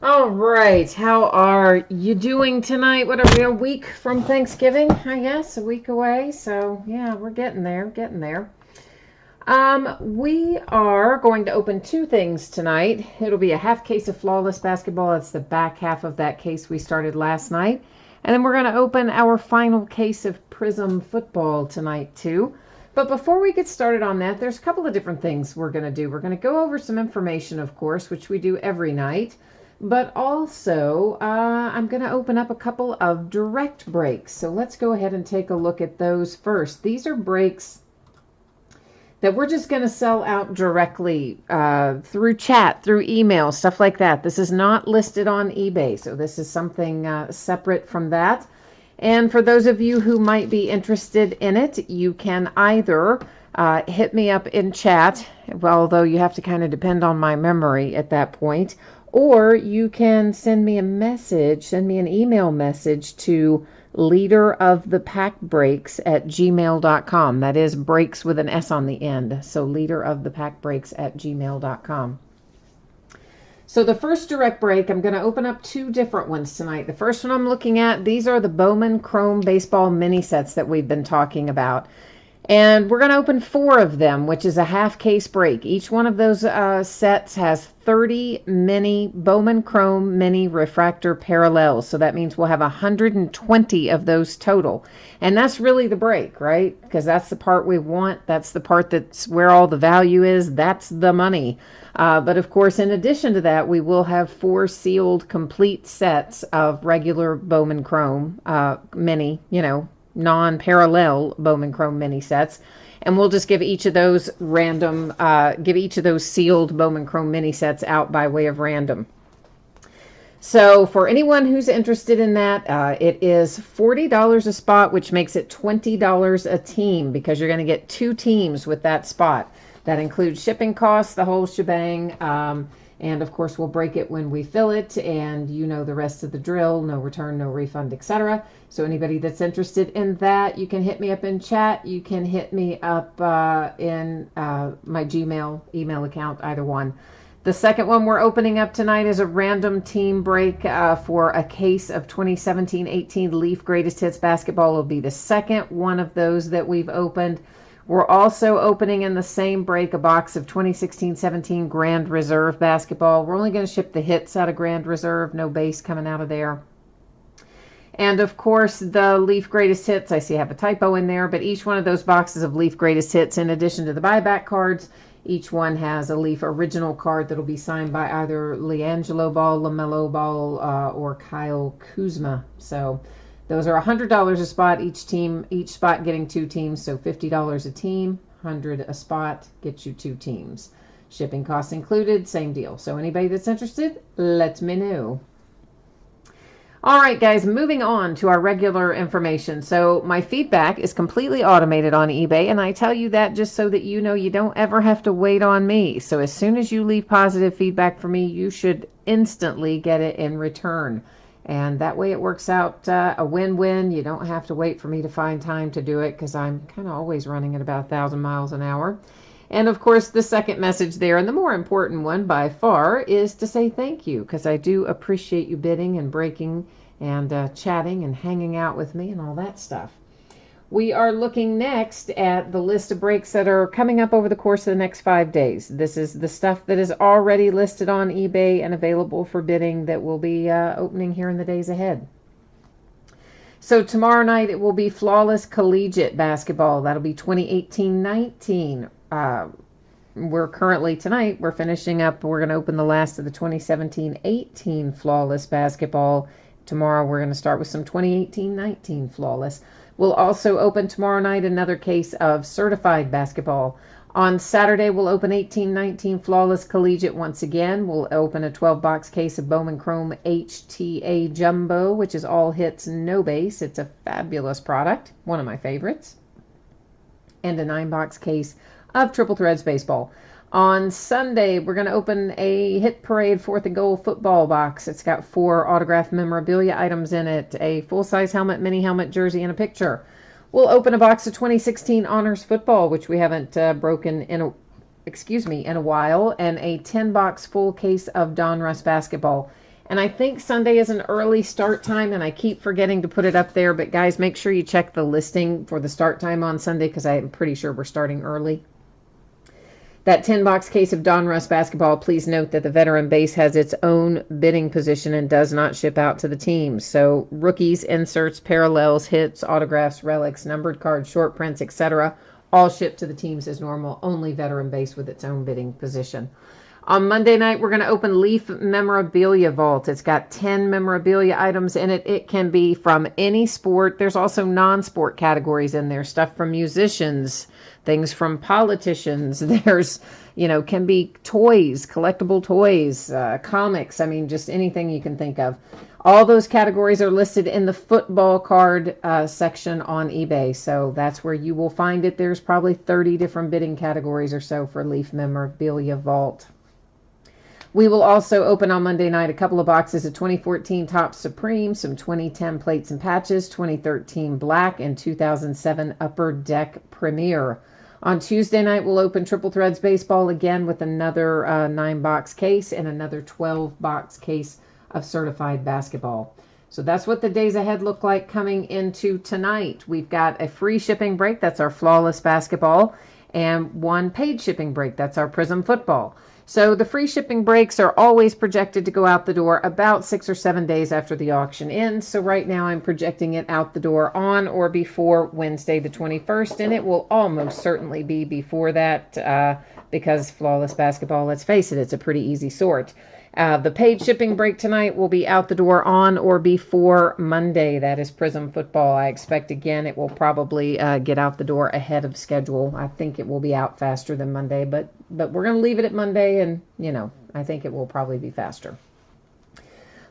All right, how are you doing tonight? What are we, a week from Thanksgiving, I guess, a week away. So, yeah, we're getting there, getting there. We are going to open two things tonight. It'll be a half case of Flawless Basketball. It's the back half of that case we started last night. And then we're going to open our final case of Prizm Football tonight, too. But before we get started on that, there's a couple of different things we're going to do. We're going to go over some information, of course, which we do every night. But also, I'm going to open up a couple of direct breaks. So let's go ahead and take a look at those first. These are breaks that we're just going to sell out directly through chat, through email, stuff like that. This is not listed on eBay, so this is something separate from that. And for those of you who might be interested in it, you can either hit me up in chat, although you have to kind of depend on my memory at that point, or you can send me a message, send me an email message to leaderofthepackbreaks@gmail.com. That is breaks with an S on the end. So leaderofthepackbreaks@gmail.com. So the first direct break, I'm going to open up two different ones tonight. The first one I'm looking at, these are the Bowman Chrome Baseball mini sets that we've been talking about. And we're going to open four of them, which is a half case break. Each one of those sets has 30 mini Bowman Chrome mini refractor parallels. So that means we'll have 120 of those total. And that's really the break, right? Because that's the part we want. That's the part that's where all the value is. That's the money. But of course, in addition to that, we will have four sealed complete sets of regular Bowman Chrome mini, non-parallel Bowman Chrome mini sets, and we'll just give each of those sealed Bowman Chrome mini sets out by way of random. So for anyone who's interested in that, it is $40 a spot, which makes it $20 a team, because you're going to get two teams with that spot. That includes shipping costs, the whole shebang. And of course, we'll break it when we fill it, and you know the rest of the drill: no return, no refund, etc. So anybody that's interested in that, you can hit me up in chat. You can hit me up in my Gmail email account, either one. The second one we're opening up tonight is a random team break for a case of 2017-18 Leaf Greatest Hits Basketball. It'll be the second one of those that we've opened. We're also opening in the same break a box of 2016-17 Grand Reserve Basketball. We're only going to ship the hits out of Grand Reserve, no base coming out of there. And of course, the Leaf Greatest Hits, I see I have a typo in there, but each one of those boxes of Leaf Greatest Hits, in addition to the buyback cards, each one has a Leaf original card that'll be signed by either LiAngelo Ball, LaMelo Ball, or Kyle Kuzma. So those are $100 a spot, each spot getting two teams, so $50 a team, $100 a spot, gets you two teams. Shipping costs included, same deal. So anybody that's interested, let me know. All right, guys, moving on to our regular information. So my feedback is completely automated on eBay, and I tell you that just so that you know you don't ever have to wait on me. So as soon as you leave positive feedback for me, you should instantly get it in return. And that way it works out a win-win. You don't have to wait for me to find time to do it, because I'm kind of always running at about 1,000 miles an hour. And of course, the second message there, and the more important one by far, is to say thank you, because I do appreciate you bidding and breaking and chatting and hanging out with me and all that stuff. We are looking next at the list of breaks that are coming up over the course of the next 5 days. This is the stuff that is already listed on eBay and available for bidding that will be opening here in the days ahead. So tomorrow night it will be Flawless Collegiate Basketball. That'll be 2018-19. We're finishing up. We're going to open the last of the 2017-18 Flawless Basketball. Tomorrow we're going to start with some 2018-19 Flawless. We'll also open tomorrow night another case of Certified Basketball. On Saturday, we'll open 18-19 Flawless Collegiate once again. We'll open a 12-box case of Bowman Chrome HTA Jumbo, which is all hits, no base. It's a fabulous product, one of my favorites. And a 9-box case of Triple Threads Baseball. On Sunday, we're going to open a Hit Parade 4th and Goal football box. It's got 4 autographed memorabilia items in it, a full-size helmet, mini helmet, jersey, and a picture. We'll open a box of 2016 Honors Football, which we haven't broken in a while, and a 10-box full case of Donruss Basketball. And I think Sunday is an early start time, and I keep forgetting to put it up there. But guys, make sure you check the listing for the start time on Sunday, because I'm pretty sure we're starting early. That 10-box case of Donruss basketball, please note that the veteran base has its own bidding position and does not ship out to the teams. So rookies, inserts, parallels, hits, autographs, relics, numbered cards, short prints, etc., all ship to the teams as normal. Only veteran base with its own bidding position. On Monday night, we're going to open Leaf Memorabilia Vault. It's got 10 memorabilia items in it. It can be from any sport. There's also non-sport categories in there. Stuff from musicians, things from politicians. There's, can be toys, collectible toys, comics. I mean, just anything you can think of. All those categories are listed in the football card section on eBay. So that's where you will find it. There's probably 30 different bidding categories or so for Leaf Memorabilia Vault. We will also open on Monday night a couple of boxes of 2014 Topps Supreme, some 2010 plates and patches, 2013 Black, and 2007 Upper Deck Premier. On Tuesday night, we'll open Triple Threads Baseball again with another 9-box case and another 12-box case of Certified Basketball. So that's what the days ahead look like coming into tonight. We've got a free shipping break. That's our Flawless Basketball. And one paid shipping break. That's our Prizm Football. So the free shipping breaks are always projected to go out the door about 6 or 7 days after the auction ends. So right now I'm projecting it out the door on or before Wednesday the 21st. And it will almost certainly be before that because Flawless Basketball, let's face it, it's a pretty easy sort. The paid shipping break tonight will be out the door on or before Monday. That is Prizm Football. I expect, again, it will probably get out the door ahead of schedule. I think it will be out faster than Monday, but we're going to leave it at Monday, and, I think it will probably be faster.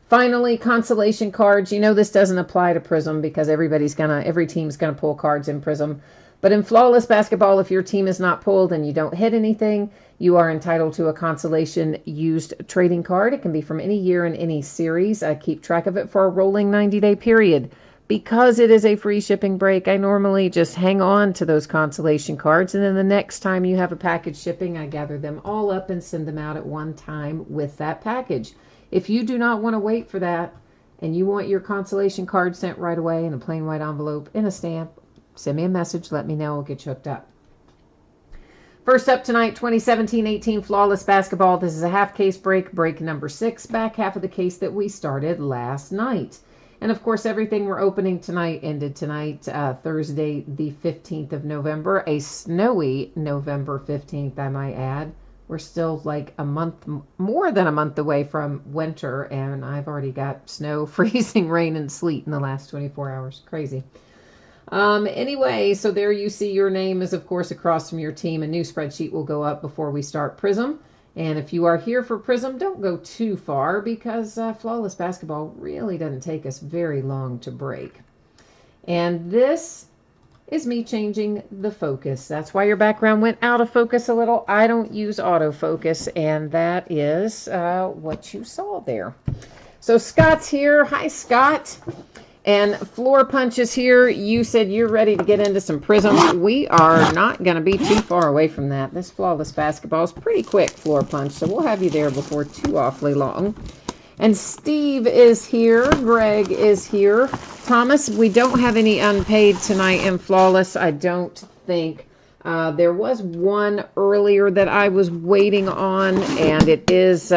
Finally, consolation cards. This doesn't apply to Prizm because every team's going to pull cards in Prizm. But in Flawless Basketball, if your team is not pulled and you don't hit anything, you are entitled to a consolation used trading card. It can be from any year in any series. I keep track of it for a rolling 90-day period. Because it is a free shipping break, I normally just hang on to those consolation cards, and then the next time you have a package shipping, I gather them all up and send them out at one time with that package. If you do not want to wait for that, and you want your consolation card sent right away in a plain white envelope in a stamp, send me a message, let me know, I'll get you hooked up. First up tonight, 2017-18 Flawless Basketball. This is a half case break number 6, back half of the case that we started last night. And of course, everything we're opening tonight ended tonight, Thursday, the 15th of November, a snowy November 15th, I might add. We're still like more than a month away from winter, and I've already got snow, freezing rain, and sleet in the last 24 hours. Crazy. Anyway, so there you see your name is, of course, across from your team. A new spreadsheet will go up before we start Prizm. And if you are here for Prizm, don't go too far because Flawless Basketball really doesn't take us very long to break. And this is me changing the focus. That's why your background went out of focus a little. I don't use autofocus, and that is what you saw there. So Scott's here. Hi, Scott. And Floor Punch is here. You said you're ready to get into some Prizm. We are not going to be too far away from that. This Flawless Basketball is pretty quick, Floor Punch, so we'll have you there before too awfully long. And Steve is here. Greg is here. Thomas, we don't have any unpaid tonight in Flawless, I don't think. There was one earlier that I was waiting on, and it is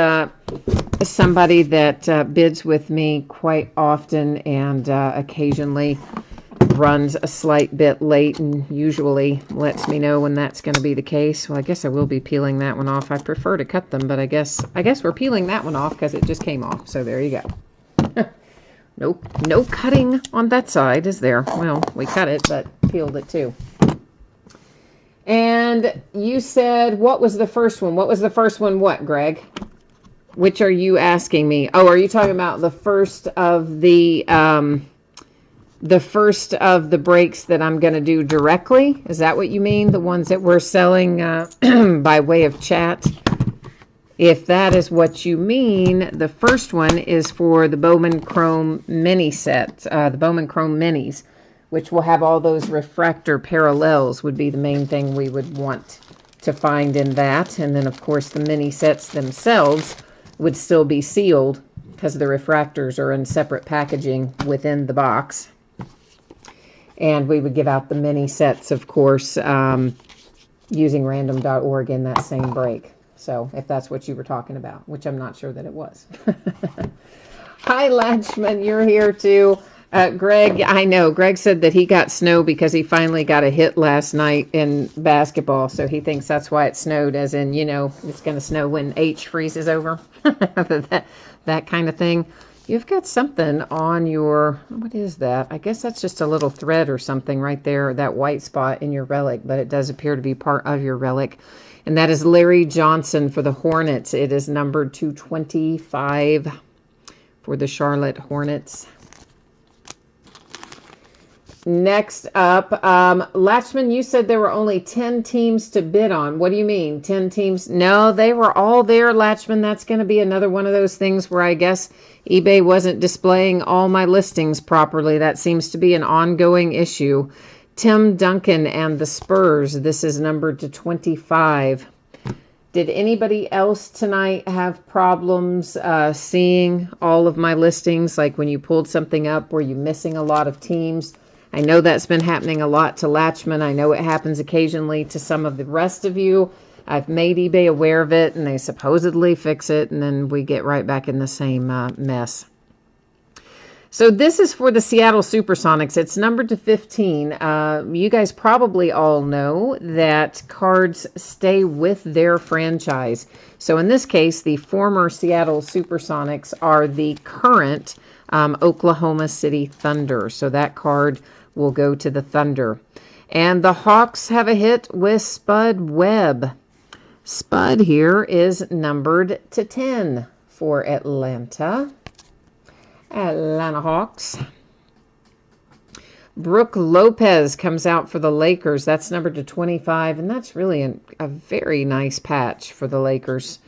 somebody that bids with me quite often and occasionally runs a slight bit late and usually lets me know when that's going to be the case. Well, I guess I will be peeling that one off. I prefer to cut them, but I guess we're peeling that one off because it just came off. So there you go. No cutting on that side, is there? Well, we cut it, but peeled it too. And you said, what was the first one? What was the first one what, Greg? Which are you asking me? Oh, are you talking about the first of the breaks that I'm going to do directly? Is that what you mean? The ones that we're selling by way of chat? If that is what you mean, the first one is for the Bowman Chrome mini set, the Bowman Chrome minis, which will have all those refractor parallels would be the main thing we would want to find in that. And then, of course, the mini sets themselves would still be sealed because the refractors are in separate packaging within the box. And we would give out the mini sets, of course, using random.org in that same break. So if that's what you were talking about, which I'm not sure that it was. Hi, Latchman, you're here too. Greg, I know. Greg said that he got snow because he finally got a hit last night in basketball. So he thinks that's why it snowed, as in, you know, it's going to snow when H freezes over. that kind of thing. You've got something on your, what is that? I guess that's just a little thread or something right there, that white spot in your relic, but it does appear to be part of your relic. And that is Larry Johnson for the Hornets. It is numbered 225 for the Charlotte Hornets. Next up, Latchman, you said there were only 10 teams to bid on. What do you mean, 10 teams? No, they were all there, Latchman. That's going to be another one of those things where I guess eBay wasn't displaying all my listings properly. That seems to be an ongoing issue. Tim Duncan and the Spurs. This is numbered to 25. Did anybody else tonight have problems seeing all of my listings? Like when you pulled something up, were you missing a lot of teams? I know that's been happening a lot to Latchman. I know it happens occasionally to some of the rest of you. I've made eBay aware of it, and they supposedly fix it, and then we get right back in the same mess. So this is for the Seattle Supersonics. It's numbered to 15. You guys probably all know that cards stay with their franchise. So in this case, the former Seattle Supersonics are the current Oklahoma City Thunder. So that card will go to the Thunder. And the Hawks have a hit with Spud Webb. Spud here is numbered to 10 for Atlanta Hawks. Brooke Lopez comes out for the Lakers. That's numbered to 25, and that's really a very nice patch for the Lakers.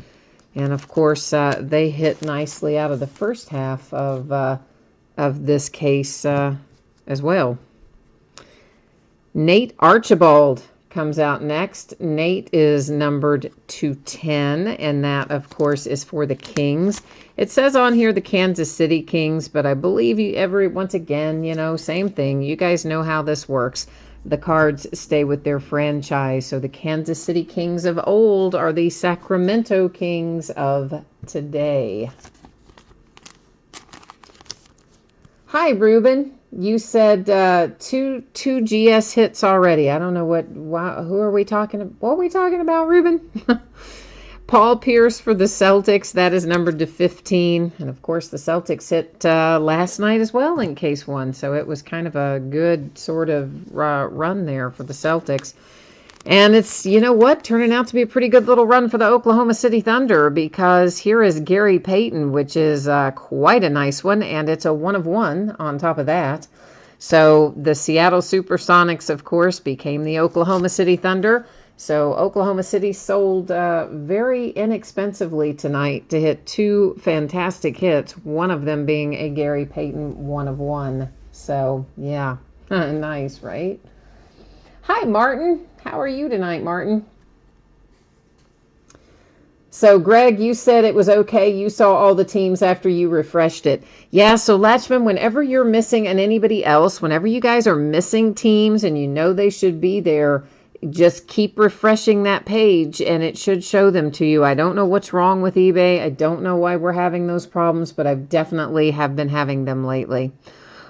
And, of course, they hit nicely out of the first half of this case as well. Nate Archibald comes out next. Nate is numbered to 10, and that, of course, is for the Kings. It says on here the Kansas City Kings, but I believe once again, you know, same thing. You guys know how this works. The cards stay with their franchise. So the Kansas City Kings of old are the Sacramento Kings of today. Hi, Ruben. You said two GS hits already. I don't know who are we talking about? What are we talking about, Ruben? Paul Pierce for the Celtics. That is numbered to 15. And, of course, the Celtics hit last night as well in case one. So it was kind of a good sort of run there for the Celtics. And it's, you know what, turning out to be a pretty good little run for the Oklahoma City Thunder, because here is Gary Payton, which is quite a nice one, and it's a 1 of 1 on top of that. So the Seattle Supersonics, of course, became the Oklahoma City Thunder. So Oklahoma City sold very inexpensively tonight to hit 2 fantastic hits, one of them being a Gary Payton 1 of 1. So, yeah, nice, right? Hi, Martin. How are you tonight, Martin? So, Greg, you said it was okay. You saw all the teams after you refreshed it. Yeah, so, Latchman, whenever you're missing and anybody else, whenever you guys are missing teams and you know they should be there, just keep refreshing that page and it should show them to you. I don't know what's wrong with eBay. I don't know why we're having those problems, but I definitely have been having them lately.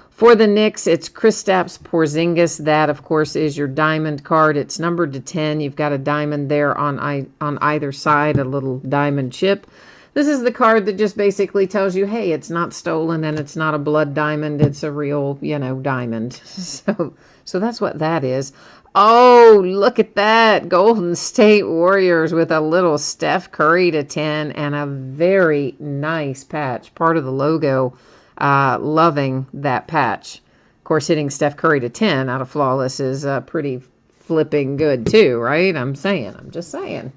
For the Knicks, it's Kristaps Porzingis. That, of course, is your diamond card. It's numbered to 10. You've got a diamond there on either side, a little diamond chip. This is the card that just basically tells you, hey, it's not stolen and it's not a blood diamond. It's a real, you know, diamond. So that's what that is. Oh, look at that. Golden State Warriors with a little Steph Curry to 10 and a very nice patch. Part of the logo. Loving that patch. Of course, hitting Steph Curry to 10 out of flawless is pretty flipping good too, right? I'm just saying.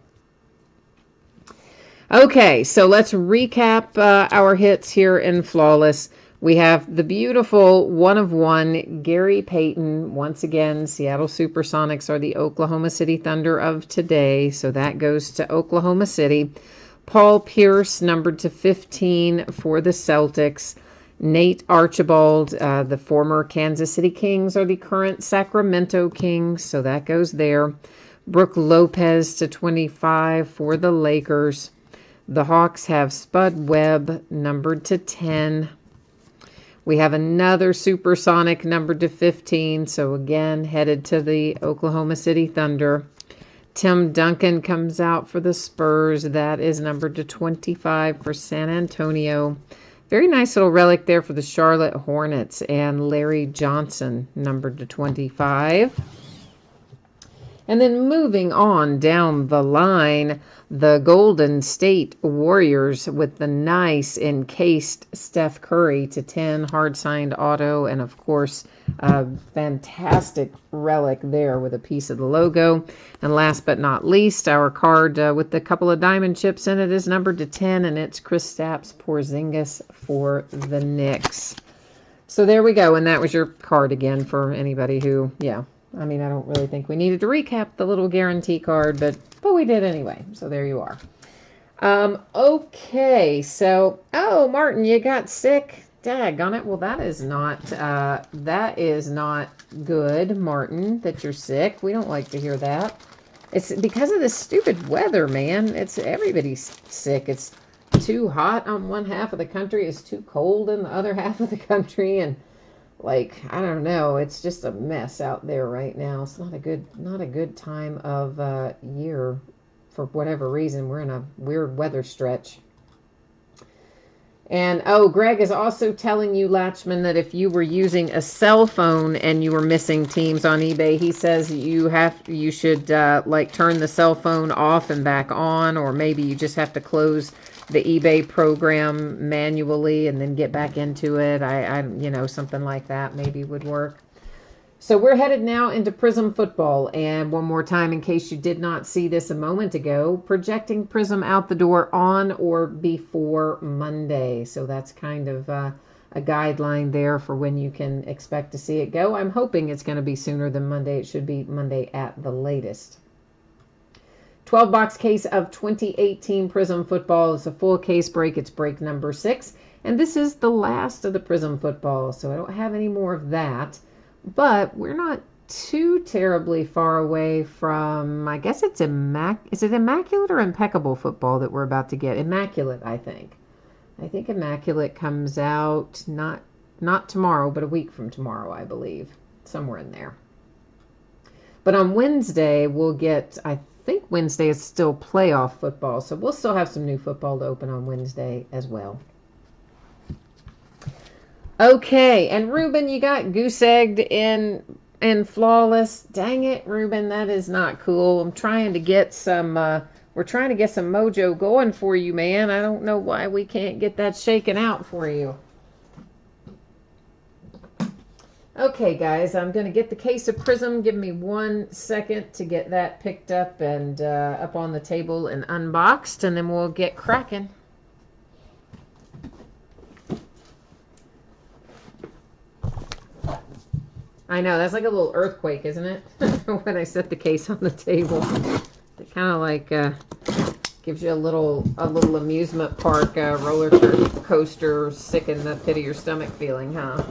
Okay, so let's recap our hits here in flawless. We have the beautiful 1 of 1 Gary Payton. Once again, Seattle Supersonics are the Oklahoma City Thunder of today, so that goes to Oklahoma City. Paul Pierce, numbered to 15 for the Celtics. Nate Archibald, the former Kansas City Kings, are the current Sacramento Kings, so that goes there. Brooke Lopez to 25 for the Lakers. The Hawks have Spud Webb, numbered to 10. We have another Supersonic, numbered to 15, so again, headed to the Oklahoma City Thunder. Tim Duncan comes out for the Spurs. That is numbered to 25 for San Antonio. Very nice little relic there for the Charlotte Hornets. And Larry Johnson, numbered to 25. And then moving on down the line, the Golden State Warriors with the nice encased Steph Curry to 10 hard-signed auto. And, of course, a fantastic relic there with a piece of the logo. And last but not least, our card with a couple of diamond chips in it is numbered to 10, and it's Kristaps Porzingis for the Knicks. So there we go, and that was your card again for anybody who, yeah. I mean, I don't really think we needed to recap the little guarantee card, but we did anyway. So there you are. Okay, so, oh, Martin, you got sick. Daggone it. Well, that is not good, Martin, that you're sick. We don't like to hear that. It's because of this stupid weather, man. Everybody's sick. It's too hot on one half of the country. It's too cold in the other half of the country, and like, I don't know, it's just a mess out there right now. It's not a good time of year for whatever reason. We're in a weird weather stretch. And, oh, Greg is also telling you, Latchman, that if you were using a cell phone and you were missing teams on eBay, he says you should like turn the cell phone off and back on, or maybe you just have to close the eBay program manually and then get back into it. I something like that maybe would work. So we're headed now into Prizm football. And one more time, in case you did not see this a moment ago, projecting Prizm out the door on or before Monday. So that's kind of a guideline there for when you can expect to see it go. I'm hoping it's going to be sooner than Monday. It should be Monday at the latest. 12-box case of 2018 Prizm football. It's a full case break. It's break number 6. And this is the last of the Prizm football, so I don't have any more of that. But we're not too terribly far away from, I guess it's is it Immaculate or Impeccable football that we're about to get? Immaculate, I think. I think Immaculate comes out not tomorrow, but a week from tomorrow, I believe. Somewhere in there. But on Wednesday, we'll get, I think Wednesday is still playoff football, so we'll still have some new football to open on Wednesday as well. Okay, and Ruben, you got goose-egged in Flawless. Dang it, Ruben, that is not cool. I'm trying to get some, we're trying to get some mojo going for you, man. I don't know why we can't get that shaken out for you. Okay, guys, I'm going to get the case of Prizm. Give me 1 second to get that picked up and up on the table and unboxed, and then we'll get cracking. I know, that's like a little earthquake, isn't it? When I set the case on the table. It kind of like gives you a little amusement park roller coaster, sick in the pit of your stomach feeling, huh?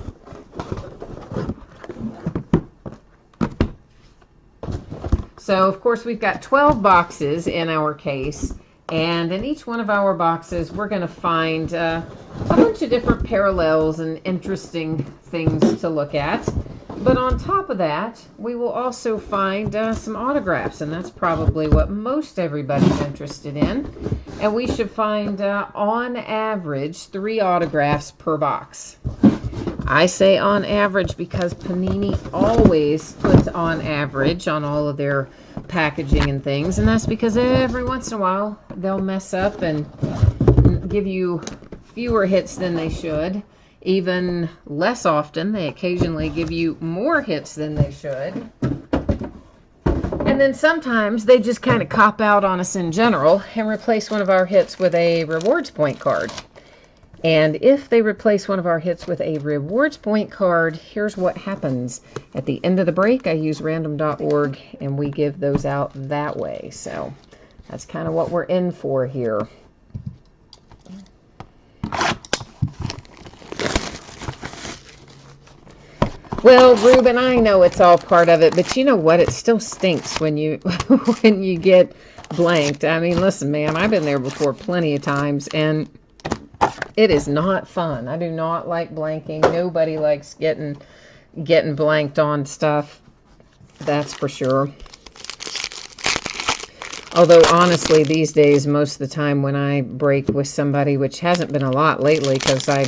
So, of course, we've got 12 boxes in our case. And in each one of our boxes, we're going to find a bunch of different parallels and interesting things to look at. But on top of that, we will also find some autographs, and that's probably what most everybody's interested in. And we should find, on average, 3 autographs per box. I say on average because Panini always puts on average on all of their packaging and things, and that's because every once in a while they'll mess up and give you fewer hits than they should. Even less often, they occasionally give you more hits than they should. And then sometimes they just kind of cop out on us in general and replace one of our hits with a rewards point card. And if they replace one of our hits with a rewards point card, here's what happens. At the end of the break, I use random.org, and we give those out that way. So that's kind of what we're in for here. Well, Ruben, I know it's all part of it, but you know what? It still stinks when you when you get blanked. I mean, listen, man, I've been there before plenty of times, and it is not fun. I do not like blanking. Nobody likes getting blanked on stuff. That's for sure. Although, honestly, these days, most of the time when I break with somebody, which hasn't been a lot lately because I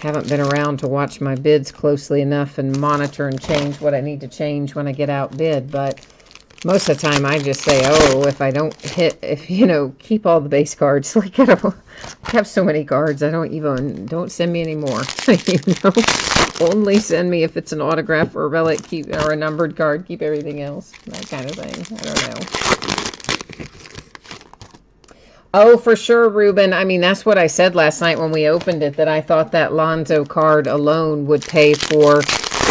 haven't been around to watch my bids closely enough and monitor and change what I need to change when I get outbid, but most of the time I just say, oh, if I don't hit, keep all the base cards. Like, I have so many cards, don't send me any more. Only send me if it's an autograph or a relic, or a numbered card, keep everything else, that kind of thing. I don't know. Oh, for sure, Ruben. I mean, that's what I said last night when we opened it, that I thought that Lonzo card alone would pay for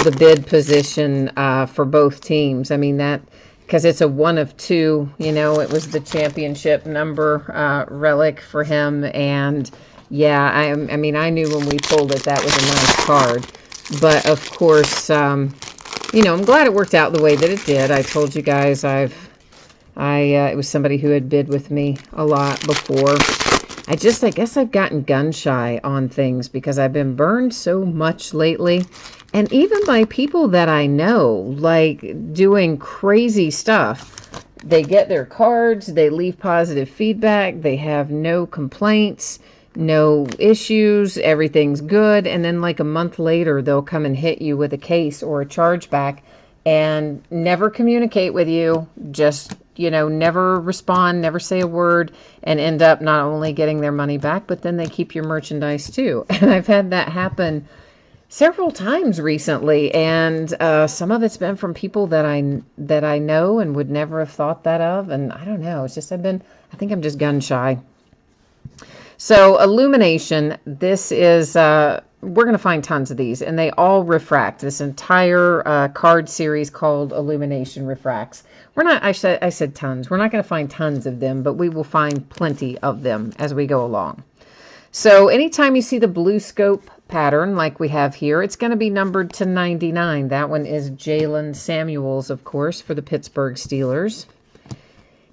the bid position for both teams. I mean, that, because it's a 1 of 2, it was the championship number relic for him. And yeah, I mean, I knew when we pulled it, that was a nice card. But of course, I'm glad it worked out the way that it did. I told you guys it was somebody who had bid with me a lot before. I guess I've gotten gun shy on things because I've been burned so much lately. And even by people that I know, like doing crazy stuff. They get their cards, they leave positive feedback, they have no complaints, no issues, everything's good. And then like a month later, they'll come and hit you with a case or a chargeback and never communicate with you, just never respond, never say a word, and end up not only getting their money back, but then they keep your merchandise too. And I've had that happen several times recently, and some of it's been from people that I know and would never have thought that of. And I don't know, it's just I think I'm just gun shy. So Illumination, this is we're going to find tons of these, and they all refract. This entire card series called Illumination refracts. We're not, I said tons. We're not going to find tons of them, but we will find plenty of them as we go along. So anytime you see the blue scope pattern like we have here, it's going to be numbered to 99. That one is Jalen Samuels, of course, for the Pittsburgh Steelers.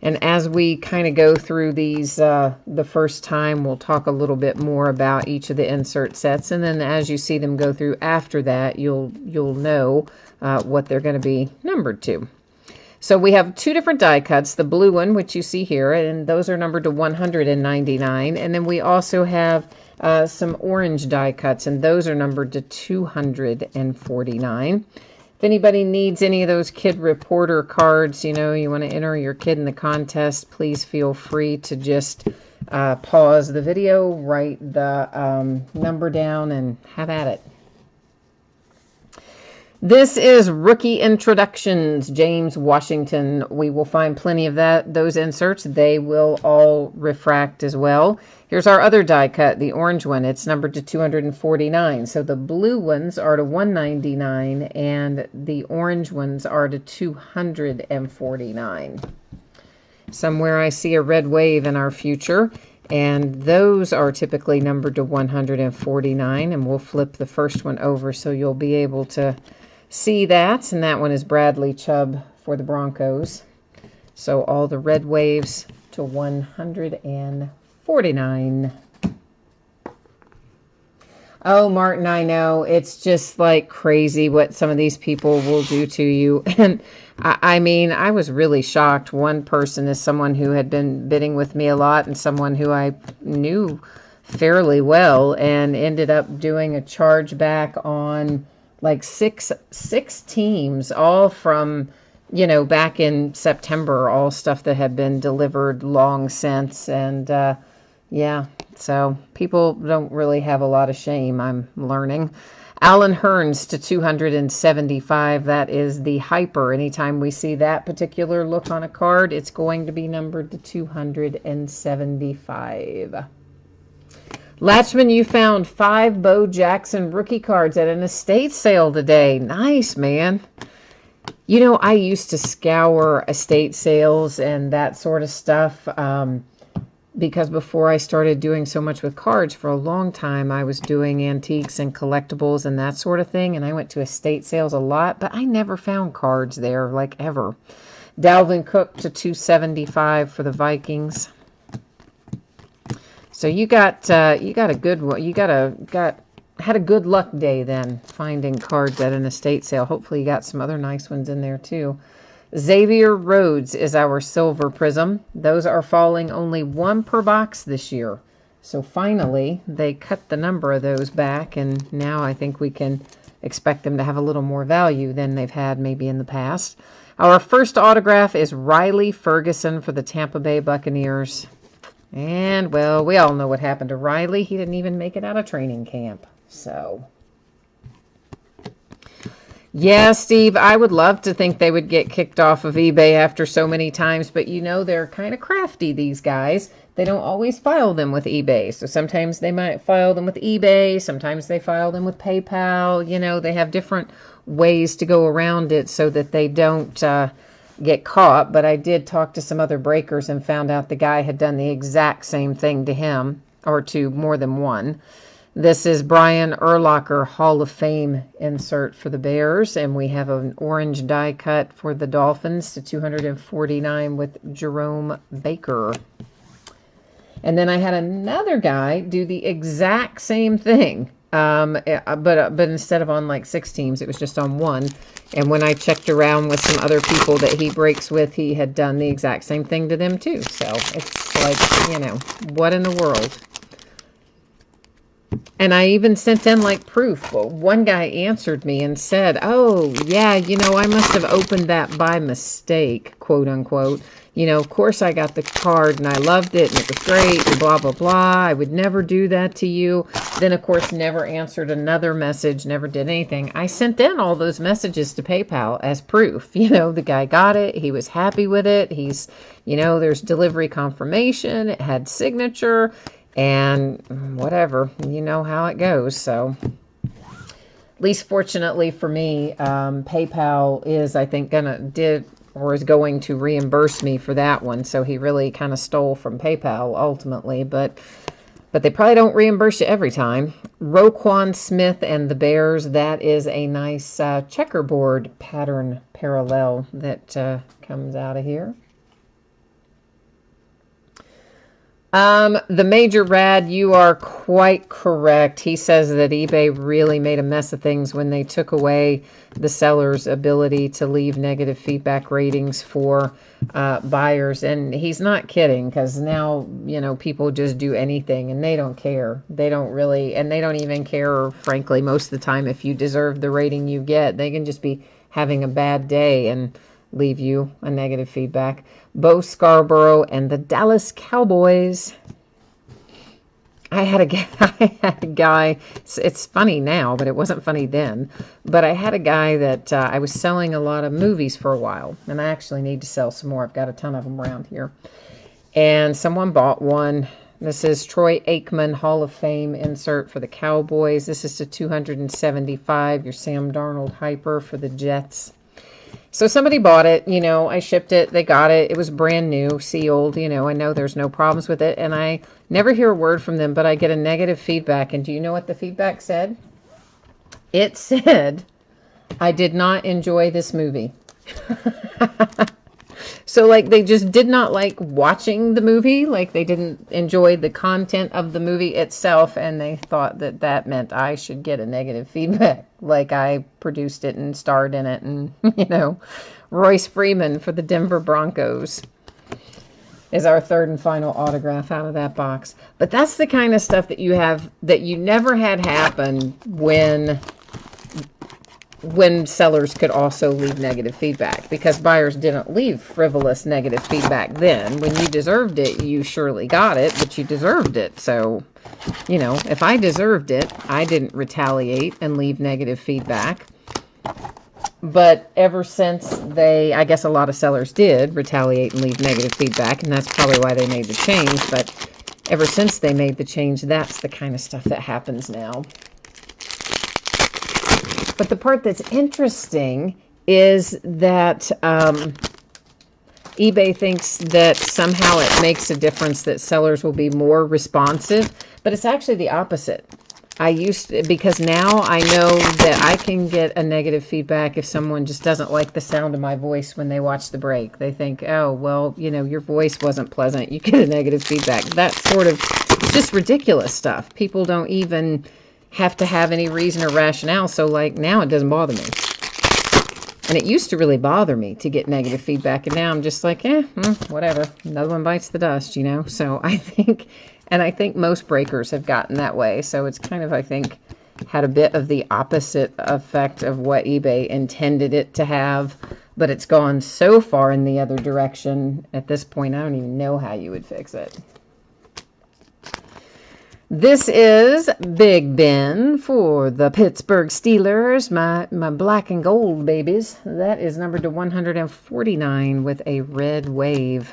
And as we kind of go through these the first time, we'll talk a little bit more about each of the insert sets. And then as you see them go through after that, you'll know what they're going to be numbered to. So we have 2 different die cuts, the blue one, which you see here, and those are numbered to 199. And then we also have some orange die cuts, and those are numbered to 249. If anybody needs any of those kid reporter cards, you want to enter your kid in the contest, please feel free to just pause the video, write the number down, and have at it. This is Rookie Introductions, James Washington. We will find plenty of those inserts. They will all refract as well. Here's our other die cut, the orange one. It's numbered to 249. So the blue ones are to 199, and the orange ones are to 249. Somewhere I see a red wave in our future, and those are typically numbered to 149, and we'll flip the first one over so you'll be able to see that. And that one is Bradley Chubb for the Broncos. So all the red waves to 149. Oh, Martin, I know. It's just like crazy what some of these people will do to you. And I mean, I was really shocked. One person is someone who had been bidding with me a lot and someone who I knew fairly well, and ended up doing a chargeback on like six teams, all from, back in September, all stuff that had been delivered long since. And yeah, so people don't really have a lot of shame, I'm learning. Alan Hearns to 275. That is the hyper. Anytime we see that particular look on a card, it's going to be numbered to 275. Latchman, you found 5 Bo Jackson rookie cards at an estate sale today. Nice, man. I used to scour estate sales and that sort of stuff because before I started doing so much with cards, for a long time I was doing antiques and collectibles and that sort of thing, and I went to estate sales a lot, but I never found cards there, like, ever. Dalvin Cook to 275 for the Vikings. So you got a good one. You had a good luck day then, finding cards at an estate sale. Hopefully you got some other nice ones in there too. Xavier Rhodes is our silver prism. Those are falling only 1 per box this year. So finally, they cut the number of those back, and now I think we can expect them to have a little more value than they've had maybe in the past. Our first autograph is Riley Ferguson for the Tampa Bay Buccaneers. And, well, we all know what happened to Riley. He didn't even make it out of training camp. So, yeah, Steve, I would love to think they would get kicked off of eBay after so many times, but you know they're kind of crafty, these guys. They don't always file them with eBay. So sometimes they might file them with eBay, sometimes they file them with PayPal. You know, they have different ways to go around it so that they don't get caught. But I did talk to some other breakers and found out the guy had done the exact same thing to him, or to more than one. This is Brian Urlacher Hall of Fame insert for the Bears, and we have an orange die cut for the Dolphins to 249 with Jerome Baker. And then I had another guy do the exact same thing, but instead of on like 6 teams, it was just on 1. And when I checked around with some other people that he breaks with, he had done the exact same thing to them too. So it's like, you know, what in the world? And I even sent in like proof. Well, one guy answered me and said, oh, yeah, you know, I must have opened that by mistake, quote unquote. You know, of course I got the card and I loved it and it was great and blah, blah, blah. I would never do that to you. Then, of course, never answered another message, never did anything. I sent in all those messages to PayPal as proof. You know, the guy got it. He was happy with it. He's, you know, there's delivery confirmation. It had signature. And whatever, you know how it goes. So, at least fortunately for me, PayPal is, I think, is going to reimburse me for that one. So he really kind of stole from PayPal ultimately, but they probably don't reimburse you every time. Roquan Smith and the Bears. That is a nice checkerboard pattern parallel that comes out of here. The Major Rad, you are quite correct. He says that eBay really made a mess of things when they took away the seller's ability to leave negative feedback ratings for buyers. And he's not kidding, because now, you know, people just do anything and they don't care. They don't really, and they don't even care, frankly, most of the time if you deserve the rating you get. They can just be having a bad day and leave you a negative feedback. Bo Scarborough and the Dallas Cowboys. I had a guy, it's funny now, but it wasn't funny then. But I had a guy that I was selling a lot of movies for a while. And I actually need to sell some more. I've got a ton of them around here. And someone bought one. This is Troy Aikman Hall of Fame insert for the Cowboys. This is to 275. Your Sam Darnold hyper for the Jets. So somebody bought it, you know, I shipped it, they got it, it was brand new, sealed, you know, I know there's no problems with it, and I never hear a word from them, but I get a negative feedback, and do you know what the feedback said? It said, I did not enjoy this movie. So, like, they just did not like watching the movie, like they didn't enjoy the content of the movie itself, and they thought that that meant I should get a negative feedback, like I produced it and starred in it, and, you know, Royce Freeman for the Denver Broncos is our third and final autograph out of that box. But that's the kind of stuff that you have, that you never had happen when sellers could also leave negative feedback, because buyers didn't leave frivolous negative feedback then. When you deserved it, you surely got it, but you deserved it. So, you know, if I deserved it, I didn't retaliate and leave negative feedback. But ever since I guess a lot of sellers did retaliate and leave negative feedback, and that's probably why they made the change. But ever since they made the change, that's the kind of stuff that happens now. But the part that's interesting is that eBay thinks that somehow it makes a difference that sellers will be more responsive, but it's actually the opposite. Because now I know that I can get a negative feedback if someone just doesn't like the sound of my voice when they watch the break. They think, oh, well, you know, your voice wasn't pleasant. You get a negative feedback. That's sort of just ridiculous stuff. People don't even have to have any reason or rationale. So, like, now it doesn't bother me. And it used to really bother me to get negative feedback. And now I'm just like, whatever. Another one bites the dust, you know. So I think most breakers have gotten that way. So it's kind of, I think, had a bit of the opposite effect of what eBay intended it to have. But it's gone so far in the other direction. At this point, I don't even know how you would fix it. This is Big Ben for the Pittsburgh Steelers, my black and gold babies. That is numbered to 149 with a red wave.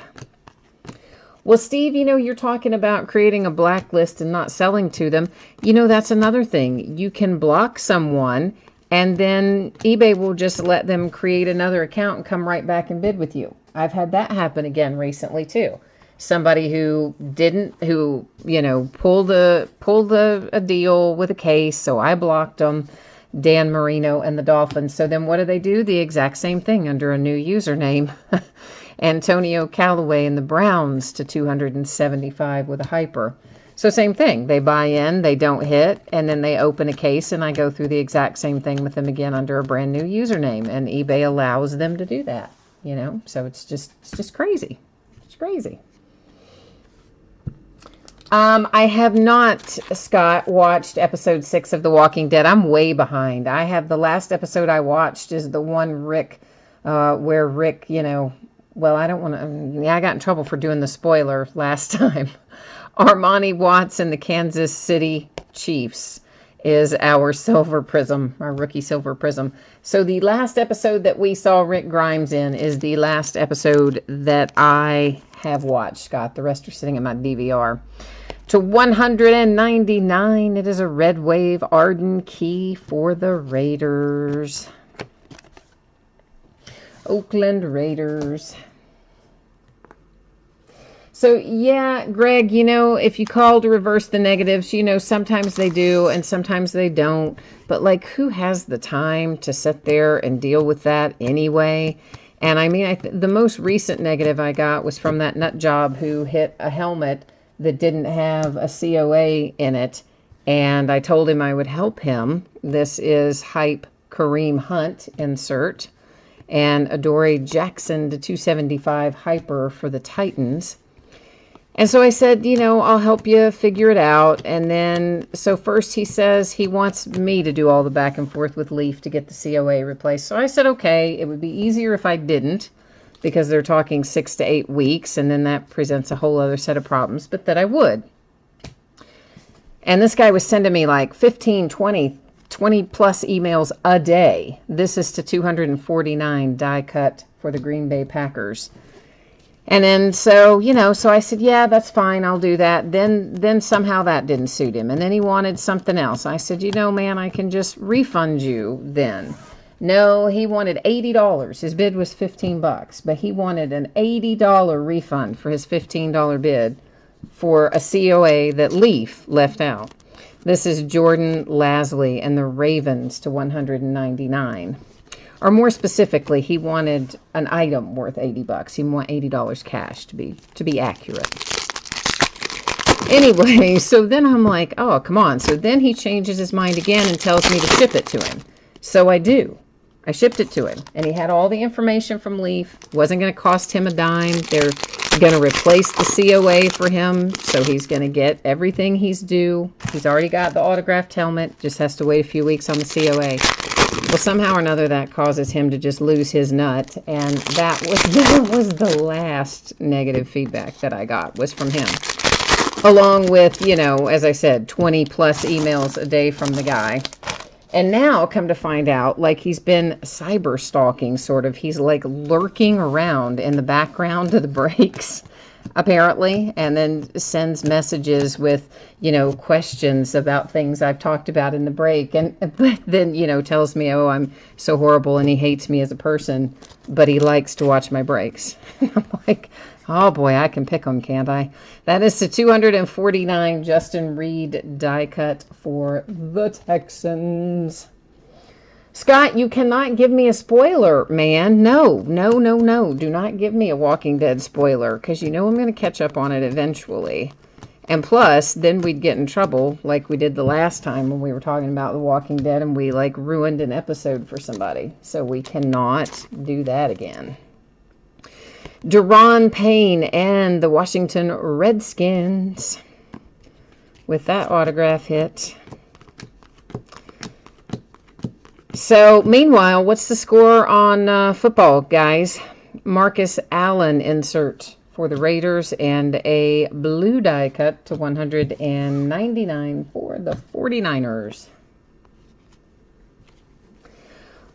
Well, Steve, you know, you're talking about creating a blacklist and not selling to them. You know, that's another thing. You can block someone, and then eBay will just let them create another account and come right back and bid with you. I've had that happen again recently, too. Somebody who you know, pulled a deal with a case, so I blocked them, Dan Marino and the Dolphins. So then what do? The exact same thing under a new username. Antonio Callaway and the Browns to 275 with a hyper. So same thing. They buy in, they don't hit, and then they open a case, and I go through the exact same thing with them again under a brand new username, and eBay allows them to do that. You know, so it's just crazy. It's crazy. I have not, Scott, watched episode 6 of The Walking Dead. I'm way behind. The last episode I watched is the one where Rick, you know, well, I don't want to, I got in trouble for doing the spoiler last time. Armani Watts and the Kansas City Chiefs is our silver prism, our rookie silver prism. So the last episode that we saw Rick Grimes in is the last episode that I have watched, Scott. The rest are sitting in my DVR. To 199, it is a red wave Arden key for the Raiders. Oakland Raiders. So, yeah, Greg, you know, if you call to reverse the negatives, you know, sometimes they do and sometimes they don't. But, like, who has the time to sit there and deal with that anyway? And, I mean, the most recent negative I got was from that nut job who hit a helmet that didn't have a COA in it. And I told him I would help him. This is Hype Kareem Hunt insert. And Adoree Jackson to 275 hyper for the Titans. And so I said, you know, I'll help you figure it out. And then, so first he says he wants me to do all the back and forth with Leaf to get the COA replaced. So I said, okay, it would be easier if I didn't, because they're talking 6 to 8 weeks, and then that presents a whole other set of problems, but that I would. And this guy was sending me like 15, 20 plus emails a day. This is to 249 die cut for the Green Bay Packers. And then, so, you know, so I said, yeah, that's fine, I'll do that. Then somehow that didn't suit him. And then he wanted something else. I said, you know, man, I can just refund you then. No, he wanted $80. His bid was $15, but he wanted an $80 refund for his $15 bid for a COA that Leaf left out. This is Jordan Lasley and the Ravens to 199. Or more specifically, he wanted an item worth $80. He wanted $80 cash to be accurate. Anyway, so then I'm like, oh, come on. So then he changes his mind again and tells me to ship it to him. So I do. I shipped it to him, and he had all the information from Leaf. Wasn't going to cost him a dime. They're going to replace the COA for him, so he's going to get everything he's due. He's already got the autographed helmet, just has to wait a few weeks on the COA. Well, somehow or another, that causes him to just lose his nut, and that was the last negative feedback that I got, was from him. Along with, you know, as I said, 20 plus emails a day from the guy. And now, come to find out, like, he's been cyber stalking, sort of. He's, like, lurking around in the background of the breaks. apparently, and then sends messages with, questions about things I've talked about in the break. But then, tells me, oh, I'm so horrible and he hates me as a person, but he likes to watch my breaks. I'm like, oh boy, I can pick them, can't I? That is the 249 Justin Reed die cut for the Texans. Scott, you cannot give me a spoiler, man. No. Do not give me a Walking Dead spoiler, because I'm going to catch up on it eventually. And plus, then we'd get in trouble like we did the last time when we were talking about The Walking Dead and we ruined an episode for somebody. So we cannot do that again. Deron Payne and the Washington Redskins with that autograph hit. So, meanwhile, what's the score on football, guys? Marcus Allen insert for the Raiders and a blue die cut to 199 for the 49ers.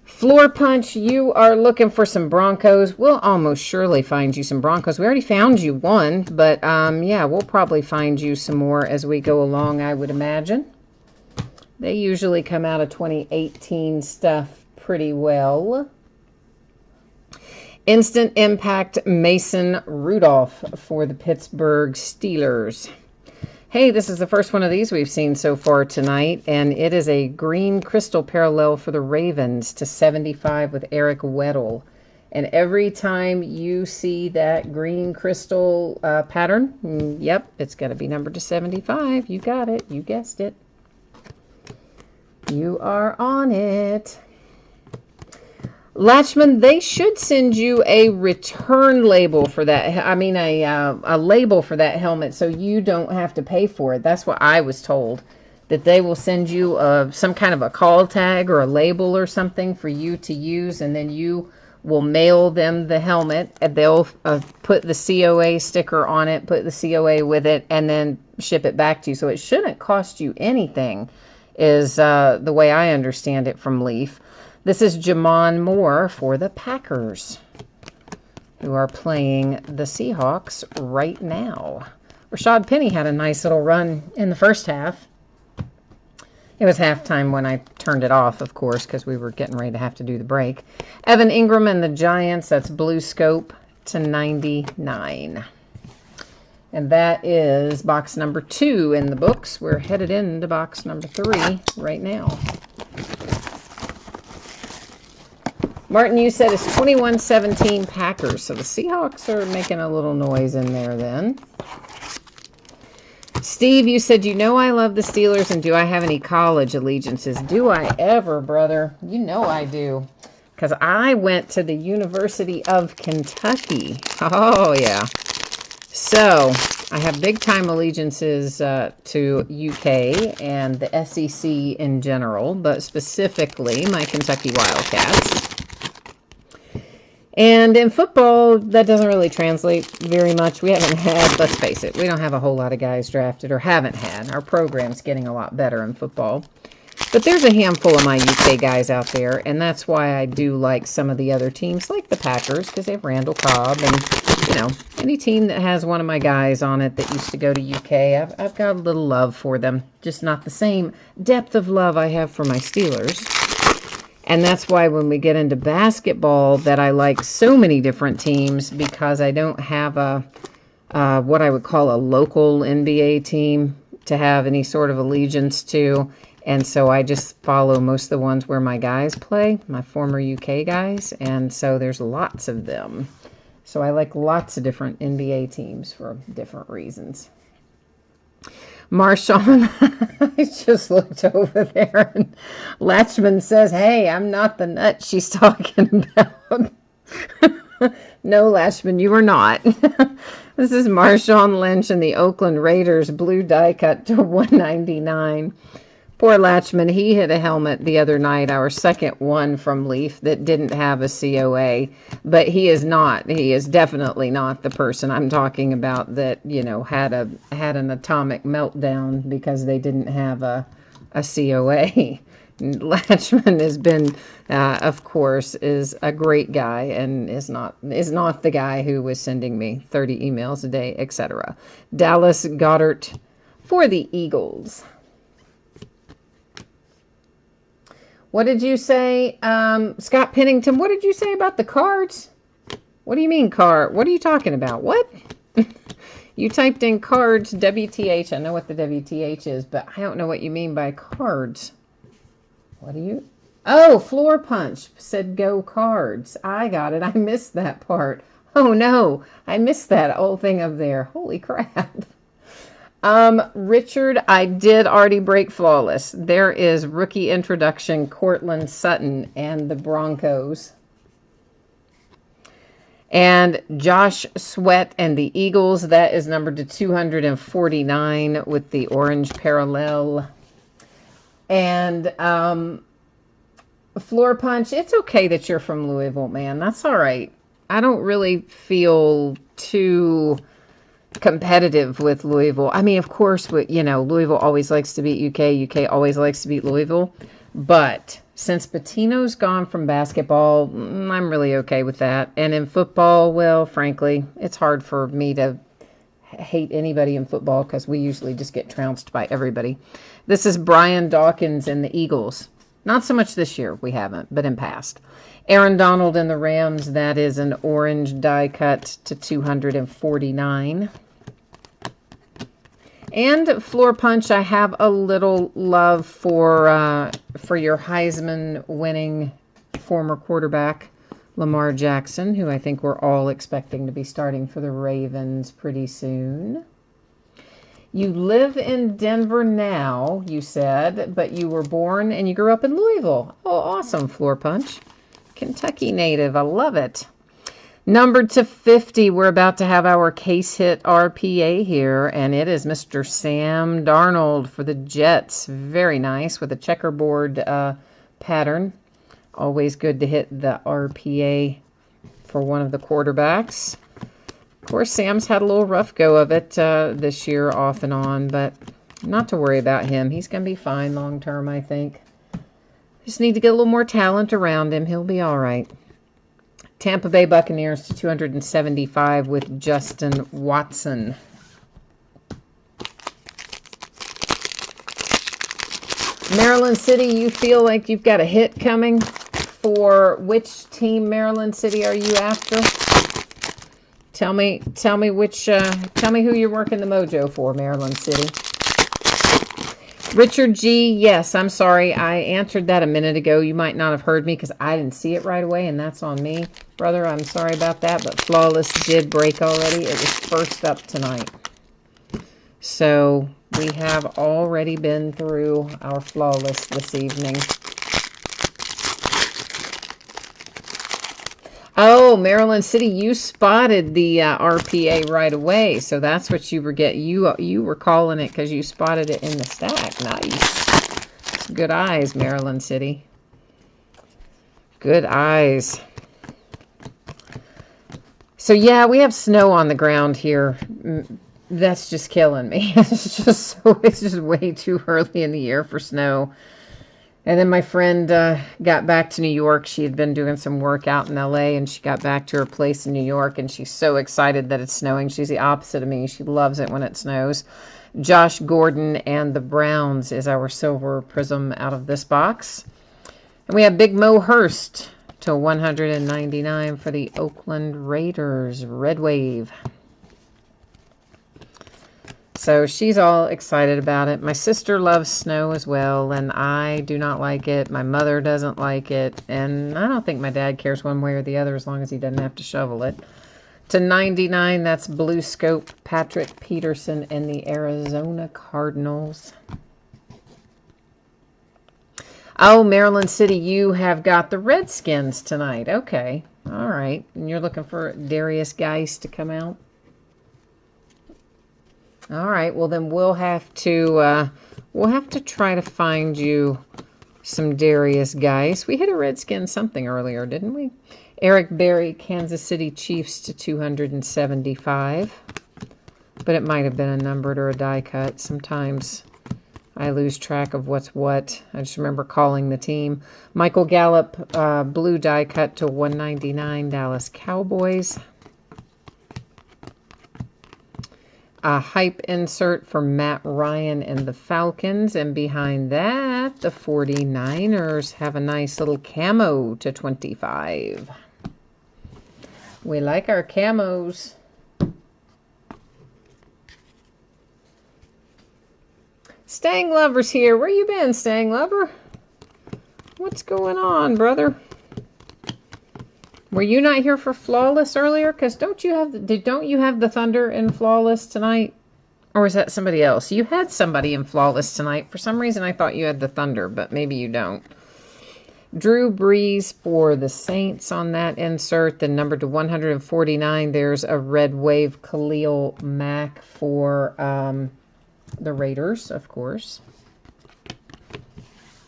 Floor Punch, you are looking for some Broncos. We'll almost surely find you some Broncos. We already found you one, but yeah, we'll probably find you some more as we go along, I would imagine. They usually come out of 2018 stuff pretty well. Instant Impact Mason Rudolph for the Pittsburgh Steelers. Hey, this is the first one of these we've seen so far tonight, and it is a green crystal parallel for the Ravens to 75 with Eric Weddle. And every time you see that green crystal pattern, yep, it's got to be numbered to 75. You got it. You guessed it. You are on it. Latchman, they should send you a return label for that. I mean, a label for that helmet so you don't have to pay for it. That's what I was told, that they will send you some kind of a call tag or a label or something for you to use, and then you will mail them the helmet, and they'll put the COA sticker on it, put the COA with it, and then ship it back to you. So it shouldn't cost you anything, is the way I understand it from Leaf. This is Jamon Moore for the Packers, who are playing the Seahawks right now. Rashad Penny had a nice little run in the first half. It was halftime when I turned it off, of course, because we were getting ready to have to do the break. Evan Ingram and the Giants, that's Blue Scope to 99. And that is box number 2 in the books. We're headed into box number 3 right now. Martin, you said it's 21-17 Packers. So the Seahawks are making a little noise in there then. Steve, you said, I love the Steelers, and do I have any college allegiances? Do I ever, brother? You know I do. Because I went to the University of Kentucky. Oh, yeah. So, I have big-time allegiances to UK and the SEC in general, but specifically my Kentucky Wildcats. And in football, that doesn't really translate very much. We haven't had, let's face it, we don't have a whole lot of guys drafted, or haven't had. Our program's getting a lot better in football. But there's a handful of my UK guys out there, and that's why I do like some of the other teams, like the Packers, because they have Randall Cobb, and, any team that has one of my guys on it that used to go to UK, I've got a little love for them. Just not the same depth of love I have for my Steelers. And that's why when we get into basketball that I like so many different teams, because I don't have what I would call a local NBA team to have any sort of allegiance to. And so I just follow most of the ones where my guys play, my former UK guys. And so there's lots of them. So I like lots of different NBA teams for different reasons. Marshawn, I just looked over there, and Latchman says, hey, I'm not the nut she's talking about. No, Latchman, you are not. This is Marshawn Lynch and the Oakland Raiders blue die cut to 199. Poor Latchman, he hit a helmet the other night, our second one from Leaf, that didn't have a COA. But he is definitely not the person I'm talking about that, had an atomic meltdown because they didn't have a a COA. Latchman has been, of course, is a great guy and is not the guy who was sending me 30 emails a day, etc. Dallas Goddard for the Eagles. What did you say, Scott Pennington? What did you say about the cards? What do you mean card? What are you talking about? What? You typed in cards, WTH. I know what the WTH is, but I don't know what you mean by cards. What do you... Oh, floor punch said go cards. I got it. I missed that part. Oh, no. I missed that whole thing up there. Holy crap. Richard, I did already break flawless. There is rookie introduction, Cortland Sutton and the Broncos. And Josh Sweat and the Eagles, that is numbered to 249 with the orange parallel. And floor punch, it's okay that you're from Louisville, man. That's all right. I don't really feel too competitive with Louisville. I mean, of course, Louisville always likes to beat UK. UK always likes to beat Louisville. But since Pitino's gone from basketball, I'm really okay with that. And in football, well, frankly, it's hard for me to hate anybody in football because we usually just get trounced by everybody. This is Brian Dawkins and the Eagles. Not so much this year, we haven't, but in past. Aaron Donald and the Rams, that is an orange die cut to 249. And floor punch, I have a little love for your Heisman winning former quarterback, Lamar Jackson, who I think we're all expecting to be starting for the Ravens pretty soon. You live in Denver now, you said, but you were born and you grew up in Louisville. Oh, awesome, floor punch. Kentucky native, I love it. Numbered to 50, we're about to have our case hit RPA here, and it is Mr. Sam Darnold for the Jets. Very nice with a checkerboard pattern. Always good to hit the RPA for one of the quarterbacks. Of course, Sam's had a little rough go of it this year off and on, but not to worry about him. He's going to be fine long term, I think. Just need to get a little more talent around him. He'll be all right. Tampa Bay Buccaneers to 275 with Justin Watson. Maryland City, you feel like you've got a hit coming? For which team, Maryland City, are you after? Tell me which. Tell me who you're working the mojo for, Maryland City. Richard G, yes, I'm sorry. I answered that a minute ago. You might not have heard me because I didn't see it right away, and that's on me. Brother, I'm sorry about that, but Flawless did break already. It was first up tonight. So we have already been through our Flawless this evening. Oh, Maryland City, you spotted the RPA right away. So that's what you were getting. You were calling it because you spotted it in the stack. Nice. Good eyes, Maryland City. Good eyes. So yeah, we have snow on the ground here. That's just killing me. It's just way too early in the year for snow. And then my friend got back to New York. She had been doing some work out in LA, and she got back to her place in New York, and she's so excited that it's snowing. She's the opposite of me. She loves it when it snows. Josh Gordon and the Browns is our silver prism out of this box. And we have Big Mo Hurst to 199 for the Oakland Raiders. Red Wave. So she's all excited about it. My sister loves snow as well, and I do not like it. My mother doesn't like it, and I don't think my dad cares one way or the other as long as he doesn't have to shovel it. To 99, that's Blue Scope, Patrick Peterson, and the Arizona Cardinals. Oh, Maryland City, you have got the Redskins tonight. Okay, all right. And you're looking for Darius Geist to come out? All right, well then we'll have to try to find you some Darius Geist. We hit a Redskin something earlier, didn't we? Eric Berry, Kansas City Chiefs to 275. But it might have been a numbered or a die cut. Sometimes I lose track of what's what. I just remember calling the team. Michael Gallup, blue die cut to 199, Dallas Cowboys. A hype insert for Matt Ryan and the Falcons. And behind that, the 49ers have a nice little camo to 25. We like our camos. Stang Lover's here. Where you been, Stang Lover? What's going on, brother? Were you not here for Flawless earlier? Because don't you have the Thunder in Flawless tonight? Or was that somebody else? You had somebody in Flawless tonight. For some reason, I thought you had the Thunder, but maybe you don't. Drew Brees for the Saints on that insert. Then number to 149, there's a Red Wave Khalil Mack for the Raiders, of course.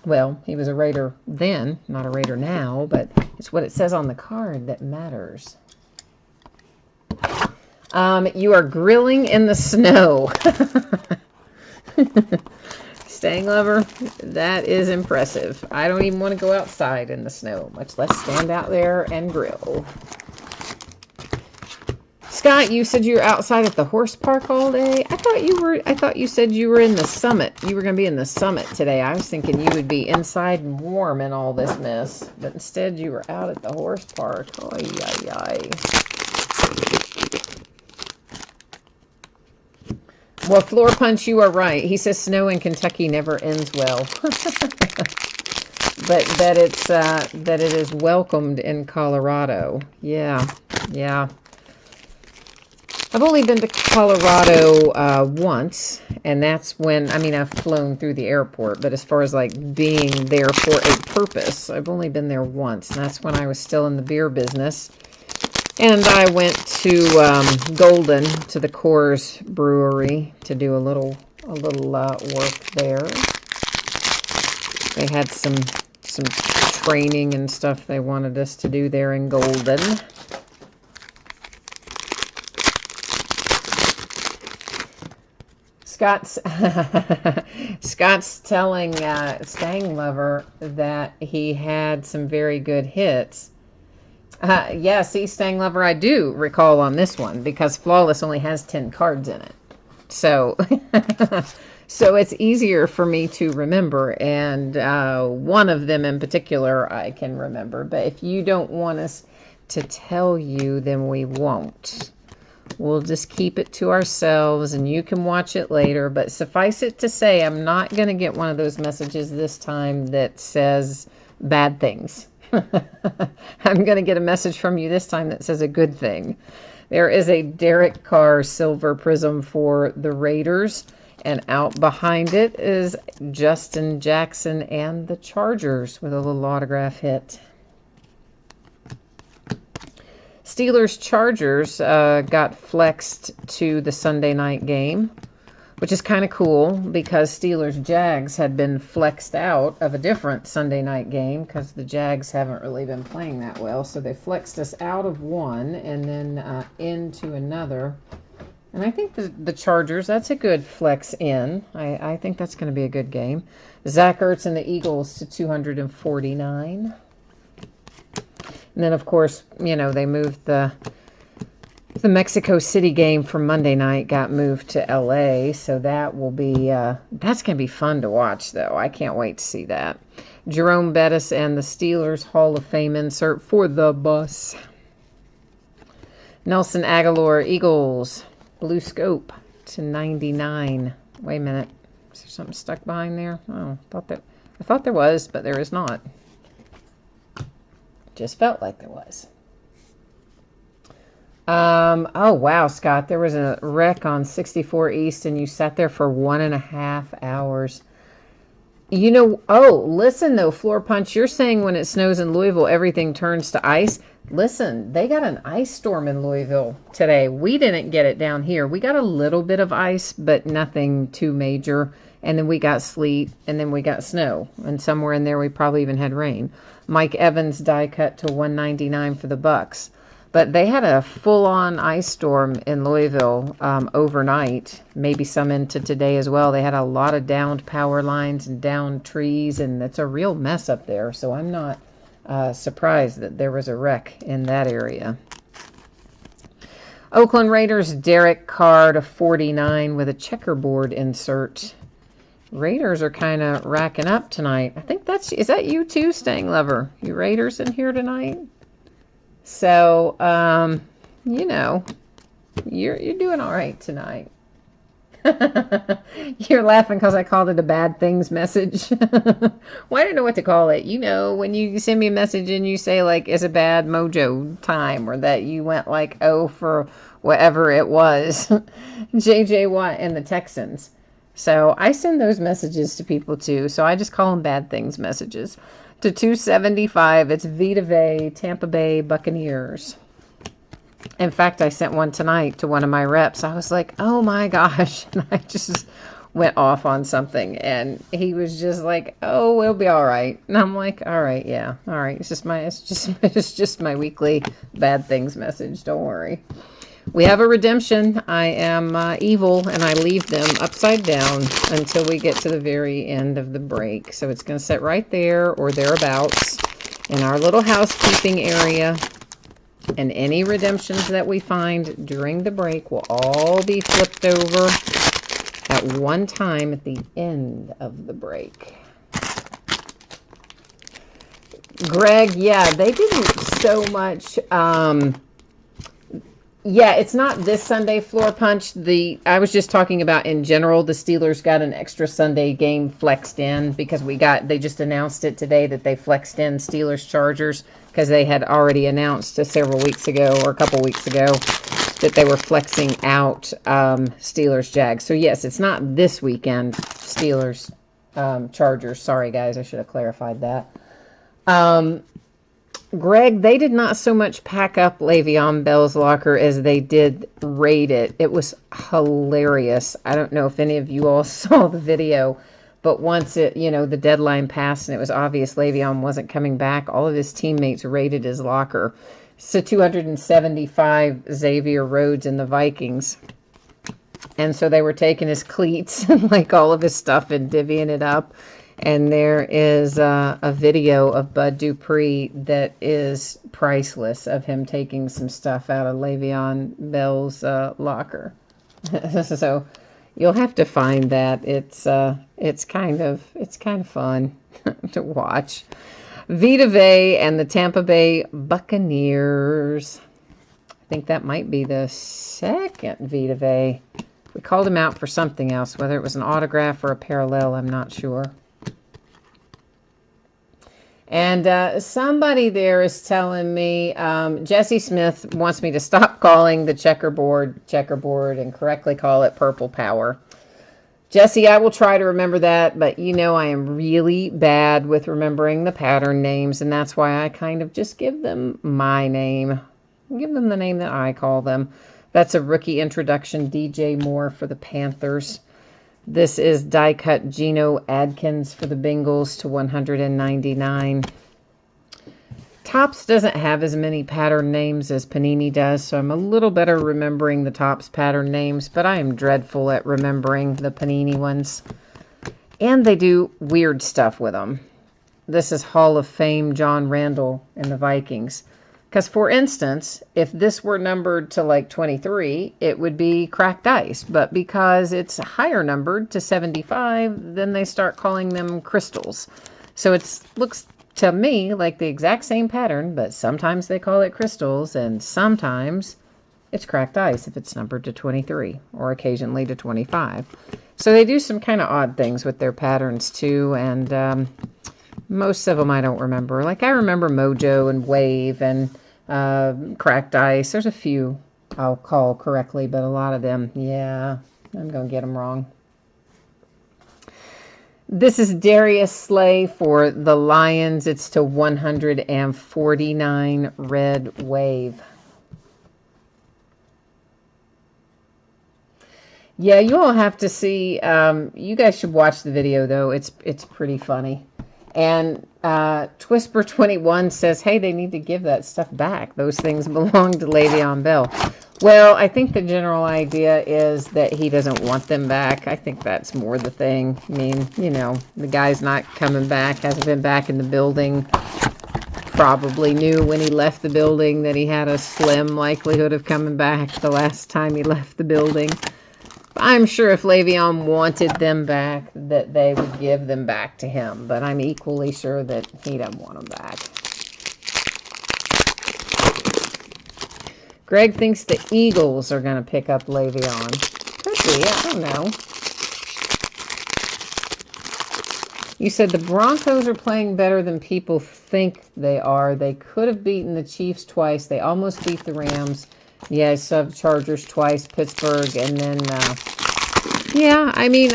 Well, he was a Raider then, not a Raider now, but it's what it says on the card that matters. You are grilling in the snow. Stang Lover, that is impressive. I don't even want to go outside in the snow, much less stand out there and grill. Scott, you said you were outside at the horse park all day. I thought you said you were in the Summit. You were going to be in the Summit today. I was thinking you would be inside and warm in all this mess, but instead you were out at the horse park. Oy, oy, oy. Well, Floor Punch, you are right. He says snow in Kentucky never ends well. But that it is welcomed in Colorado. Yeah. I've only been to Colorado once, and that's when, I've flown through the airport, but as far as like being there for a purpose, I've only been there once, and that's when I was still in the beer business. And I went to Golden, to the Coors Brewery, to do a little work there. They had some training and stuff they wanted us to do there in Golden. Scott's telling Stang Lover that he had some very good hits. Yeah, see, Stang Lover, I do recall on this one because Flawless only has 10 cards in it. So, so it's easier for me to remember, and one of them in particular I can remember. But if you don't want us to tell you, then we won't. We'll just keep it to ourselves, and you can watch it later. But suffice it to say, I'm not going to get one of those messages this time that says bad things. I'm going to get a message from you this time that says a good thing. There is a Derek Carr silver prism for the Raiders, and out behind it is Justin Jackson and the Chargers with a little autograph hit. Steelers-Chargers got flexed to the Sunday night game, which is kind of cool because Steelers-Jags had been flexed out of a different Sunday night game because the Jags haven't really been playing that well. So they flexed us out of one and then into another. And I think the Chargers, that's a good flex in. I think that's going to be a good game. Zach Ertz and the Eagles to 249. And then, of course, you know, they moved the Mexico City game from Monday night got moved to L.A., so that will be, that's going to be fun to watch, though. I can't wait to see that. Jerome Bettis and the Steelers Hall of Fame insert for the bus. Nelson Aguilar, Eagles, blue scope to 99. Wait a minute. Is there something stuck behind there? Oh, I thought there was, but there is not. Just felt like there was. Oh, wow, Scott. There was a wreck on 64 East, and you sat there for 1.5 hours. You know, oh, listen, though, Floor Punch, you're saying when it snows in Louisville, everything turns to ice. Listen, they got an ice storm in Louisville today. We didn't get it down here. We got a little bit of ice, but nothing too major. And then we got sleet, and then we got snow. And somewhere in there, we probably even had rain. Mike Evans die cut to 199 for the Bucks. But they had a full-on ice storm in Louisville overnight, maybe some into today as well. They had a lot of downed power lines and downed trees, and it's a real mess up there. So I'm not surprised that there was a wreck in that area. Oakland Raiders, Derek Carr to 49 with a checkerboard insert. Raiders are kind of racking up tonight. I think is that you too, Staying Lover? You Raiders in here tonight? So, you know, you're doing all right tonight. You're laughing because I called it a bad things message. Well, I don't know what to call it. You know, when you send me a message and you say, like, it's a bad mojo time, or that you went, like, oh, for whatever it was. J.J. Watt and the Texans. So I send those messages to people, too. So I just call them bad things messages. To 275, it's Vita Vea, Tampa Bay Buccaneers. In fact, I sent one tonight to one of my reps. I was like, oh my gosh. And I just went off on something. And he was just like, oh, it'll be all right. And I'm like, all right, yeah. All right. It's just my weekly bad things message. Don't worry. We have a redemption. I am evil, and I leave them upside down until we get to the very end of the break. So it's going to sit right there or thereabouts in our little housekeeping area. And any redemptions that we find during the break will all be flipped over at one time at the end of the break. Greg, yeah, they didn't so much... yeah, it's not this Sunday floor punch. I was just talking about in general, the Steelers got an extra Sunday game flexed in because they just announced it today that they flexed in Steelers Chargers because they had already announced several weeks ago or a couple weeks ago that they were flexing out Steelers Jags. So yes, it's not this weekend Steelers Chargers. Sorry guys, I should have clarified that. Greg, they did not so much pack up Le'Veon Bell's locker as they did raid it. It was hilarious. I don't know if any of you all saw the video, but once the deadline passed and it was obvious Le'Veon wasn't coming back, all of his teammates raided his locker. So 275 Xavier Rhodes and the Vikings. And so they were taking his cleats and like all of his stuff and divvying it up. And there is a video of Bud Dupree that is priceless of him taking some stuff out of Le'Veon Bell's locker. So you'll have to find that. It's kind of fun to watch. Vita Vea and the Tampa Bay Buccaneers. I think that might be the second Vita Vea. We called him out for something else, whether it was an autograph or a parallel, I'm not sure. And somebody there is telling me, Jesse Smith wants me to stop calling the checkerboard and correctly call it Purple Power. Jesse, I will try to remember that, but I am really bad with remembering the pattern names, and that's why I kind of just give them my name. Give them the name that I call them. That's a rookie introduction, DJ Moore for the Panthers. This is die-cut Geno Adkins for the Bengals to 199. Topps doesn't have as many pattern names as Panini does, so I'm a little better remembering the Topps pattern names, but I am dreadful at remembering the Panini ones. And they do weird stuff with them. This is Hall of Fame John Randall and the Vikings. Because, for instance, if this were numbered to like 23, it would be cracked ice. But because it's higher numbered to 75, then they start calling them crystals. So it looks to me like the exact same pattern, but sometimes they call it crystals, and sometimes it's cracked ice if it's numbered to 23, or occasionally to 25. So they do some kind of odd things with their patterns, too, and most of them I don't remember. Like I remember Mojo and Wave and Cracked Ice. There's a few I'll call correctly, but a lot of them, yeah, I'm going to get them wrong. This is Darius Slay for the Lions. It's to 149 Red Wave. Yeah, you all have to see. You guys should watch the video, though. It's pretty funny. And Twisper21 says, hey, they need to give that stuff back. Those things belong to Le'Veon Bell. Well, I think the general idea is that he doesn't want them back. I think that's more the thing. I mean, you know, the guy's not coming back, hasn't been back in the building. Probably knew when he left the building that he had a slim likelihood of coming back the last time he left the building. I'm sure if Le'Veon wanted them back, that they would give them back to him. But I'm equally sure that he doesn't want them back. Greg thinks the Eagles are going to pick up Le'Veon. Could be, I don't know. You said the Broncos are playing better than people think they are. They could have beaten the Chiefs twice. They almost beat the Rams. Yeah, sub Chargers twice, Pittsburgh, and then, yeah, I mean,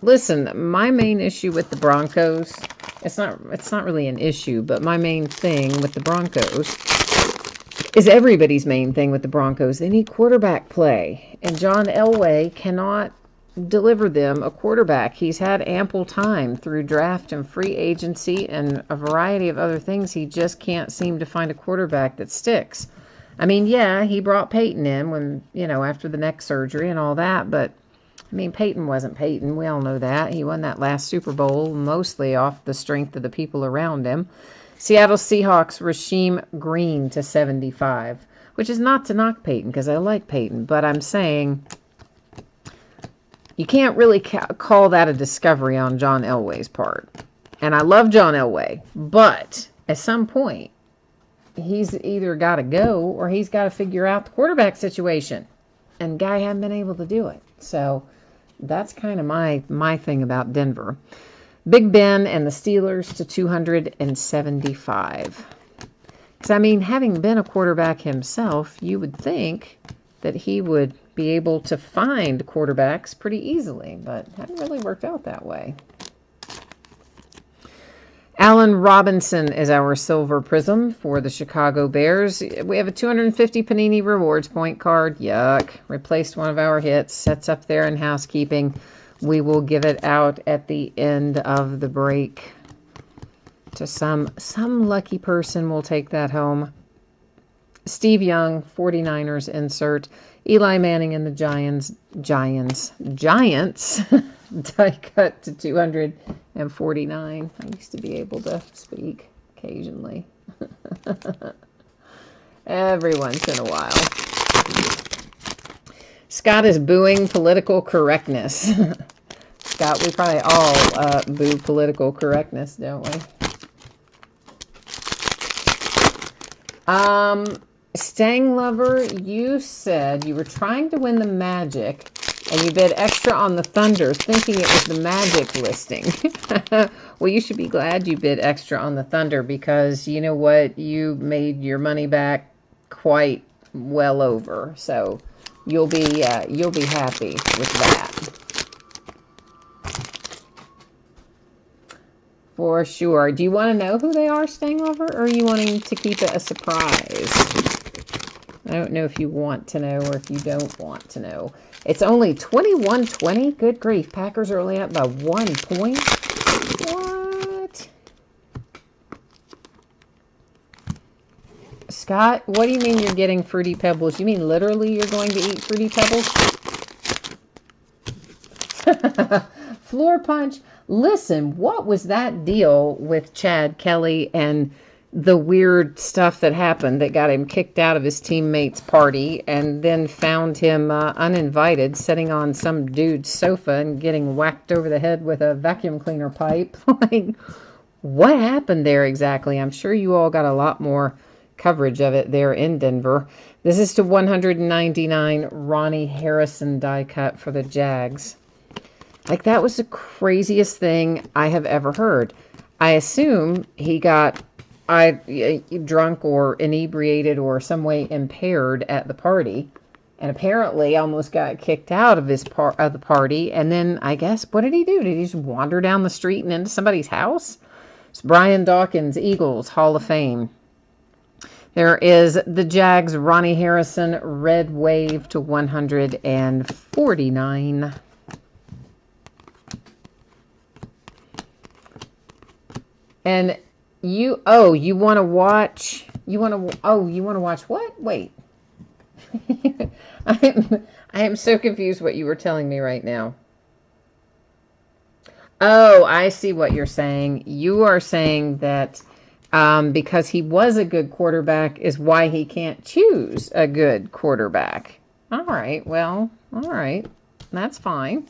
listen, my main issue with the Broncos, it's not really an issue, but my main thing with the Broncos is everybody's main thing with the Broncos. They need quarterback play, and John Elway cannot deliver them a quarterback. He's had ample time through draft and free agency and a variety of other things. He just can't seem to find a quarterback that sticks. I mean, yeah, he brought Peyton in when, you know, after the neck surgery and all that, but, I mean, Peyton wasn't Peyton. We all know that. He won that last Super Bowl mostly off the strength of the people around him. Seattle Seahawks, Rasheem Green to 75, which is not to knock Peyton, because I like Peyton, but I'm saying you can't really call that a discovery on John Elway's part. And I love John Elway, but at some point, he's either got to go or he's got to figure out the quarterback situation. And guy hadn't been able to do it. So that's kind of my thing about Denver. Big Ben and the Steelers to 275. Because, I mean, having been a quarterback himself, you would think that he would be able to find quarterbacks pretty easily. But it hasn't really worked out that way. Allen Robinson is our silver prism for the Chicago Bears. We have a 250 Panini Rewards point card. Yuck. Replaced one of our hits. Sets up there in housekeeping. We will give it out at the end of the break. To some lucky person will take that home. Steve Young, 49ers insert. Eli Manning and the Giants. Die cut to 249. I used to be able to speak occasionally. Every once in a while. Scott is booing political correctness. Scott, we probably all boo political correctness, don't we? Stang Lover, you said you were trying to win the Magic and you bid extra on the Thunder, thinking it was the Magic listing. Well, you should be glad you bid extra on the Thunder, because you know what? You made your money back quite well over. So you'll be happy with that. For sure. Do you want to know who they are, Stang Lover, or are you wanting to keep it a surprise? I don't know if you want to know or if you don't want to know. It's only 21-20. Good grief. Packers are only up by 1 point. What? Scott, what do you mean you're getting Fruity Pebbles? You mean literally you're going to eat Fruity Pebbles? Floor Punch. Listen, what was that deal with Chad Kelly and the weird stuff that happened that got him kicked out of his teammate's party and then found him uninvited sitting on some dude's sofa and getting whacked over the head with a vacuum cleaner pipe? Like, what happened there exactly? I'm sure you all got a lot more coverage of it there in Denver. This is to 199, Ronnie Harrison die cut for the Jags. Like, that was the craziest thing I have ever heard. I assume he got drunk or inebriated or some way impaired at the party, and apparently almost got kicked out of the party. And then I guess, what did he do? Did he just wander down the street and into somebody's house? It's Brian Dawkins, Eagles Hall of Fame. There is the Jags, Ronnie Harrison, Red Wave to 149. And you want to watch, you want to watch what? Wait. I am so confused what you were telling me right now. Oh, I see what you're saying. You are saying that because he was a good quarterback is why he can't choose a good quarterback. All right, well, all right. That's fine.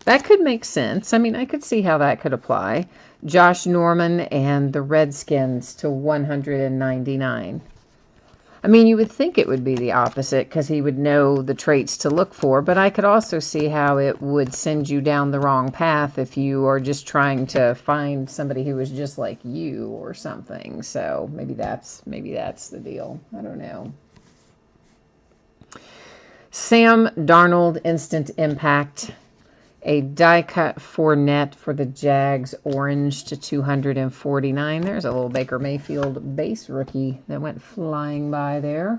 That could make sense. I mean, I could see how that could apply. Josh Norman and the Redskins to 199. I mean, you would think it would be the opposite because he would know the traits to look for, but I could also see how it would send you down the wrong path if you are just trying to find somebody who is just like you or something. So maybe that's the deal. I don't know. Sam Darnold, instant impact. A die-cut Fournette for the Jags, orange to 249. There's a little Baker Mayfield base rookie that went flying by there.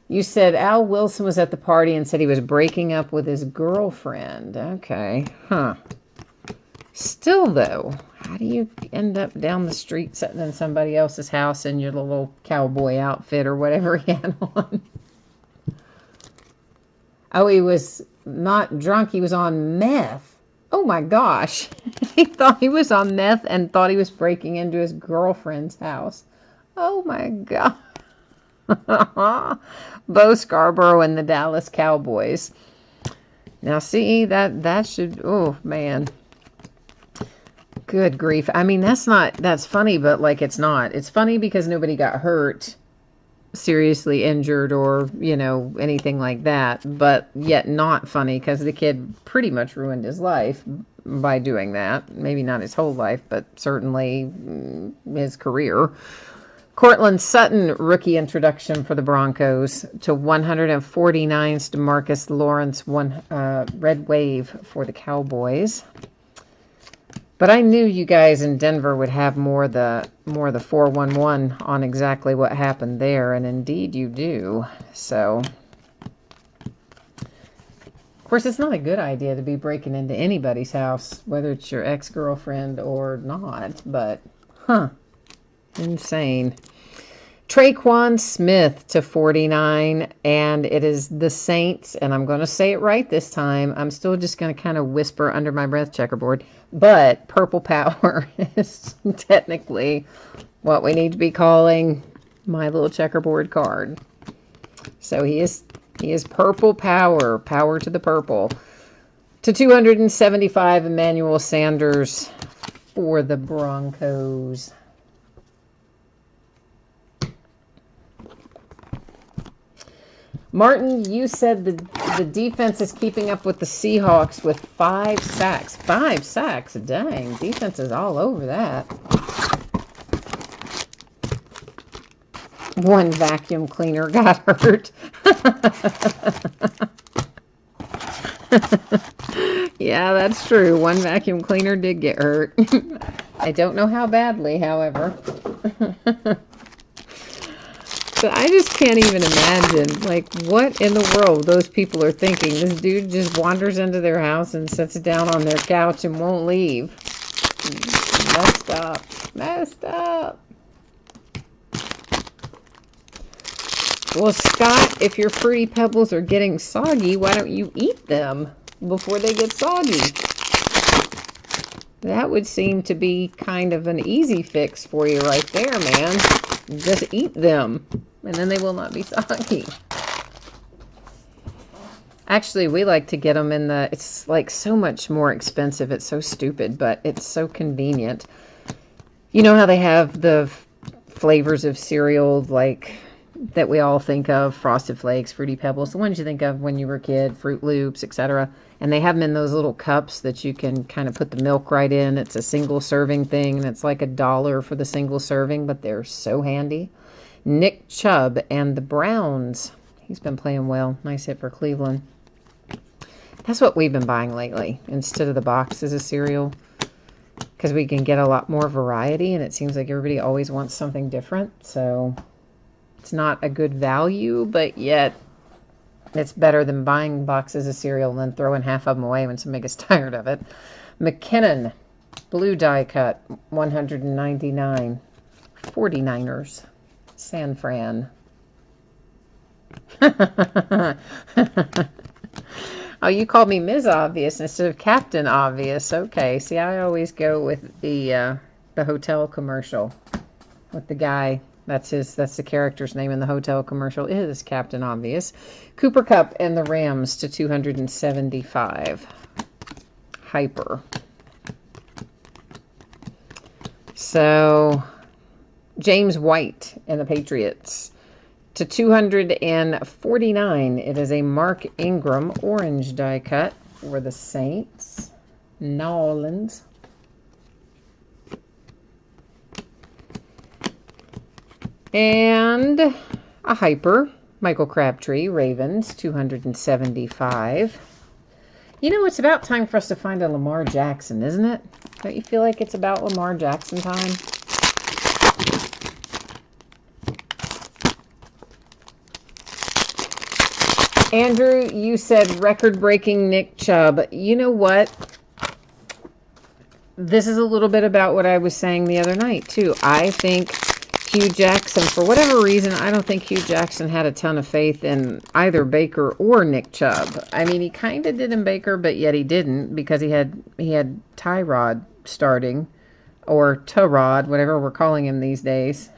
You said Al Wilson was at the party and said he was breaking up with his girlfriend. Okay, huh. Still, though, how do you end up down the street sitting in somebody else's house in your little cowboy outfit or whatever he had on? Oh, he was not drunk. He was on meth. Oh, my gosh. He thought he was on meth and thought he was breaking into his girlfriend's house. Oh, my God. Bo Scarborough and the Dallas Cowboys. Now, see, that should... Oh, man. Good grief. I mean, that's funny, but, like, it's not. It's funny because nobody got hurt, seriously injured, or anything like that, but yet not funny because the kid pretty much ruined his life by doing that. Maybe not his whole life, but certainly his career. Cortland Sutton, rookie introduction for the Broncos to 149's DeMarcus Lawrence, red wave for the Cowboys. But I knew you guys in Denver would have more the 411 on exactly what happened there, and indeed you do. So, of course, it's not a good idea to be breaking into anybody's house, whether it's your ex-girlfriend or not, but, insane. Traquan Smith to 49, and it is the Saints, and I'm going to say it right this time. I'm still just going to kind of whisper under my breath, checkerboard, but Purple Power is technically what we need to be calling my little checkerboard card. So he is Purple Power, power to the purple. To 275, Emmanuel Sanders for the Broncos. Martin, you said the defense is keeping up with the Seahawks with 5 sacks. 5 sacks? Dang, defense is all over that. One vacuum cleaner got hurt. Yeah, that's true. One vacuum cleaner did get hurt. I don't know how badly, however. But I just can't even imagine, like, what in the world those people are thinking. This dude just wanders into their house and sits down on their couch and won't leave. Messed up. Messed up. Well, Scott, if your Fruity Pebbles are getting soggy, why don't you eat them before they get soggy? That would seem to be kind of an easy fix for you right there, man. Just eat them, and then they will not be soggy. Actually, we like to get them in the... It's like so much more expensive. It's so stupid, but it's so convenient. You know how they have the flavors of cereal, like, that we all think of? Frosted Flakes, Fruity Pebbles, the ones you think of when you were a kid, Fruit Loops, etc. And they have them in those little cups that you can kind of put the milk right in. It's a single serving thing, and it's like $1 for the single serving, but they're so handy. Nick Chubb and the Browns. He's been playing well. Nice hit for Cleveland. That's what we've been buying lately instead of the boxes of cereal, because we can get a lot more variety, and it seems like everybody always wants something different. So it's not a good value, but yet it's better than buying boxes of cereal and then throwing half of them away when somebody gets tired of it. McKinnon Blue die cut, 199. 49ers. San Fran. Oh, you called me Ms. Obvious instead of Captain Obvious. Okay. See, I always go with the hotel commercial with the guy. That's the character's name in the hotel commercial is Captain Obvious. Cooper Kupp and the Rams to 275. Hyper. So, James White and the Patriots to 249. It is a Mark Ingram orange die cut for the Saints. New Orleans. And a hyper, Michael Crabtree, Ravens, 275. You know, it's about time for us to find a Lamar Jackson, isn't it? Don't you feel like it's about Lamar Jackson time? Andrew, you said record-breaking Nick Chubb. You know what? This is a little bit about what I was saying the other night, too. I think Hugh Jackson, for whatever reason, I don't think Hugh Jackson had a ton of faith in either Baker or Nick Chubb. I mean, he kind of did in Baker, but yet he didn't because he had Tyrod starting, or Tyrod, whatever we're calling him these days.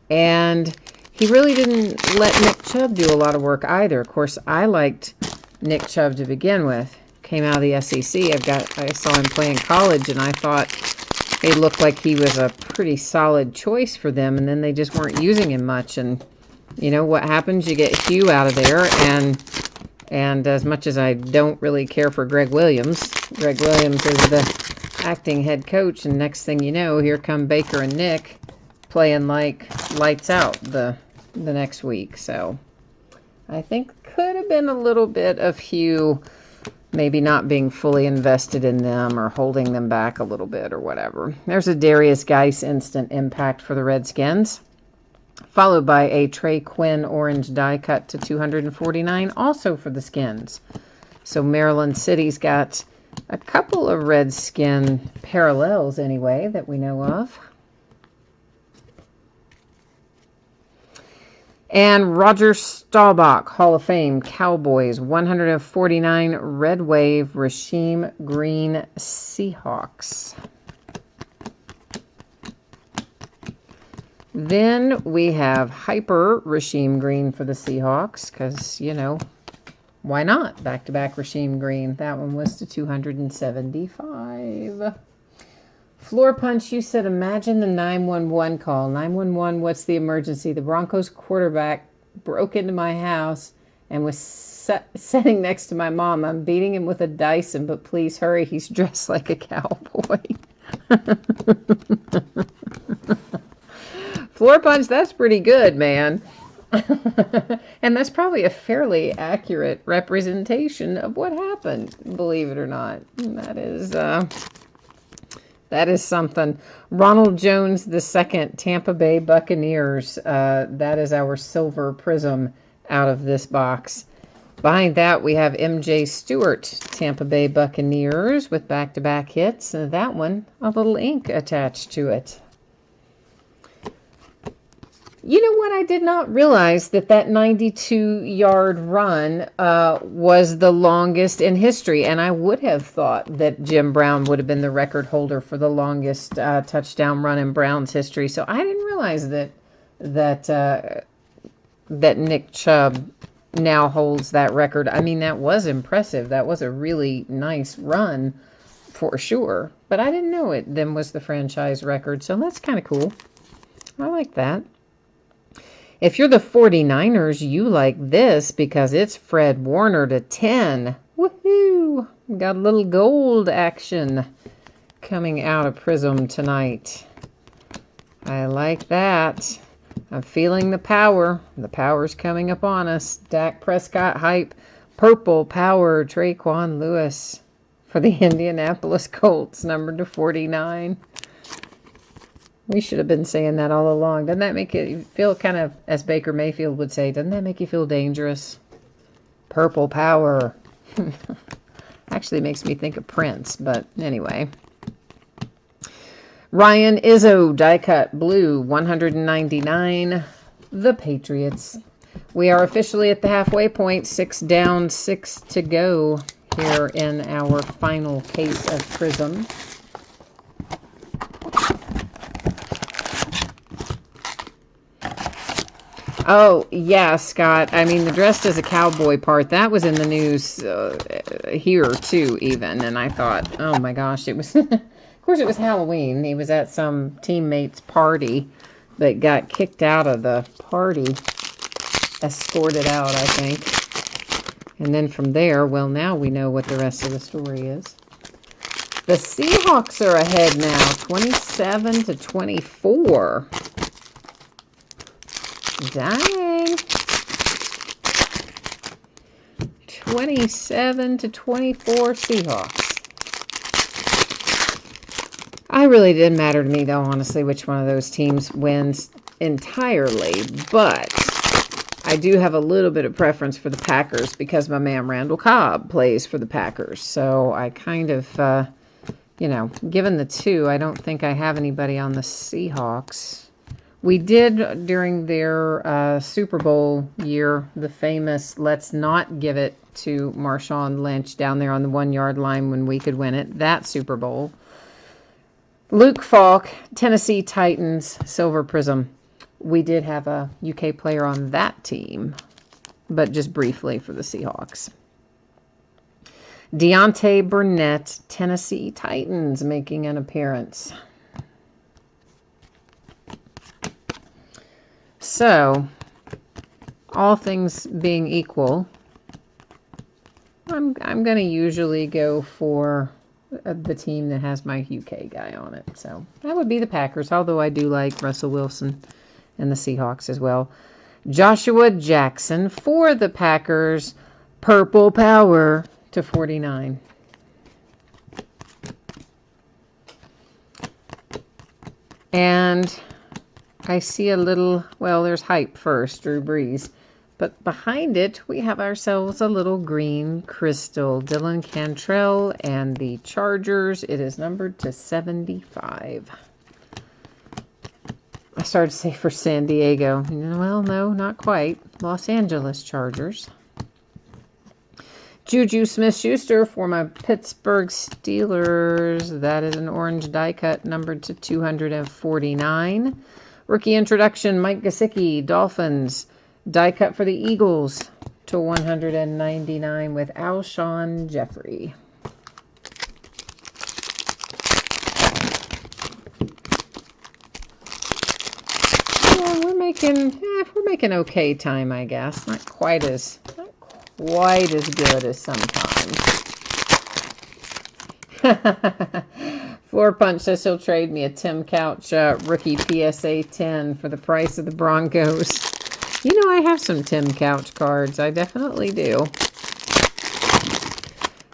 And he really didn't let Nick Chubb do a lot of work either. Of course, I liked Nick Chubb to begin with. Came out of the SEC. I saw him play in college, and I thought he looked like he was a pretty solid choice for them, and then they just weren't using him much. And you know what happens? You get Hugh out of there, and as much as I don't really care for Greg Williams is the acting head coach, and next thing you know, here come Baker and Nick playing like lights out the next week. So I think could have been a little bit of Hugh maybe not being fully invested in them or holding them back a little bit or whatever. There's a Darius Geis instant impact for the Redskins, followed by a Trey Quinn orange die cut to 249, also for the Skins. So Maryland City's got a couple of Redskin parallels anyway that we know of. And Roger Staubach, Hall of Fame, Cowboys, 149, Red Wave, Rasheem Green, Seahawks. Then we have Hyper Rasheem Green for the Seahawks, because, you know, why not? Back-to-back Rasheem Green. That one was to 275. Floor Punch, you said, imagine the 911 call. 911, what's the emergency? The Broncos quarterback broke into my house and was sitting next to my mom. I'm beating him with a Dyson, but please hurry. He's dressed like a cowboy. Floor Punch, that's pretty good, man. And that's probably a fairly accurate representation of what happened, believe it or not. That is something. Ronald Jones II, Tampa Bay Buccaneers. That is our silver prism out of this box. Behind that, we have MJ Stewart, Tampa Bay Buccaneers, with back-to-back hits. That one, a little ink attached to it. You know what? I did not realize that 92-yard run was the longest in history, and I would have thought that Jim Brown would have been the record holder for the longest touchdown run in Brown's history. So I didn't realize that Nick Chubb now holds that record. I mean, that was impressive. That was a really nice run for sure, but I didn't know it then was the franchise record. So that's kind of cool. I like that. If you're the 49ers, you like this because it's Fred Warner to 10. Woohoo! Got a little gold action coming out of Prism tonight. I like that. I'm feeling the power. The power's coming up on us. Dak Prescott hype. Purple power, Traquan Lewis for the Indianapolis Colts, numbered to 49. We should have been saying that all along. Doesn't that make you feel kind of, as Baker Mayfield would say, doesn't that make you feel dangerous? Purple power. Actually makes me think of Prince, but anyway. Ryan Izzo, die cut, blue, 199, the Patriots. We are officially at the halfway point, 6 down, 6 to go here in our final case of Prizm. Oh, yeah, Scott. I mean, the dressed as a cowboy part, that was in the news here, too, even. And I thought, oh, my gosh, it was... Of course, it was Halloween. He was at some teammate's party that got kicked out of the party. Escorted out, I think. And then from there, well, now we know what the rest of the story is. The Seahawks are ahead now, 27 to 24. Dang. 27 to 24 Seahawks. I really didn't matter to me, though, honestly, which one of those teams wins entirely. But I do have a little bit of preference for the Packers because my man Randall Cobb plays for the Packers. So I kind of, you know, given the two, I don't think I have anybody on the Seahawks. We did, during their Super Bowl year, the famous let's not give it to Marshawn Lynch down there on the 1-yard line when we could win it. That Super Bowl. Luke Falk, Tennessee Titans, Silver Prizm. We did have a UK player on that team, but just briefly for the Seahawks. Deontay Burnett, Tennessee Titans, making an appearance. So, all things being equal, I'm going to usually go for the team that has my UK guy on it. So, that would be the Packers, although I do like Russell Wilson and the Seahawks as well. Joshua Jackson for the Packers, Purple Power to 49. And I see a little, well, there's hype first, Drew Brees. But behind it, we have ourselves a little green crystal. Dylan Cantrell and the Chargers. It is numbered to 75. I started to say for San Diego. Well, no, not quite. Los Angeles Chargers. Juju Smith-Schuster for my Pittsburgh Steelers. That is an orange die cut numbered to 249. Rookie introduction, Mike Gesicki, Dolphins. Die cut for the Eagles to 199 with Alshon Jeffrey. Yeah, we're making okay time, I guess. Not quite as good as sometimes. Floor Punch says he'll trade me a Tim Couch rookie PSA 10 for the price of the Broncos. You know, I have some Tim Couch cards. I definitely do.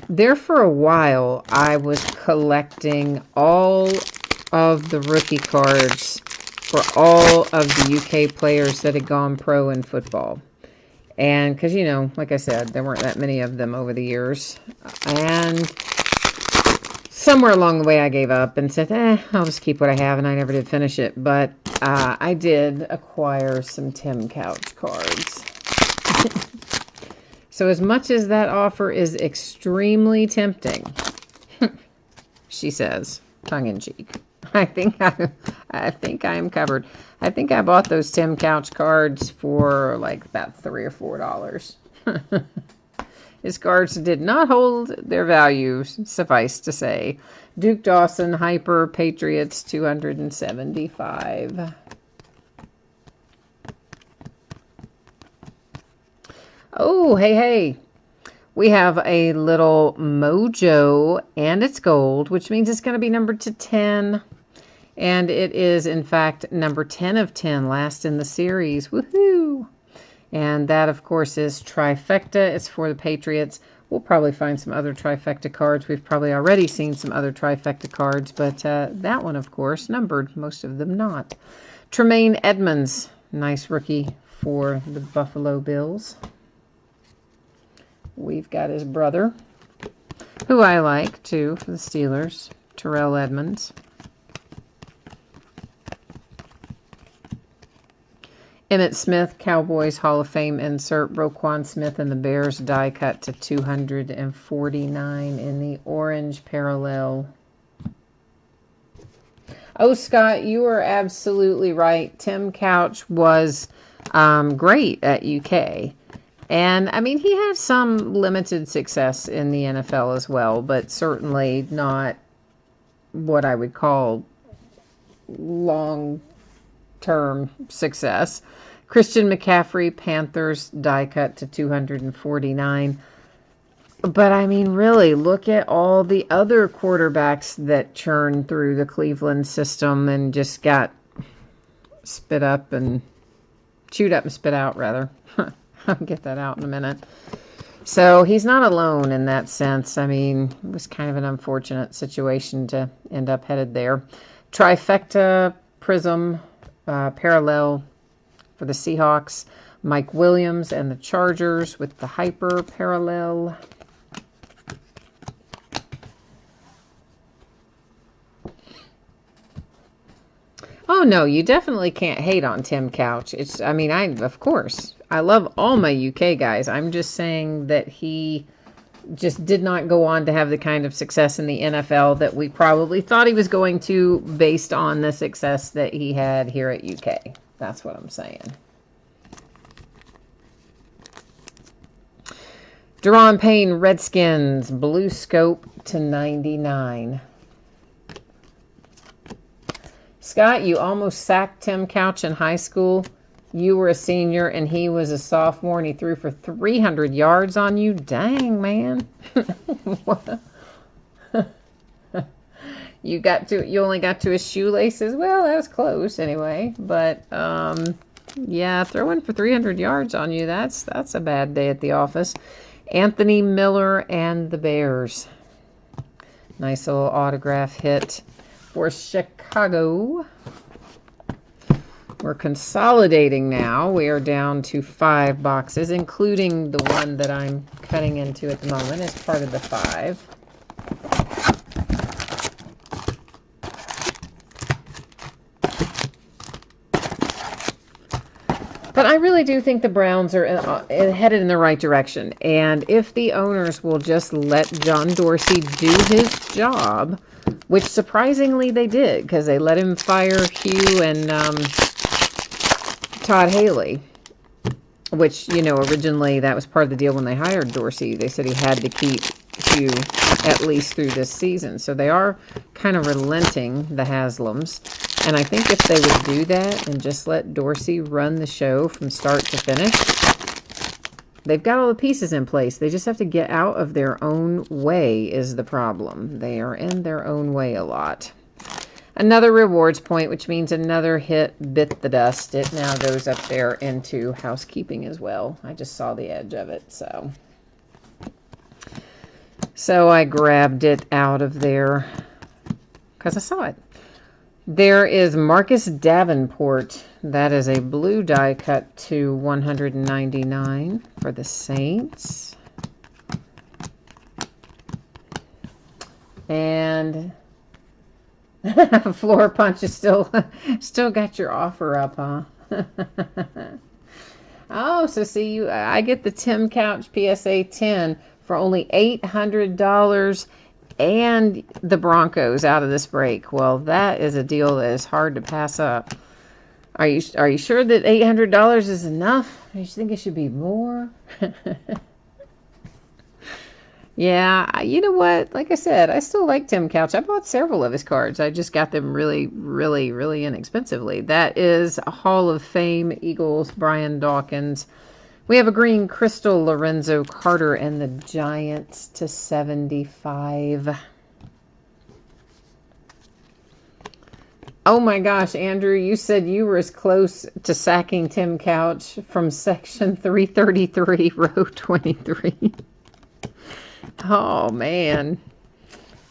There for a while, I was collecting all of the rookie cards for all of the UK players that had gone pro in football. And because, you know, like I said, there weren't that many of them over the years. And somewhere along the way, I gave up and said, I'll just keep what I have. And I never did finish it. But I did acquire some Tim Couch cards. So as much as that offer is extremely tempting, she says, tongue-in-cheek, I think I am covered. I think I bought those Tim Couch cards for like about $3 or $4. His cards did not hold their value, suffice to say. Duke Dawson, Hyper, Patriots, 275. Oh, hey. We have a little Mojo, and it's gold, which means it's going to be numbered to 10. And it is, in fact, number 10 of 10, last in the series. Woohoo! And that, of course, is Trifecta. It's for the Patriots. We'll probably find some other Trifecta cards. We've probably already seen some other Trifecta cards, but that one, of course, numbered. Most of them not. Tremaine Edmonds, nice rookie for the Buffalo Bills. We've got his brother, who I like, too, for the Steelers, Terrell Edmonds. Emmitt Smith, Cowboys Hall of Fame insert. Roquan Smith and the Bears die cut to 249 in the orange parallel. Oh, Scott, you are absolutely right. Tim Couch was great at UK. And, I mean, he had some limited success in the NFL as well, but certainly not what I would call long-term success. Christian McCaffrey, Panthers, die cut to 249. But, I mean, really, look at all the other quarterbacks that churned through the Cleveland system and just got spit up and chewed up and spit out, rather. I'll get that out in a minute. So he's not alone in that sense. I mean, it was kind of an unfortunate situation to end up headed there. Trifecta, Prizm, parallel for the Seahawks. Mike Williams and the Chargers with the hyper parallel. Oh, no, you definitely can't hate on Tim Couch. I mean, of course, I love all my UK guys. I'm just saying that he just did not go on to have the kind of success in the NFL that we probably thought he was going to based on the success that he had here at UK. That's what I'm saying. Deron Payne, Redskins, blue scope to 99. Scott, you almost sacked Tim Couch in high school. You were a senior and he was a sophomore and he threw for 300 yards on you. Dang, man. You only got to his shoelaces. Well, that was close anyway. But yeah, throwing for 300 yards on you, that's a bad day at the office. Anthony Miller and the Bears. Nice little autograph hit for Chicago. We're consolidating now. We are down to 5 boxes, including the one that I'm cutting into at the moment as part of the 5. But I really do think the Browns are headed in the right direction. And if the owners will just let John Dorsey do his job, which surprisingly they did, because they let him fire Hugh and Todd Haley, which, you know, originally that was part of the deal when they hired Dorsey. They said he had to keep Hugh at least through this season. So they are kind of relenting, the Haslams. And I think if they would do that and just let Dorsey run the show from start to finish, they've got all the pieces in place. They just have to get out of their own way is the problem. They are in their own way a lot. Another rewards point, which means another hit bit the dust. It now goes up there into housekeeping as well. I just saw the edge of it, so I grabbed it out of there because I saw it. There is Marcus Davenport. That is a blue die cut to 199 for the Saints. And Floor Punch is still got your offer up, huh? Oh, so see, I get the Tim Couch PSA 10 for only $800 and the Broncos out of this break. Well, that is a deal that is hard to pass up. Are you sure that $800 is enough? You think it should be more? Yeah, you know what? Like I said, I still like Tim Couch. I bought several of his cards. I just got them really, really, really inexpensively. That is a Hall of Fame Eagles, Brian Dawkins. We have a green crystal, Lorenzo Carter and the Giants to 75. Oh my gosh, Andrew, you said you were as close to sacking Tim Couch from section 333, row 23. Oh man.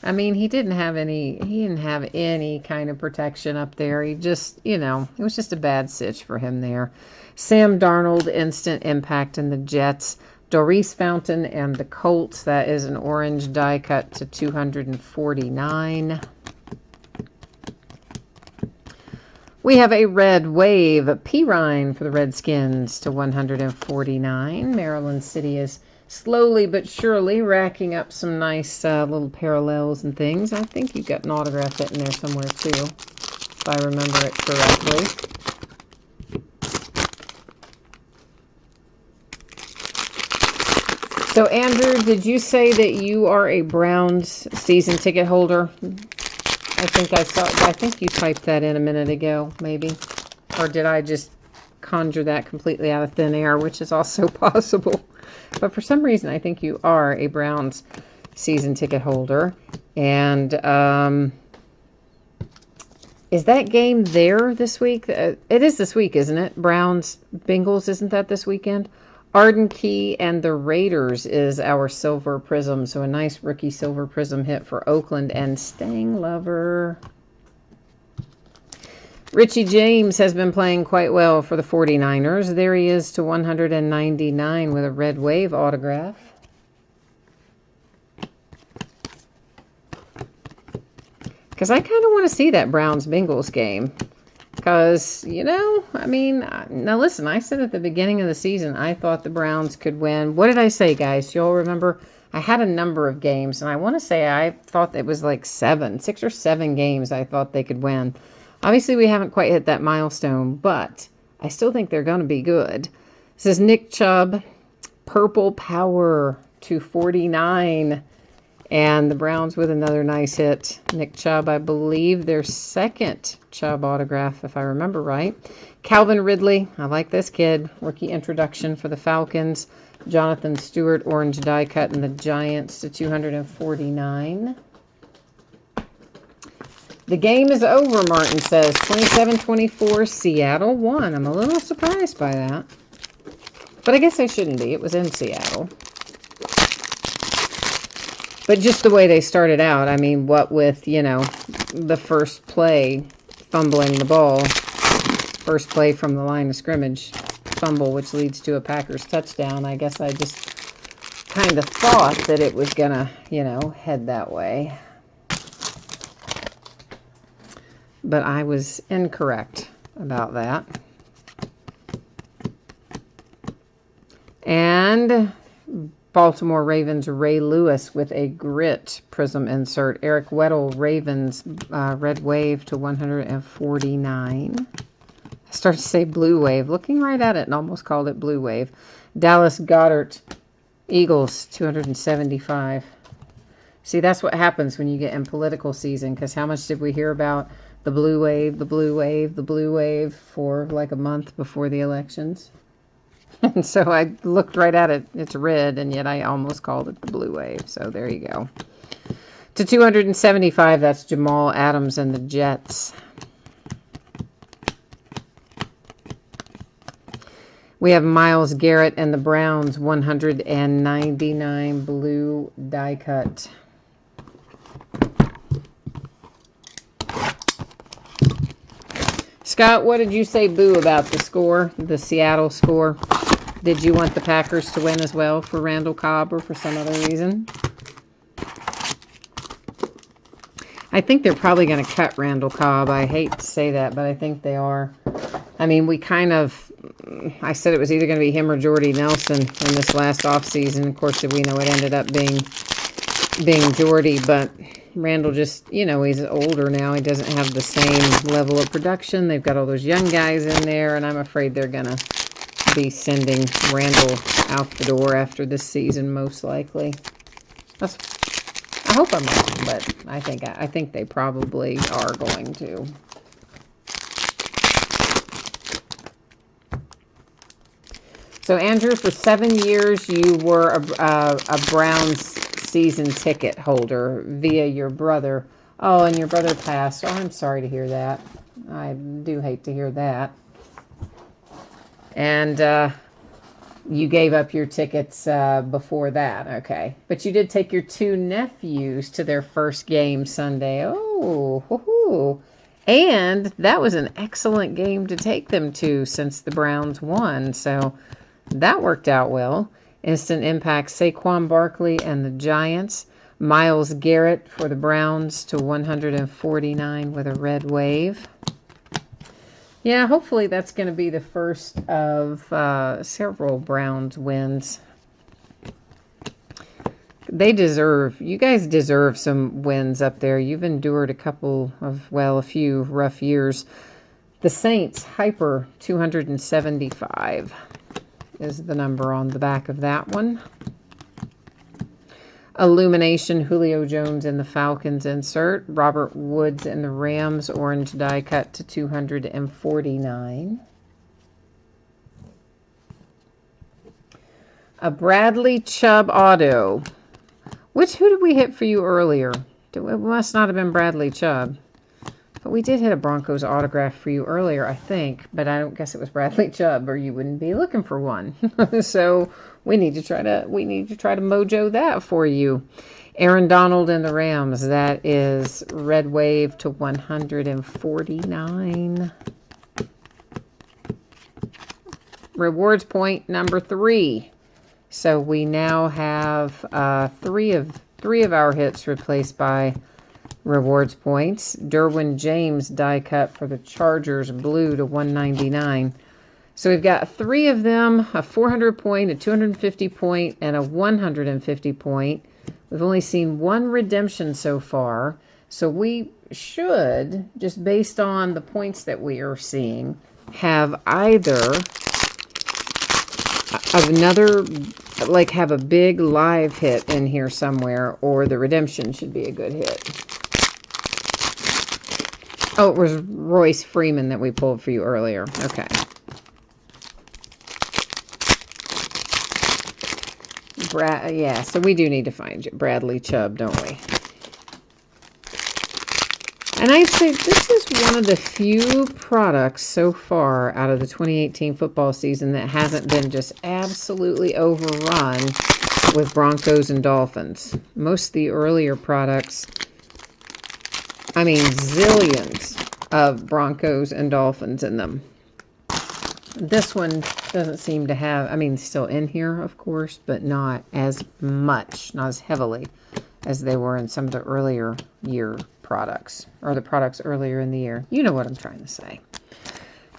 I mean, he didn't have any kind of protection up there. He just, you know, it was just a bad sitch for him there. Sam Darnold, instant impact in the Jets. Doris Fountain and the Colts. That is an orange die cut to 249. We have a red wave, a Pirine for the Redskins to 149. Maryland City is slowly but surely racking up some nice little parallels and things. I think you've got an autograph hit in there somewhere too, if I remember it correctly. So Andrew, did you say that you are a Browns season ticket holder? I think you typed that in a minute ago, maybe. Or did I just conjure that completely out of thin air, which is also possible. But for some reason, I think you are a Browns season ticket holder. And is that game there this week? It is this week, isn't it? Browns, Bengals, isn't that this weekend? Arden Key and the Raiders is our silver prism. So a nice rookie silver prism hit for Oakland and Stang Lover. Richie James has been playing quite well for the 49ers. There he is to 199 with a red wave autograph. Because I kind of want to see that Browns-Bengals game. Because, you know, I mean, now listen, I said at the beginning of the season, I thought the Browns could win. What did I say, guys? Y'all remember? I had a number of games, and I want to say I thought it was like 6 or 7 games I thought they could win. Obviously, we haven't quite hit that milestone, but I still think they're going to be good. This is Nick Chubb, Purple Power, 249. And the Browns with another nice hit. Nick Chubb, I believe their second Chubb autograph, if I remember right. Calvin Ridley, I like this kid. Rookie introduction for the Falcons. Jonathan Stewart, orange die cut, and the Giants to 249. The game is over, Martin says. 27-24, Seattle won. I'm a little surprised by that. But I guess I shouldn't be. It was in Seattle. But just the way they started out, I mean, what with, you know, the first play, fumbling the ball, first play from the line of scrimmage, fumble, which leads to a Packers touchdown. I guess I just kind of thought that it was going to, you know, head that way. But I was incorrect about that. And Baltimore Ravens, Ray Lewis with a grit prism insert. Eric Weddle, Ravens, red wave to 149. I started to say blue wave. Looking right at it and almost called it blue wave. Dallas Goedert, Eagles, 275. See, that's what happens when you get in political season, because how much did we hear about the blue wave, the blue wave, the blue wave for like a month before the elections? And so I looked right at it. It's red, and yet I almost called it the blue wave. So there you go. To 275, that's Jamal Adams and the Jets. We have Myles Garrett and the Browns, 199 blue die cut. Scott, what did you say boo about the score, the Seattle score? Did you want the Packers to win as well for Randall Cobb or for some other reason? I think they're probably going to cut Randall Cobb. I hate to say that, but I think they are. I mean, I said it was either going to be him or Jordy Nelson in this last offseason. Of course, we know it ended up being Jordy, but Randall just, you know, he's older now. He doesn't have the same level of production. They've got all those young guys in there, and I'm afraid they're going to be sending Randall out the door after this season, most likely. I hope I'm wrong, but I think they probably are going to. So, Andrew, for 7 years, you were a Browns season ticket holder via your brother. Oh, and your brother passed. Oh, I'm sorry to hear that. I do hate to hear that. And you gave up your tickets before that. Okay. But you did take your 2 nephews to their first game Sunday. Oh, hoo-hoo. And that was an excellent game to take them to since the Browns won. So that worked out well. Instant impact, Saquon Barkley and the Giants. Myles Garrett for the Browns to 149 with a red wave. Yeah, hopefully that's going to be the first of several Browns wins. You guys deserve some wins up there. You've endured a few rough years. The Saints, Hyper 275 is the number on the back of that one. Illumination, Julio Jones in the Falcons insert. Robert Woods in the Rams, orange die cut to 249. A Bradley Chubb auto. Who did we hit for you earlier? It must not have been Bradley Chubb. But we did hit a Broncos autograph for you earlier, I think. But I don't guess it was Bradley Chubb, or you wouldn't be looking for one. So we need to try to mojo that for you. Aaron Donald and the Rams. That is Red Wave to 149. Rewards point number 3. So we now have three of our hits replaced by rewards points. Derwin James die cut for the Chargers, blue to 199. So we've got 3 of them, a 400 point, a 250 point, and a 150 point. We've only seen 1 redemption so far. So we should, just based on the points that we are seeing, have either have a big live hit in here somewhere, or the redemption should be a good hit. Oh, it was Royce Freeman that we pulled for you earlier. Okay. Yeah, so we do need to find Bradley Chubb, don't we? And I'd say this is one of the few products so far out of the 2018 football season that hasn't been just absolutely overrun with Broncos and Dolphins. Most of the earlier products, I mean, zillions of Broncos and Dolphins in them. This one doesn't seem to have, I mean, still in here, of course, but not as much, not as heavily as they were in some of the earlier year products, or the products earlier in the year. You know what I'm trying to say.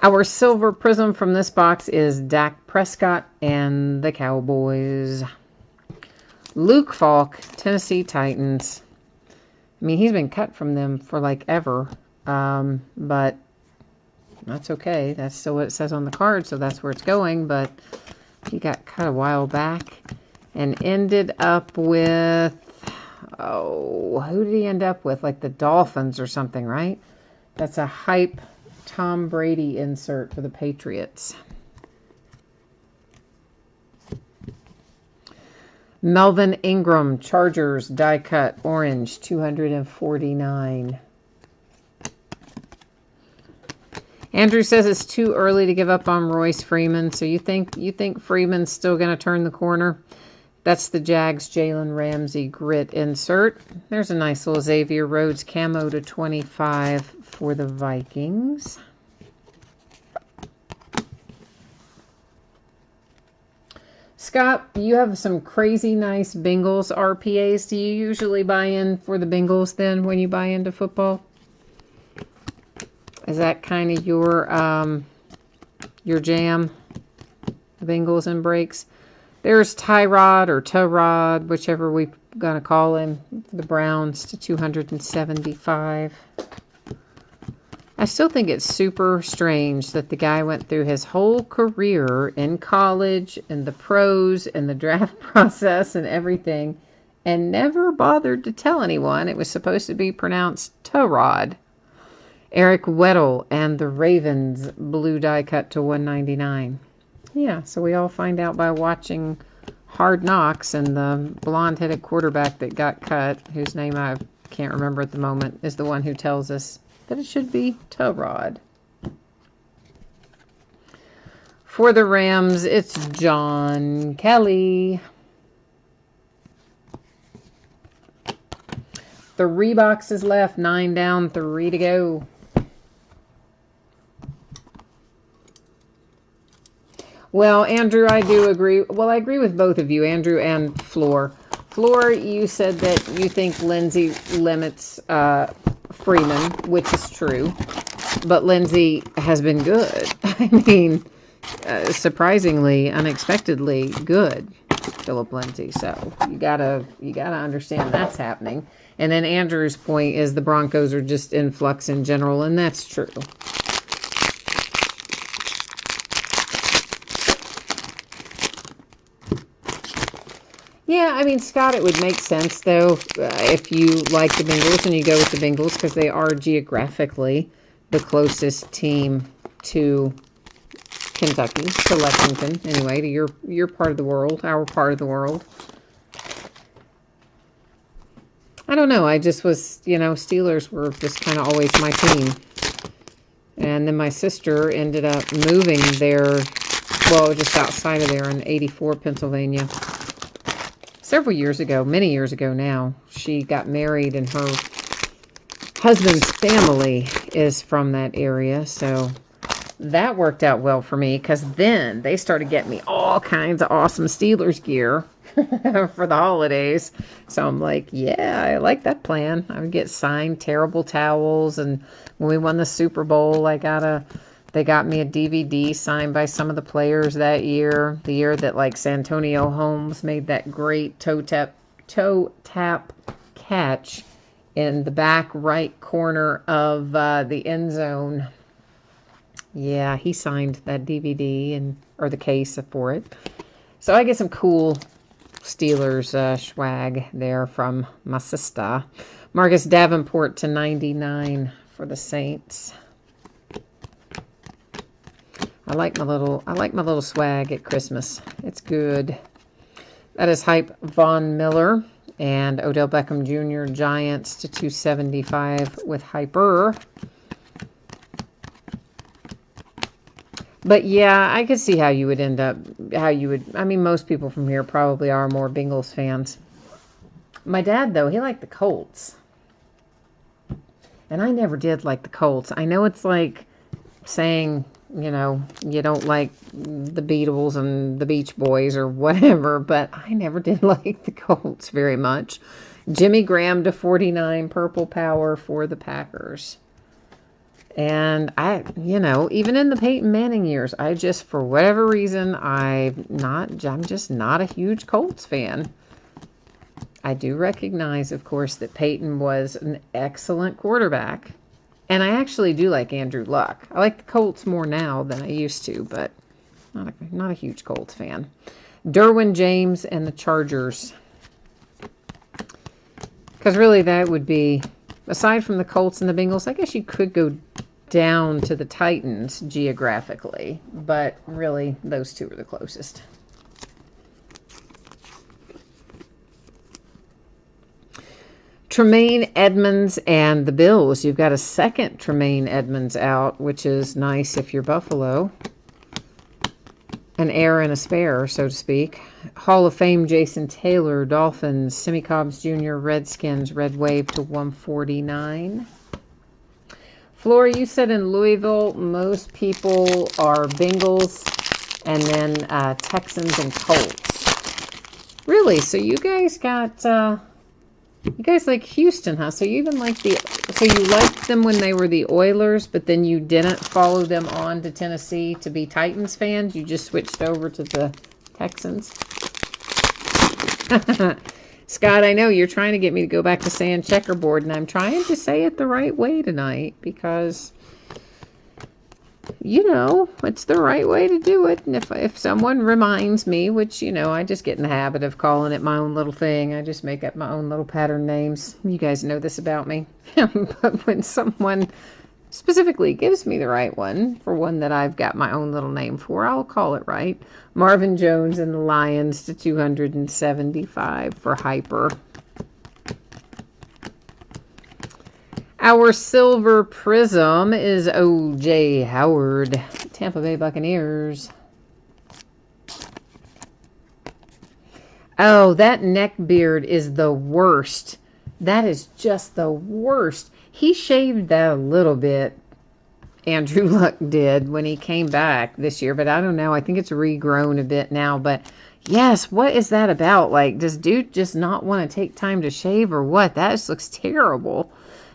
Our silver prism from this box is Dak Prescott and the Cowboys. Luke Falk, Tennessee Titans. I mean, he's been cut from them for like ever, but that's okay. That's still what it says on the card, so that's where it's going. But he got cut a while back and ended up with, who did he end up with? Like the Dolphins or something, right? That's a hype Tom Brady insert for the Patriots. Melvin Ingram, Chargers, die cut, orange, 249. Andrew says it's too early to give up on Royce Freeman. So you think Freeman's still going to turn the corner? That's the Jags Jalen Ramsey grit insert. There's a nice little Xavier Rhodes camo to 25 for the Vikings. Scott, you have some crazy nice Bengals RPAs. Do you usually buy in for the Bengals then when you buy into football? Is that kind of your jam? The Bengals and breaks. There's Tyrod or Tyrod, whichever we're going to call him, for the Browns to 275. I still think it's super strange that the guy went through his whole career in college and the pros and the draft process and everything and never bothered to tell anyone it was supposed to be pronounced Tyrod. Eric Weddle and the Ravens, blue die cut to 199. Yeah, so we all find out by watching Hard Knocks, and the blonde-headed quarterback that got cut, whose name I can't remember at the moment, is the one who tells us that it should be Tyrod. For the Rams, it's John Kelly. 3 boxes left, 9 down, 3 to go. Well, Andrew, I do agree. Well, I agree with both of you, Andrew and Floor. Floor, you said that you think Lindsay limits Freeman, which is true. But Lindsay has been good. I mean, surprisingly, unexpectedly good, Philip Lindsay. So you gotta understand that's happening. And then Andrew's point is the Broncos are just in flux in general, and that's true. Yeah, I mean, Scott, it would make sense, though, if you like the Bengals and you go with the Bengals because they are geographically the closest team to Kentucky, to Lexington, anyway, to your part of the world, our part of the world. I don't know. I just was, Steelers were just kind of always my team. And then my sister ended up moving there, well, just outside of there in 84, Pennsylvania. Several years ago, many years ago now. She got married and her husband's family is from that area. So that worked out well for me because then they started getting me all kinds of awesome Steelers gear for the holidays. So I'm like, yeah, I like that plan. I would get signed terrible towels. And when we won the Super Bowl, they got me a DVD signed by some of the players that year. The year that like Santonio Holmes made that great toe tap catch in the back right corner of the end zone. Yeah, he signed that DVD or the case for it. So I get some cool Steelers swag there from my sister. Marcus Davenport to 99 for the Saints. I like my little swag at Christmas. It's good. That is Hype Von Miller and Odell Beckham Jr. Giants to 275 with Hyper. But yeah, I could see how you would I mean, most people from here probably are more Bengals fans. My dad, though, he liked the Colts. And I never did like the Colts. I know it's like saying, you don't like the Beatles and the Beach Boys or whatever, but I never did like the Colts very much. Jimmy Graham to 49, Purple Power for the Packers. And even in the Peyton Manning years, for whatever reason, I'm just not a huge Colts fan. I do recognize, of course, that Peyton was an excellent quarterback. And I actually do like Andrew Luck. I like the Colts more now than I used to, but not a huge Colts fan. Derwin James and the Chargers. Because really that would be, aside from the Colts and the Bengals, I guess you could go down to the Titans geographically. But really, those two are the closest. Tremaine Edmonds and the Bills. You've got a second Tremaine Edmonds out, which is nice if you're Buffalo. An heir and a spare, so to speak. Hall of Fame Jason Taylor, Dolphins. Simmie Cobbs Jr., Redskins, Red Wave to 149. Flora, you said in Louisville, most people are Bengals and then Texans and Colts. Really? So you guys got... You guys like Houston, huh? So you even like you liked them when they were the Oilers, but then you didn't follow them on to Tennessee to be Titans fans. You just switched over to the Texans. Scott, I know you're trying to get me to go back to saying checkerboard, and I'm trying to say it the right way tonight because, it's the right way to do it. And if someone reminds me, which, I just get in the habit of calling it my own little thing. I just make up my own little pattern names. You guys know this about me. But when someone specifically gives me the right one for one that I've got my own little name for, I'll call it right. Marvin Jones and the Lions to 275 for Hyper. Our silver prism is O.J. Howard, Tampa Bay Buccaneers. Oh, that neck beard is the worst. That is just the worst. He shaved that a little bit, Andrew Luck did, when he came back this year. But I don't know. I think it's regrown a bit now. But yes, what is that about? Like, does dude just not want to take time to shave or what? That just looks terrible.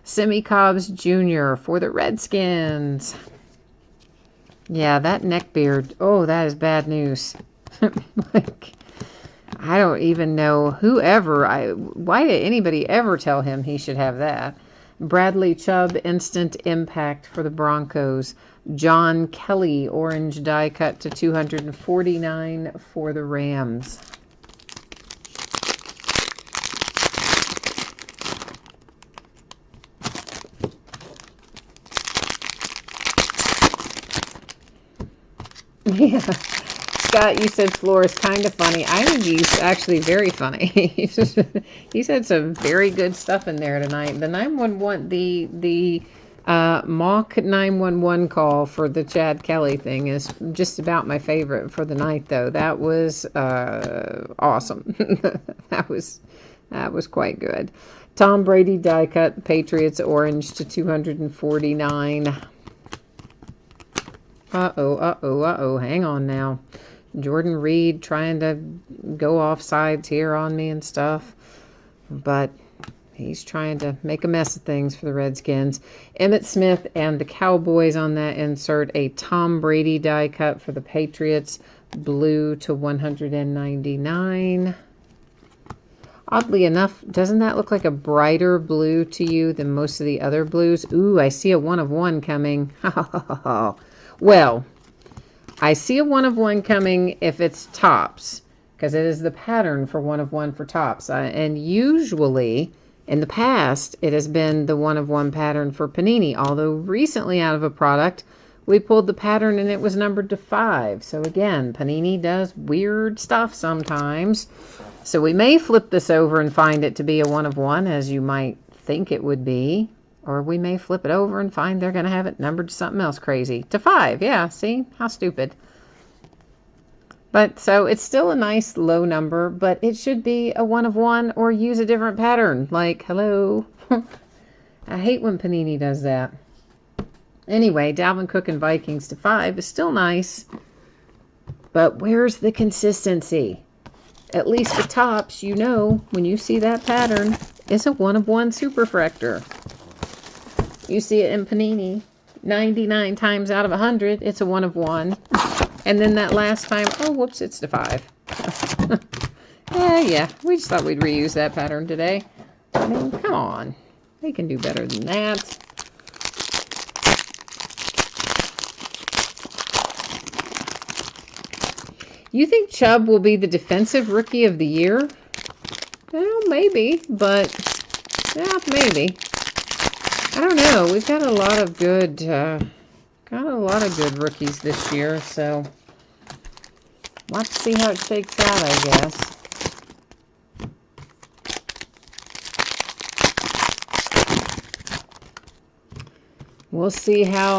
Semi Cobbs Jr. for the Redskins. Yeah, that neck beard. Oh, that is bad news. Like, I don't even know why did anybody ever tell him he should have that? Bradley Chubb Instant Impact for the Broncos. John Kelly orange die cut to 249 for the Rams. Yeah. Scott, you said floor is kind of funny. I think he's actually very funny. He's had some very good stuff in there tonight. The 911, the mock 911 call for the Chad Kelly thing is just about my favorite for the night, though. That was awesome. that was quite good. Tom Brady die cut Patriots orange to 249. Uh-oh. Hang on now. Jordan Reed trying to go off sides here on me and stuff. But he's trying to make a mess of things for the Redskins. Emmitt Smith and the Cowboys on that insert. A Tom Brady die cut for the Patriots. Blue to 199. Oddly enough, doesn't that look like a brighter blue to you than most of the other blues? Ooh, I see a 1 of 1 coming. Well, I see a 1 of 1 coming if it's tops, because it is the pattern for 1 of 1 for tops. And usually, in the past, it has been the 1 of 1 pattern for Panini, although recently out of a product, we pulled the pattern and it was numbered to 5. So again, Panini does weird stuff sometimes. So we may flip this over and find it to be a 1 of 1, as you might think it would be. Or we may flip it over and find they're going to have it numbered to something else crazy. To 5, yeah, see? How stupid. But, so, it's still a nice low number, but it should be a 1 of 1 or use a different pattern. Like, hello? I hate when Panini does that. Anyway, Dalvin Cook and Vikings to 5 is still nice. But where's the consistency? At least with tops, you know, when you see that pattern, it's a 1 of 1 superfractor. You see it in Panini 99 times out of 100. It's a 1 of 1. And then that last time, oh, whoops, it's to 5. Yeah, we just thought we'd reuse that pattern today. I mean, come on. They can do better than that. You think Chubb will be the defensive rookie of the year? Well, maybe, but yeah, maybe. I don't know. We've got a lot of good, rookies this year, so we'll have to see how it shakes out, I guess. We'll see how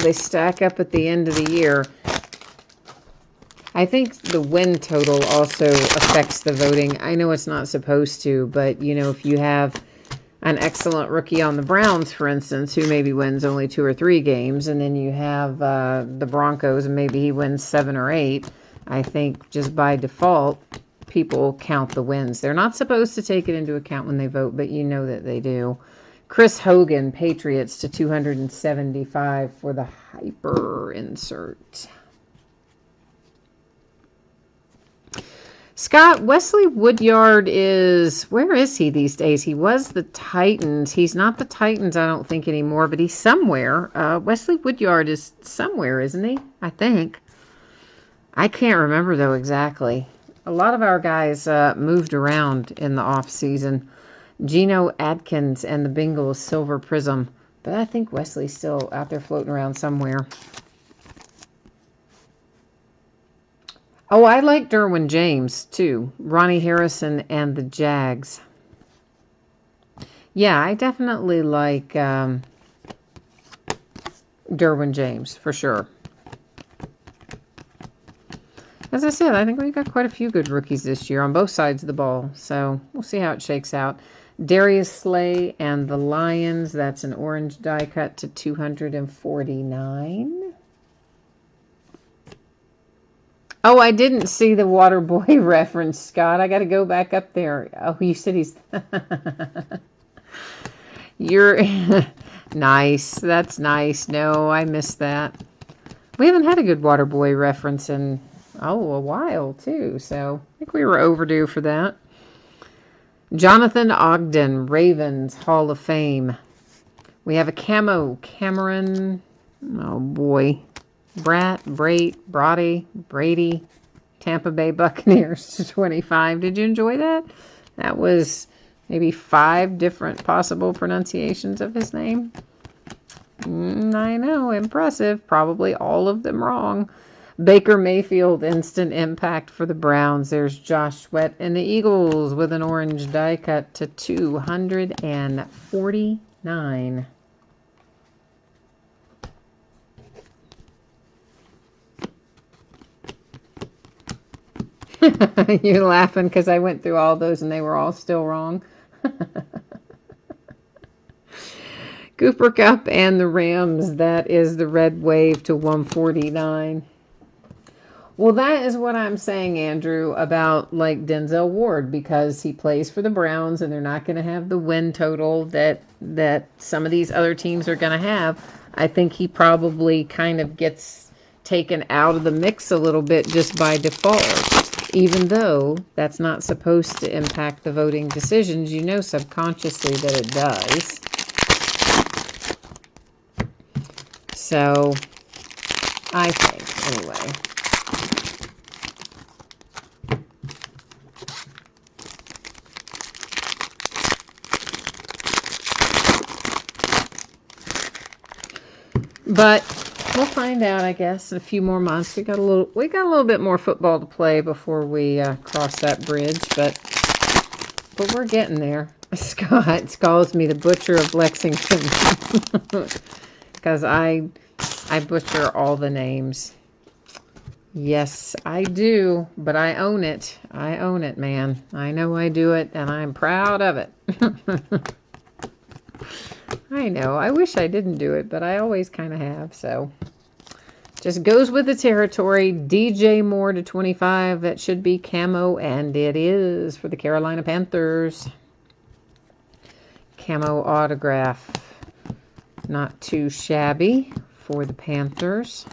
they stack up at the end of the year. I think the win total also affects the voting. I know it's not supposed to, but, you know, if you have an excellent rookie on the Browns, for instance, who maybe wins only 2 or 3 games, and then you have the Broncos, and maybe he wins 7 or 8, I think just by default, people count the wins. They're not supposed to take it into account when they vote, but you know that they do. Chris Hogan, Patriots to 275 for the hyper insert. Scott, Wesley Woodyard is, where is he these days? He was the Titans. He's not the Titans, I don't think, anymore, but he's somewhere. Wesley Woodyard is somewhere, isn't he? I think. I can't remember, though, exactly. A lot of our guys moved around in the off-season. Geno Atkins and the Bengals Silver Prizm. But I think Wesley's still out there floating around somewhere. Oh, I like Derwin James, too. Ronnie Harrison and the Jags. Yeah, I definitely like Derwin James, for sure. As I said, I think we've got quite a few good rookies this year on both sides of the ball. So we'll see how it shakes out. Darius Slay and the Lions. That's an orange die cut to 249. Oh, I didn't see the Waterboy reference, Scott. I got to go back up there. Oh, you said he's... You're nice. That's nice. No, I missed that. We haven't had a good Waterboy reference in, a while, too. So I think we were overdue for that. Jonathan Ogden, Ravens, Hall of Fame. We have a camo, Cameron, oh boy, Brady, Tampa Bay Buccaneers to 25. Did you enjoy that? That was maybe 5 different possible pronunciations of his name. I know, impressive. Probably all of them wrong. Baker Mayfield, instant impact for the Browns. There's Josh Sweat and the Eagles with an orange die cut to 249. You're laughing because I went through all those and they were all still wrong. Cooper Kupp and the Rams. That is the red wave to 149. Well, that is what I'm saying, Andrew, about like Denzel Ward, because he plays for the Browns and they're not going to have the win total that some of these other teams are going to have. I think he probably kind of gets taken out of the mix a little bit just by default, even though that's not supposed to impact the voting decisions. You know subconsciously that it does. So, I think, anyway. But we'll find out, I guess, in a few more months. We got a little bit more football to play before we cross that bridge, but we're getting there. Scott calls me the butcher of Lexington because I butcher all the names. Yes, I do, but I own it. I own it, man. I know I do it, and I'm proud of it. I know. I wish I didn't do it, but I always kind of have, so. Just goes with the territory. DJ Moore to 25. That should be camo, and it is for the Carolina Panthers. Camo autograph. Not too shabby for the Panthers.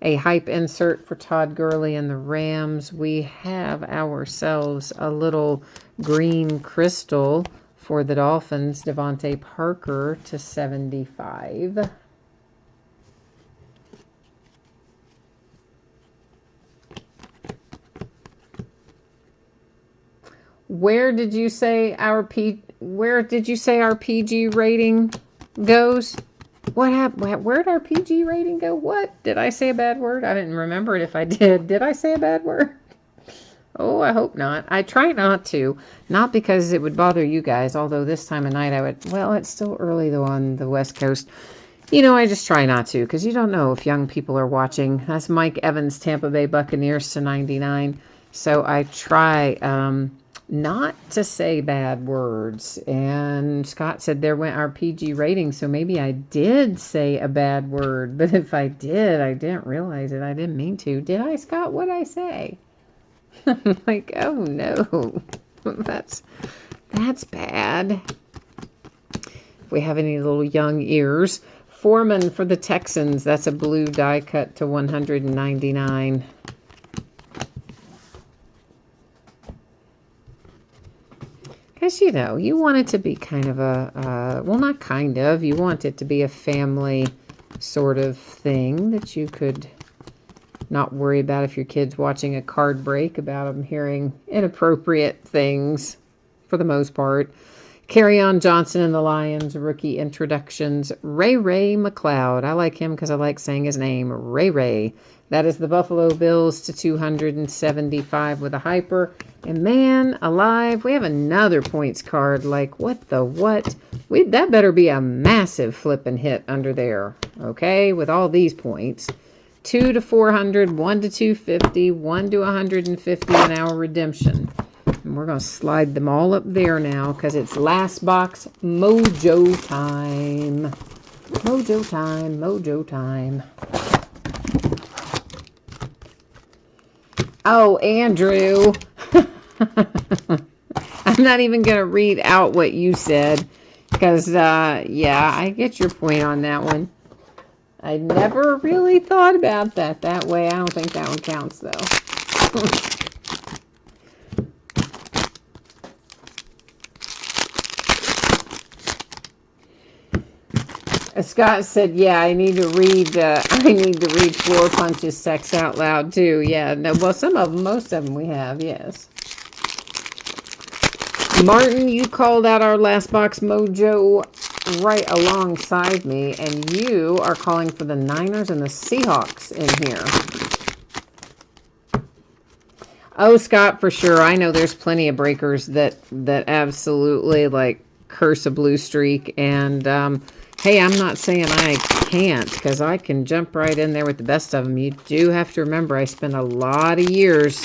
A hype insert for Todd Gurley and the Rams. We have ourselves a little green crystal for the Dolphins, Devontae Parker to 75. Where did you say our PG rating goes? What happened? Where'd our PG rating go? What? Did I say a bad word? I didn't remember it if I did. Did I say a bad word? Oh, I hope not. I try not to. Not because it would bother you guys, although this time of night I would. Well, it's still early, though, on the West Coast. You know, I just try not to, because you don't know if young people are watching. That's Mike Evans, Tampa Bay Buccaneers to 99. So I try not to say bad words. And Scott said there went our PG rating, so maybe I did say a bad word. But if I did, I didn't realize it. I didn't mean to. Did I, Scott? What'd I say? I'm like, oh no, that's bad. If we have any little young ears. Foreman for the Texans. That's a blue die cut to 199. Because, you know, you want it to be kind of a, well, not kind of, you want it to be a family sort of thing that you could not worry about if your kid's watching a card break about them hearing inappropriate things for the most part. Kerryon Johnson and the Lions, rookie introductions. Ray McLeod. I like him because I like saying his name. Ray. That is the Buffalo Bills to 275 with a hyper. And man alive, we have another points card. Like, what the what? That better be a massive flipping hit under there. Okay, with all these points. 2 to 400, 1 to 250, 1 to 150 in our redemption. And we're going to slide them all up there now because it's last box mojo time. Mojo time. Oh, Andrew. I'm not even going to read out what you said. Because, yeah, I get your point on that one. I never really thought about that way. I don't think that one counts, though. Scott said, "Yeah, I need to read. I need to read Floor Punches Sex Out Loud too." Yeah, no, well, some of them, most of them, we have. Yes. Martin, you called out our last box mojo right alongside me, and you are calling for the Niners and the Seahawks in here. Oh, Scott, for sure. I know there's plenty of breakers that absolutely like curse a blue streak, and hey, I'm not saying I can't, because I can jump right in there with the best of them. You do have to remember I spent a lot of years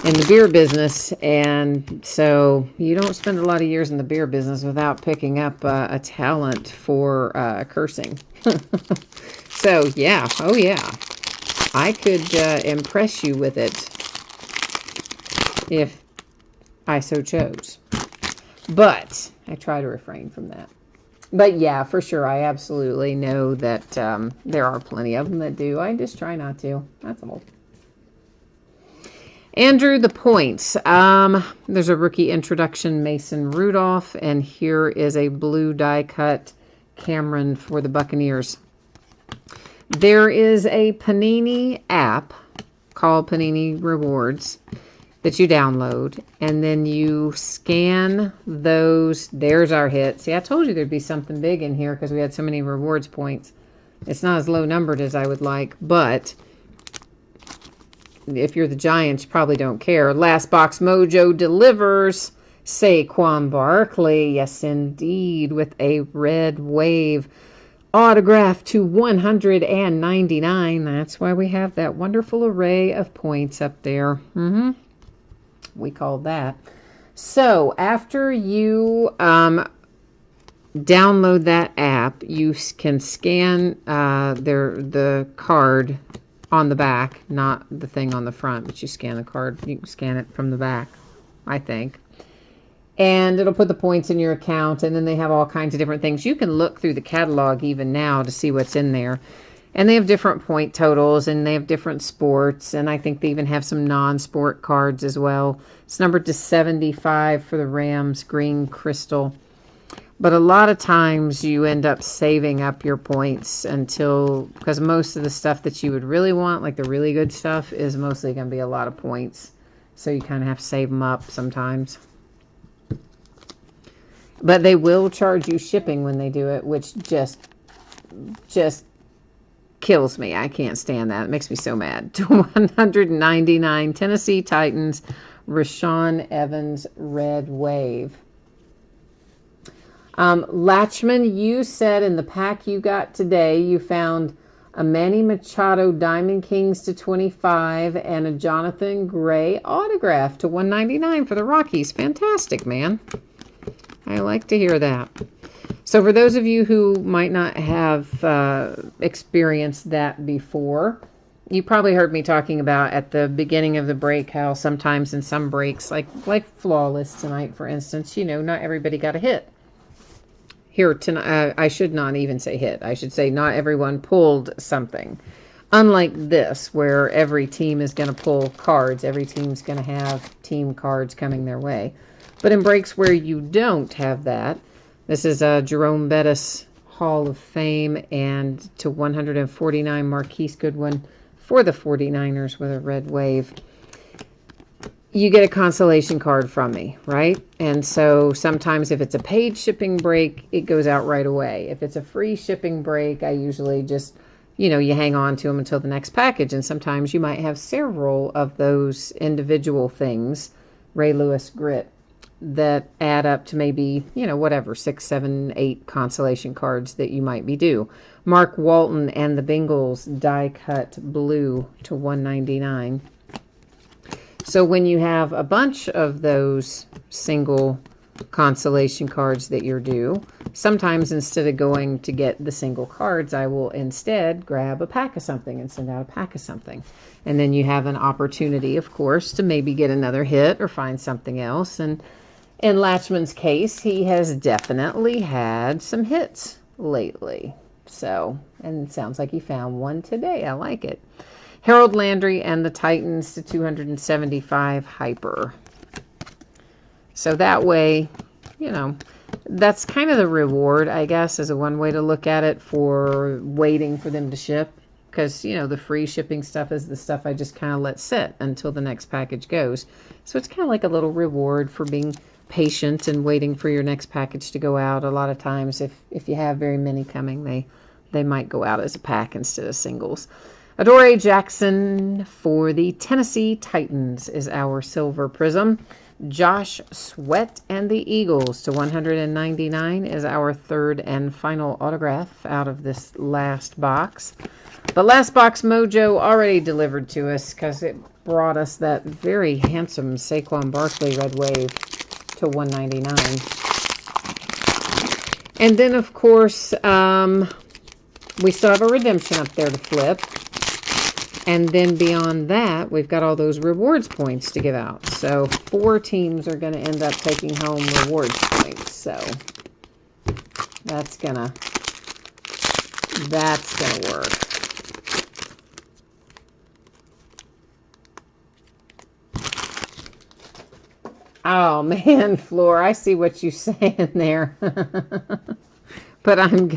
in the beer business, and so you don't spend a lot of years in the beer business without picking up a talent for cursing. So, yeah. Oh, yeah. I could impress you with it if I so chose. But I try to refrain from that. But yeah, for sure, I absolutely know that there are plenty of them that do. I just try not to. That's all. Andrew, the points. There's a rookie introduction, Mason Rudolph, and here is a blue die cut Cameron for the Buccaneers. There is a Panini app called Panini Rewards that you download, and then you scan those. There's our hit. See, I told you there'd be something big in here because we had so many rewards points. It's not as low numbered as I would like, but if you're the Giants, you probably don't care. Last box mojo delivers Saquon Barkley. Yes, indeed, with a red wave autograph to 199. That's why we have that wonderful array of points up there. We called that. So after you download that app, you can scan the card on the back, not the thing on the front, but you scan the card. You can scan it from the back, I think. And it'll put the points in your account, and then they have all kinds of different things. You can look through the catalog even now to see what's in there. And they have different point totals, and they have different sports, and I think they even have some non-sport cards as well. It's numbered to 75 for the Rams, green crystal. But a lot of times you end up saving up your points until, because most of the stuff that you would really want, like the really good stuff, is mostly going to be a lot of points. So you kind of have to save them up sometimes. But they will charge you shipping when they do it, which just kills me. I can't stand that. It makes me so mad. To 199, Tennessee Titans, Rashawn Evans, red wave. Latchman, you said in the pack you got today, you found a Manny Machado Diamond Kings to 25 and a Jonathan Gray autograph to 199 for the Rockies. Fantastic, man. I like to hear that. So for those of you who might not have experienced that before, you probably heard me talking about at the beginning of the break how sometimes in some breaks, like Flawless tonight, for instance, you know, not everybody got a hit. Here tonight, I should not even say hit. I should say not everyone pulled something. Unlike this, where every team is going to pull cards. Every team's going to have team cards coming their way. But in breaks where you don't have that, this is a Jerome Bettis Hall of Fame, and to 149 Marquise Goodwin for the 49ers with a red wave. You get a consolation card from me, right? And so sometimes if it's a paid shipping break, it goes out right away. If it's a free shipping break, I usually just, you know, you hang on to them until the next package. And sometimes you might have several of those individual things, Ray Lewis grit, that add up to maybe, you know, whatever, 6, 7, 8 consolation cards that you might be due. Mark Walton and the Bengals die cut blue to 199. So when you have a bunch of those single consolation cards that you're due, sometimes instead of going to get the single cards, I will instead grab a pack of something and send out a pack of something. And then you have an opportunity, of course, to maybe get another hit or find something else. And In Latchman's case, he has definitely had some hits lately. So, and it sounds like he found one today. I like it. Harold Landry and the Titans to 275 hyper. So that way, you know, that's kind of the reward, I guess, is a one way to look at it for waiting for them to ship. Because, you know, the free shipping stuff is the stuff I just kind of let sit until the next package goes. So it's kind of like a little reward for being patient and waiting for your next package to go out. A lot of times, if you have very many coming, they might go out as a pack instead of singles. Adoree Jackson for the Tennessee Titans is our silver prism. Josh Sweat and the Eagles to 199 is our third and final autograph out of this last box. The last box mojo already delivered to us because it brought us that very handsome Saquon Barkley red wave to 199. And then, of course, we still have a redemption up there to flip. And then beyond that, we've got all those rewards points to give out. So 4 teams are going to end up taking home rewards points. So that's gonna work. Oh man, Floor, I see what you're saying there. But I'm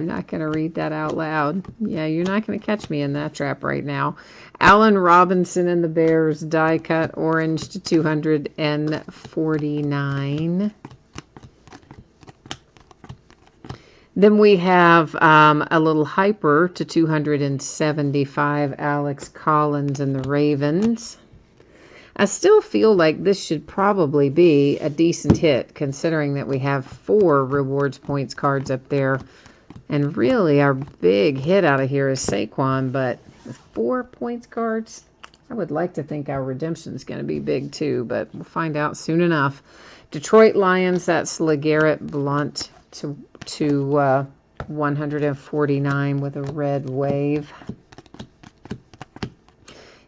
not going to read that out loud. Yeah, you're not going to catch me in that trap right now. Allen Robinson and the Bears, die cut orange to 249. Then we have a little hyper to 275, Alex Collins and the Ravens. I still feel like this should probably be a decent hit, considering that we have 4 rewards points cards up there. And really, our big hit out of here is Saquon, but with 4 points cards, I would like to think our redemption is going to be big too, but we'll find out soon enough. Detroit Lions, that's LeGarrette Blount to 149 with a red wave.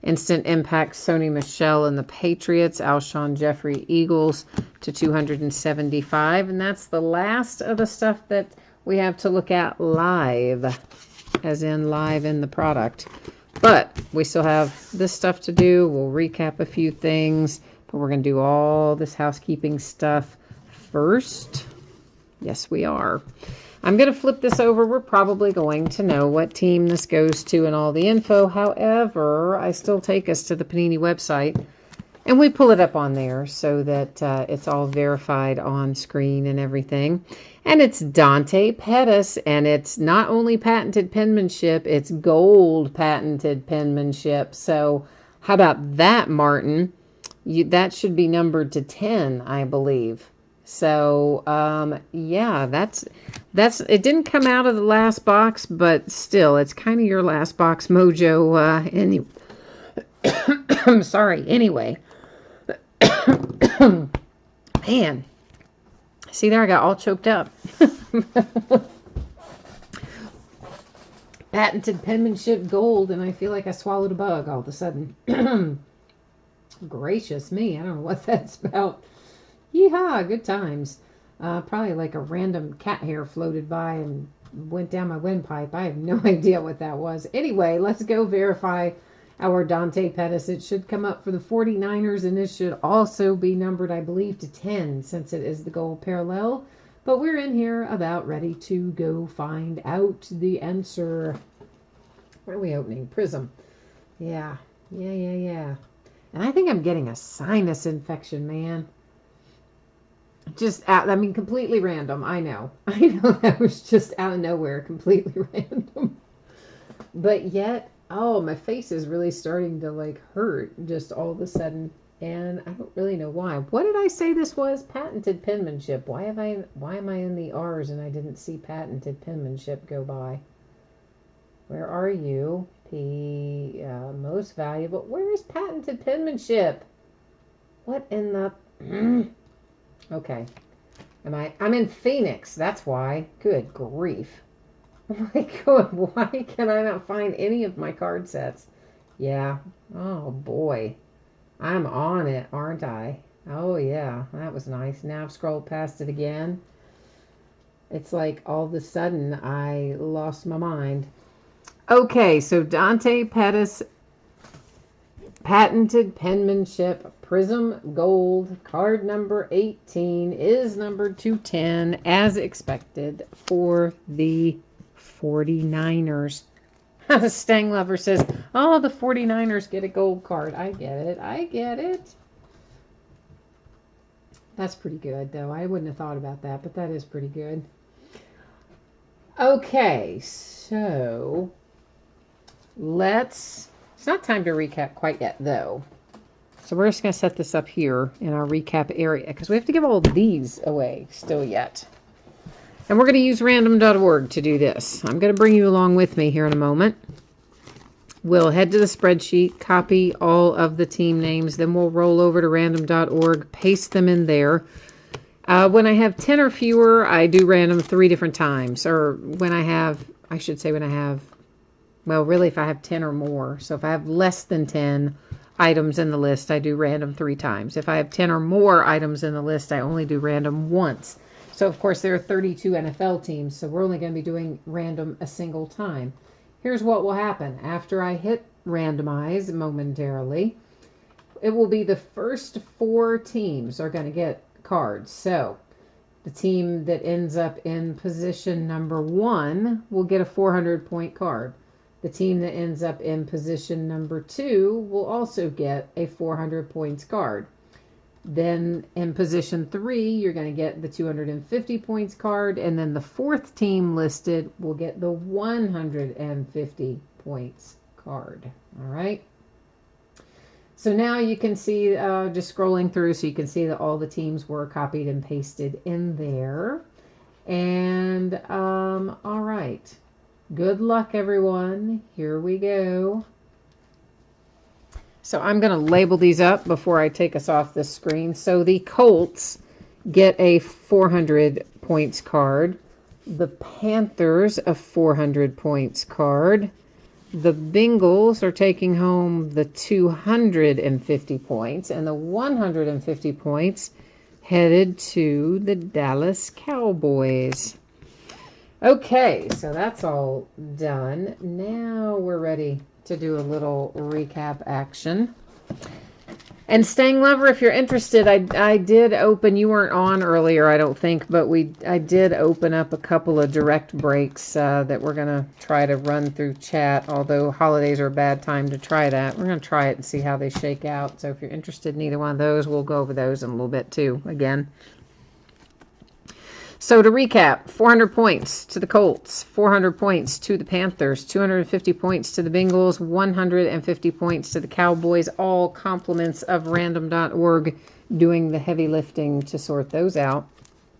Instant Impact, Sony Michel and the Patriots, Alshon Jeffrey Eagles to 275. And that's the last of the stuff that we have to look at live, as in live in the product. But we still have this stuff to do. We'll recap a few things, but we're going to do all this housekeeping stuff first. Yes, we are. I'm going to flip this over. We're probably going to know what team this goes to and all the info. However, I still take us to the Panini website, and we pull it up on there so that it's all verified on screen and everything. And it's Dante Pettis, and it's not only patented penmanship, it's gold patented penmanship. So how about that, Martin? That should be numbered to 10, I believe. So, yeah, that's, it didn't come out of the last box, but still, it's kind of your last box mojo, I'm sorry, anyway. Man, see there, I got all choked up. Patented penmanship gold, and I feel like I swallowed a bug all of a sudden. Gracious me, I don't know what that's about. Yeehaw, good times. Probably like a random cat hair floated by and went down my windpipe. I have no idea what that was. Anyway, let's go verify our Dante Pettis. It should come up for the 49ers, and this should also be numbered, I believe, to 10 since it is the gold parallel. But we're in here about ready to go find out the answer. What are we opening? Prism. Yeah. And I think I'm getting a sinus infection, man. Just out, I mean, completely random. I know that was just out of nowhere, completely random. But yet, oh, my face is really starting to like hurt just all of a sudden, and I don't really know why. What did I say this was? Patented penmanship. Why am I in the R's and I didn't see patented penmanship go by? Where are you? Most valuable. Where is patented penmanship? What in the Okay. I'm in Phoenix. That's why. Good grief. Oh my God. Why can I not find any of my card sets? Yeah. Oh boy. I'm on it, aren't I? Oh, yeah, that was nice. Now I've scrolled past it again. It's like all of a sudden I lost my mind. Okay, so Dante Pettis patented penmanship Prism Gold card number 18 is number 210 as expected for the 49ers. Stang Lover says, oh, the 49ers get a gold card. I get it. I get it. That's pretty good, though. I wouldn't have thought about that, but that is pretty good. Okay, so it's not time to recap quite yet, though. So we're just going to set this up here in our recap area because we have to give all these away still yet. And we're going to use random.org to do this. I'm going to bring you along with me here in a moment. We'll head to the spreadsheet, copy all of the team names, then we'll roll over to random.org, paste them in there. When I have 10 or fewer, I do random 3 different times. Or when I have, well, really if I have 10 or more. So if I have less than 10 items in the list, I do random 3 times. If I have 10 or more items in the list, I only do random once. So of course there are 32 NFL teams, so we're only going to be doing random a single time. Here's what will happen. After I hit randomize momentarily, it will be the first 4 teams are going to get cards. So the team that ends up in position number 1 will get a 400-point card. The team that ends up in position number 2 will also get a 400 points card. Then in position 3, you're going to get the 250 points card, and then the 4th team listed will get the 150 points card. All right. So now you can see, just scrolling through, so you can see that all the teams were copied and pasted in there. And all right. Good luck, everyone. Here we go. So I'm going to label these up before I take us off this screen. So the Colts get a 400 points card. The Panthers a 400 points card. The Bengals are taking home the 250 points, and the 150 points headed to the Dallas Cowboys. Okay, so that's all done. Now we're ready to do a little recap action. And Stang Lover, if you're interested, I did open, you weren't on earlier, I don't think, but I did open up a couple of direct breaks that we're going to try to run through chat, although holidays are a bad time to try that. We're going to try it and see how they shake out. So if you're interested in either one of those, we'll go over those in a little bit too, again. So to recap, 400 points to the Colts, 400 points to the Panthers, 250 points to the Bengals, 150 points to the Cowboys, all compliments of random.org doing the heavy lifting to sort those out.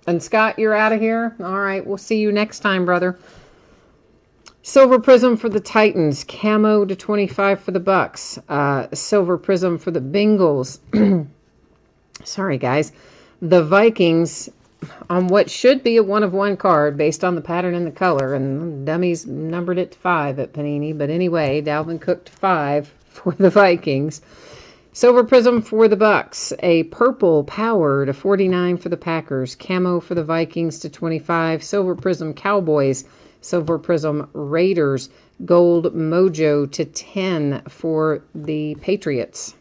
And Scott, you're out of here? All right, we'll see you next time, brother. Silver Prism for the Titans, camo to 25 for the Bucks, Silver Prism for the Bengals. Sorry, guys. The Vikings on what should be a 1-of-1 card based on the pattern and the color, and dummies numbered it to 5 at Panini, but anyway, Dalvin Cook to 5 for the Vikings. Silver Prism for the Bucks, a purple power to 49 for the Packers, camo for the Vikings to 25, Silver Prism Cowboys, Silver Prism Raiders, gold mojo to 10 for the Patriots,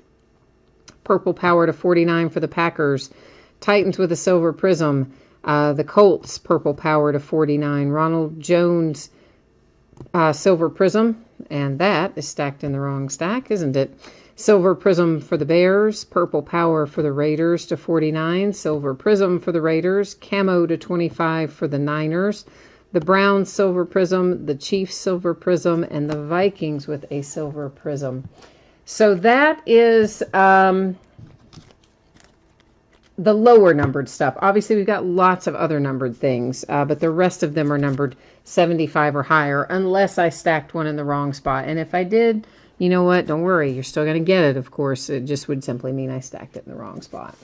purple power to 49 for the Packers, Titans with a silver prism. The Colts, purple power to 49. Ronald Jones, silver prism. And that is stacked in the wrong stack, isn't it? Silver prism for the Bears. Purple power for the Raiders to 49. Silver prism for the Raiders. Camo to 25 for the Niners. The Browns, silver prism. The Chiefs, silver prism. And the Vikings with a silver prism. So that is the lower numbered stuff. Obviously, we've got lots of other numbered things, but the rest of them are numbered 75 or higher, unless I stacked one in the wrong spot. And if I did, you know what? Don't worry. You're still going to get it, of course. It just would simply mean I stacked it in the wrong spot.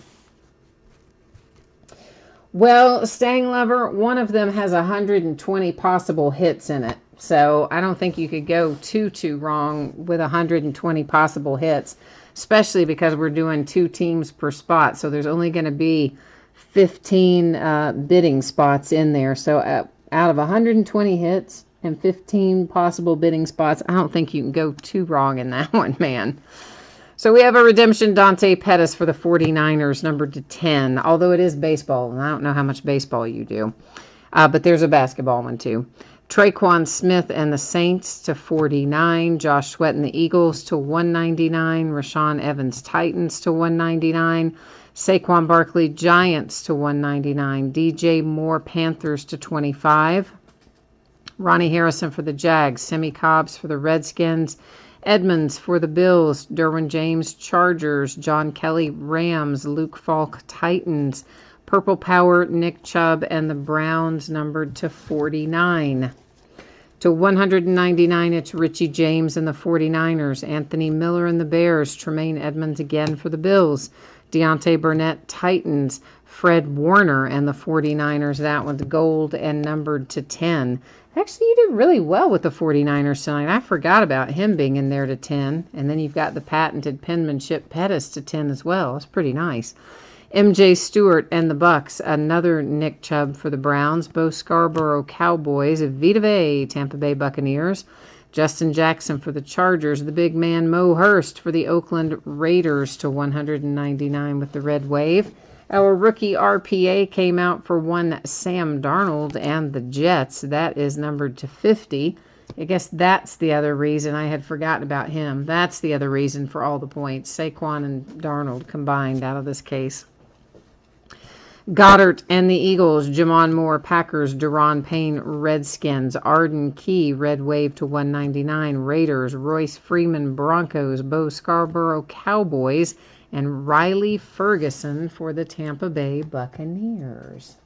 Well, Stang Lover, one of them has 120 possible hits in it. So I don't think you could go too wrong with 120 possible hits. especially because we're doing 2 teams per spot. So there's only going to be 15 bidding spots in there. So out of 120 hits and 15 possible bidding spots, I don't think you can go too wrong in that one, man. So we have a redemption Dante Pettis for the 49ers, numbered to 10, although it is baseball, and I don't know how much baseball you do. But there's a basketball one, too. Traquan Smith and the Saints to 49. Josh Sweat and the Eagles to 199. Rashawn Evans Titans to 199. Saquon Barkley Giants to 199. DJ Moore Panthers to 25. Ronnie Harrison for the Jags. Semi Cobbs for the Redskins. Edmonds for the Bills. Derwin James Chargers. John Kelly Rams. Luke Falk Titans. Purple Power, Nick Chubb, and the Browns, numbered to 49. To 199, it's Richie James and the 49ers. Anthony Miller and the Bears. Tremaine Edmonds again for the Bills. Deontay Burnett, Titans. Fred Warner and the 49ers. That one's gold and numbered to 10. Actually, you did really well with the 49ers tonight. I forgot about him being in there to 10. And then you've got the patented penmanship Pettis to 10 as well. That's pretty nice. MJ Stewart and the Bucks, another Nick Chubb for the Browns, Bo Scarborough Cowboys, Vita Vea, Tampa Bay Buccaneers, Justin Jackson for the Chargers, the big man Mo Hurst for the Oakland Raiders to 199 with the red wave. Our rookie RPA came out for one Sam Darnold and the Jets. That is numbered to 50. I guess that's the other reason I had forgotten about him. That's the other reason for all the points. Saquon and Darnold combined out of this case. Goddard and the Eagles, Jamon Moore, Packers, Deron Payne, Redskins, Arden Key, Red Wave to 199, Raiders, Royce Freeman, Broncos, Bo Scarborough, Cowboys, and Riley Ferguson for the Tampa Bay Buccaneers.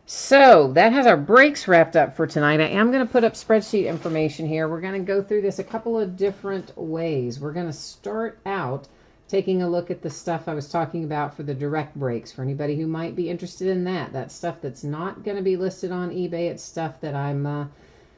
So that has our breaks wrapped up for tonight. I am going to put up spreadsheet information here. We're going to go through this a couple of different ways. We're going to start out taking a look at the stuff I was talking about for the direct breaks. For anybody who might be interested in that, that's stuff that's not going to be listed on eBay. It's stuff that I'm,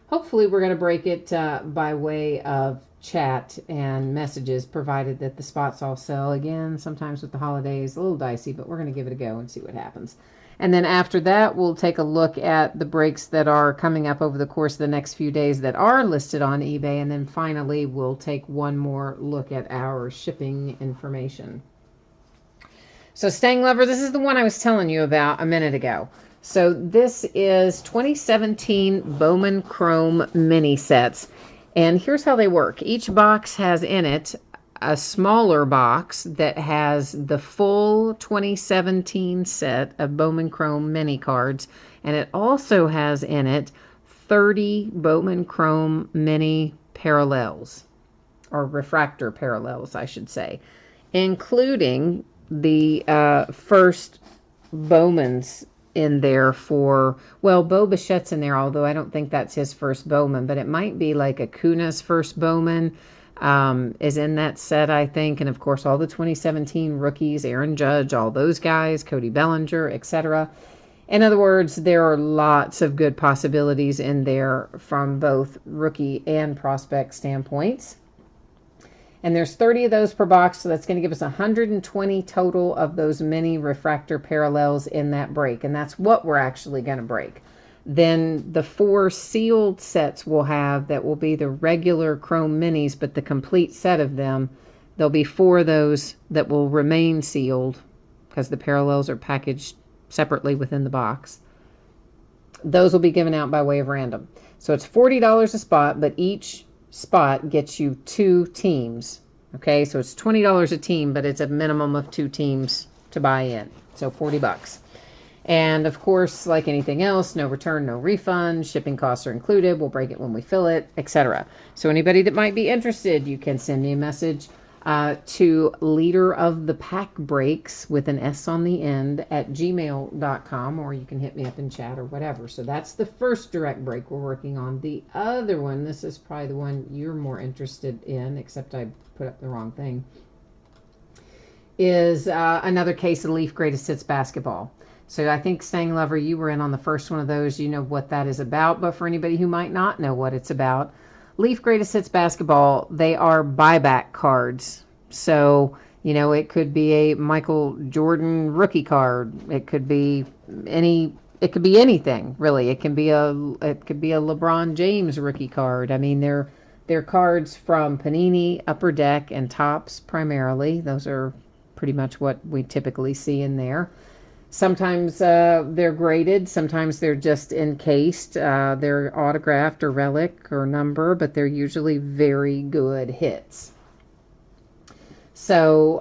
hopefully we're going to break it by way of chat and messages, provided that the spots all sell. Again, sometimes with the holidays, a little dicey, but we're going to give it a go and see what happens. And then after that, we'll take a look at the breaks that are coming up over the course of the next few days that are listed on eBay. And then finally, we'll take one more look at our shipping information. So Staying Lover, this is the one I was telling you about a minute ago. So this is 2017 Bowman Chrome mini sets. And here's how they work. Each box has in it a smaller box that has the full 2017 set of Bowman Chrome mini cards, and it also has in it 30 Bowman Chrome mini parallels, or refractor parallels, I should say, including the first Bowman's in there for, well, Bo Bichette's in there, although I don't think that's his first Bowman, but it might be like Acuna's first Bowman. Is in that set, I think. And of course, all the 2017 rookies, Aaron Judge, all those guys, Cody Bellinger, etc. In other words, there are lots of good possibilities in there from both rookie and prospect standpoints. And there's 30 of those per box, so that's going to give us 120 total of those mini refractor parallels in that break. And that's what we're actually going to break. Then the 4 sealed sets we'll have that will be the regular Chrome minis, but the complete set of them, there'll be 4 of those that will remain sealed because the parallels are packaged separately within the box. Those will be given out by way of random. So it's $40 a spot, but each spot gets you 2 teams. Okay, so it's $20 a team, but it's a minimum of 2 teams to buy in. So $40. And of course, like anything else, no return, no refund, shipping costs are included, we'll break it when we fill it, etc. So anybody that might be interested, you can send me a message to leader of the pack breaks with an S on the end at gmail.com, or you can hit me up in chat or whatever. So that's the first direct break we're working on. The other one, this is probably the one you're more interested in, except I put up the wrong thing, is another case of Leaf Greatest Hits basketball. So I think, Staying Lover, you were in on the first one of those. You know what that is about. But for anybody who might not know what it's about, Leaf Greatest Hits basketball, they are buyback cards. So, it could be a Michael Jordan rookie card. It could be anything, really. It could be a LeBron James rookie card. I mean, they're cards from Panini, Upper Deck, and Topps primarily. Those are pretty much what we typically see in there. Sometimes they're graded. Sometimes they're just encased. They're autographed or relic or number, but they're usually very good hits. So,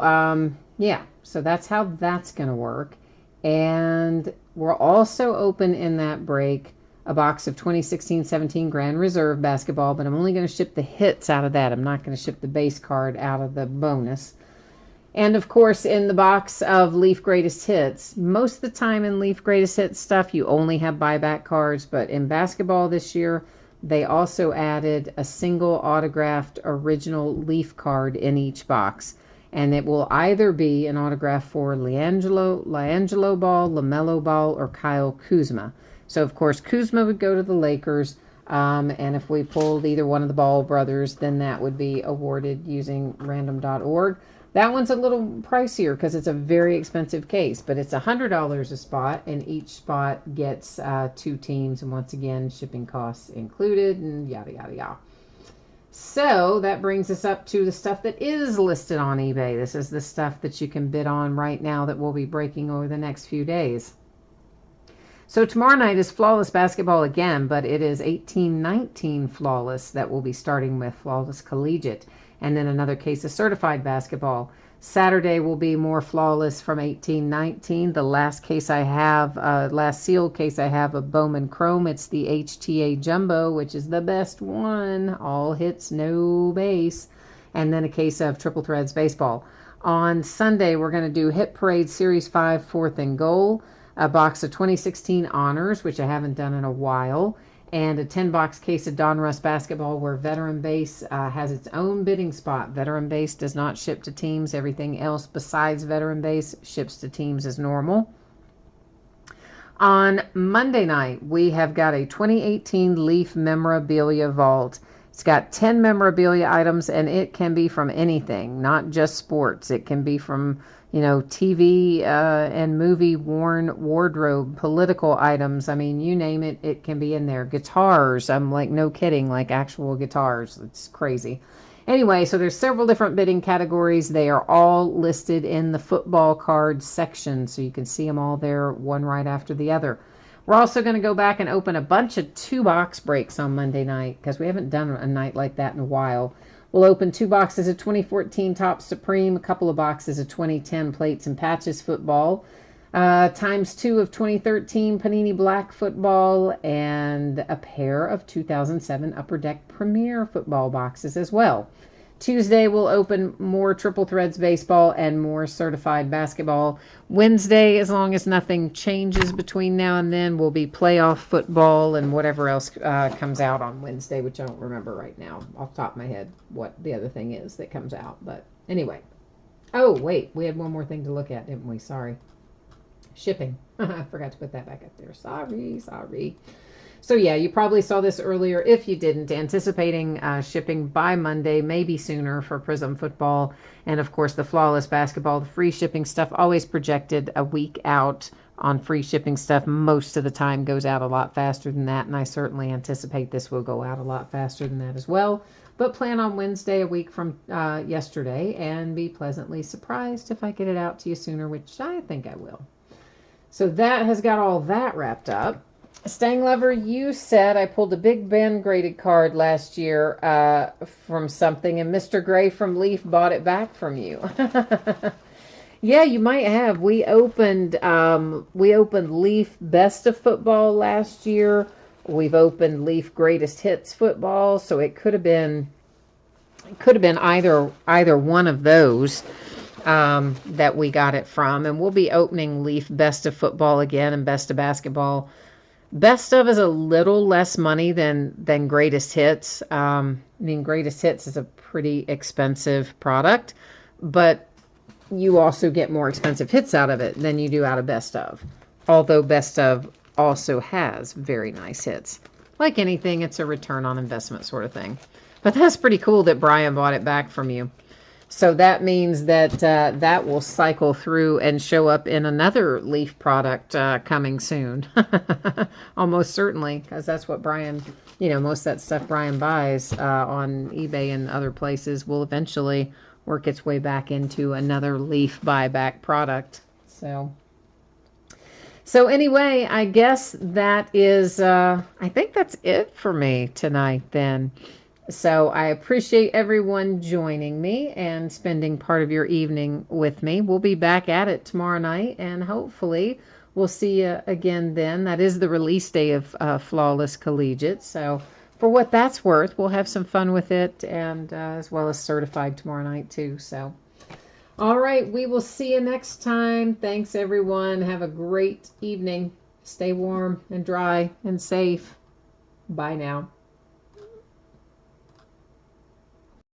yeah. So that's how that's going to work. And we're also open in that break a box of 2016-17 Grand Reserve basketball, but I'm only going to ship the hits out of that. I'm not going to ship the base card out of the bonus. And, of course, in the box of Leaf Greatest Hits, most of the time in Leaf Greatest Hits stuff, you only have buyback cards. But in basketball this year, they also added a single autographed original Leaf card in each box. And it will either be an autograph for LiAngelo Ball, LaMelo Ball, or Kyle Kuzma. So, of course, Kuzma would go to the Lakers. And if we pulled either one of the Ball brothers, then that would be awarded using random.org. That one's a little pricier because it's a very expensive case, but it's $100 a spot, and each spot gets 2 teams, and once again, shipping costs included, and yada, yada, yada. So that brings us up to the stuff that is listed on eBay. This is the stuff that you can bid on right now that we'll be breaking over the next few days. So tomorrow night is Flawless Basketball again, but it is 18-19 Flawless that we'll be starting with, Flawless Collegiate. And then another case of Certified Basketball. Saturday will be more Flawless from 18-19. The last case I have, last sealed case I have of Bowman Chrome, it's the HTA Jumbo, which is the best one. All hits, no base. And then a case of Triple Threads Baseball. On Sunday, we're going to do Hit Parade Series 5, 4th and Goal, a box of 2016 Honors, which I haven't done in a while, and a 10-box case of Donruss Basketball where Veteran Base has its own bidding spot. Veteran Base does not ship to teams. Everything else besides Veteran Base ships to teams as normal. On Monday night, we have got a 2018 Leaf Memorabilia Vault. It's got 10 memorabilia items, and it can be from anything, not just sports. It can be from TV and movie worn wardrobe, political items. I mean, you name it, it can be in there. Guitars, I'm like, no kidding, like actual guitars. It's crazy. Anyway, so there's several different bidding categories. They are all listed in the football cards section, so you can see them all there, one right after the other. We're also going to go back and open a bunch of 2-box breaks on Monday night because we haven't done a night like that in a while. We'll open 2 boxes of 2014 Topps Supreme, a couple of boxes of 2010 Plates and Patches Football, times 2 of 2013 Panini Black Football, and a pair of 2007 Upper Deck Premier Football boxes as well. Tuesday, we'll open more Triple Threads Baseball and more Certified Basketball. Wednesday, as long as nothing changes between now and then, will be Playoff Football and whatever else comes out on Wednesday, which I don't remember right now off the top of my head what the other thing is that comes out. But anyway. Oh, wait. We had one more thing to look at, didn't we? Sorry. Shipping. I forgot to put that back up there. Sorry. So yeah, you probably saw this earlier. If you didn't, anticipating shipping by Monday, maybe sooner for Prizm Football. And of course, the Flawless Basketball, the free shipping stuff, always projected a week out on free shipping stuff. Most of the time goes out a lot faster than that. And I certainly anticipate this will go out a lot faster than that as well. But plan on Wednesday, a week from yesterday, and be pleasantly surprised if I get it out to you sooner, which I think I will. So that has got all that wrapped up. Stang Lover, you said I pulled a Big Ben graded card last year from something, and Mr. Gray from Leaf bought it back from you. Yeah, you might have. We opened Leaf Best of Football last year. We've opened Leaf Greatest Hits Football, so it could have been either one of those that we got it from, and we'll be opening Leaf Best of Football again and Best of Basketball. Best of is a little less money than Greatest Hits. Greatest Hits is a pretty expensive product, but you also get more expensive hits out of it than you do out of Best of. Although Best of also has very nice hits. Like anything, it's a return on investment sort of thing. But that's pretty cool that Brian bought it back from you. So that means that that will cycle through and show up in another leaf product coming soon. Almost certainly, because that's what Brian, most of that stuff Brian buys on eBay and other places will eventually work its way back into another leaf buyback product. So anyway, I guess that is, I think that's it for me tonight then. So I appreciate everyone joining me and spending part of your evening with me. We'll be back at it tomorrow night, and hopefully we'll see you again then. That is the release day of Flawless Collegiate. So for what that's worth, we'll have some fun with it, and as well as certified tomorrow night too. So all right, we will see you next time. Thanks, everyone. Have a great evening. Stay warm and dry and safe. Bye now.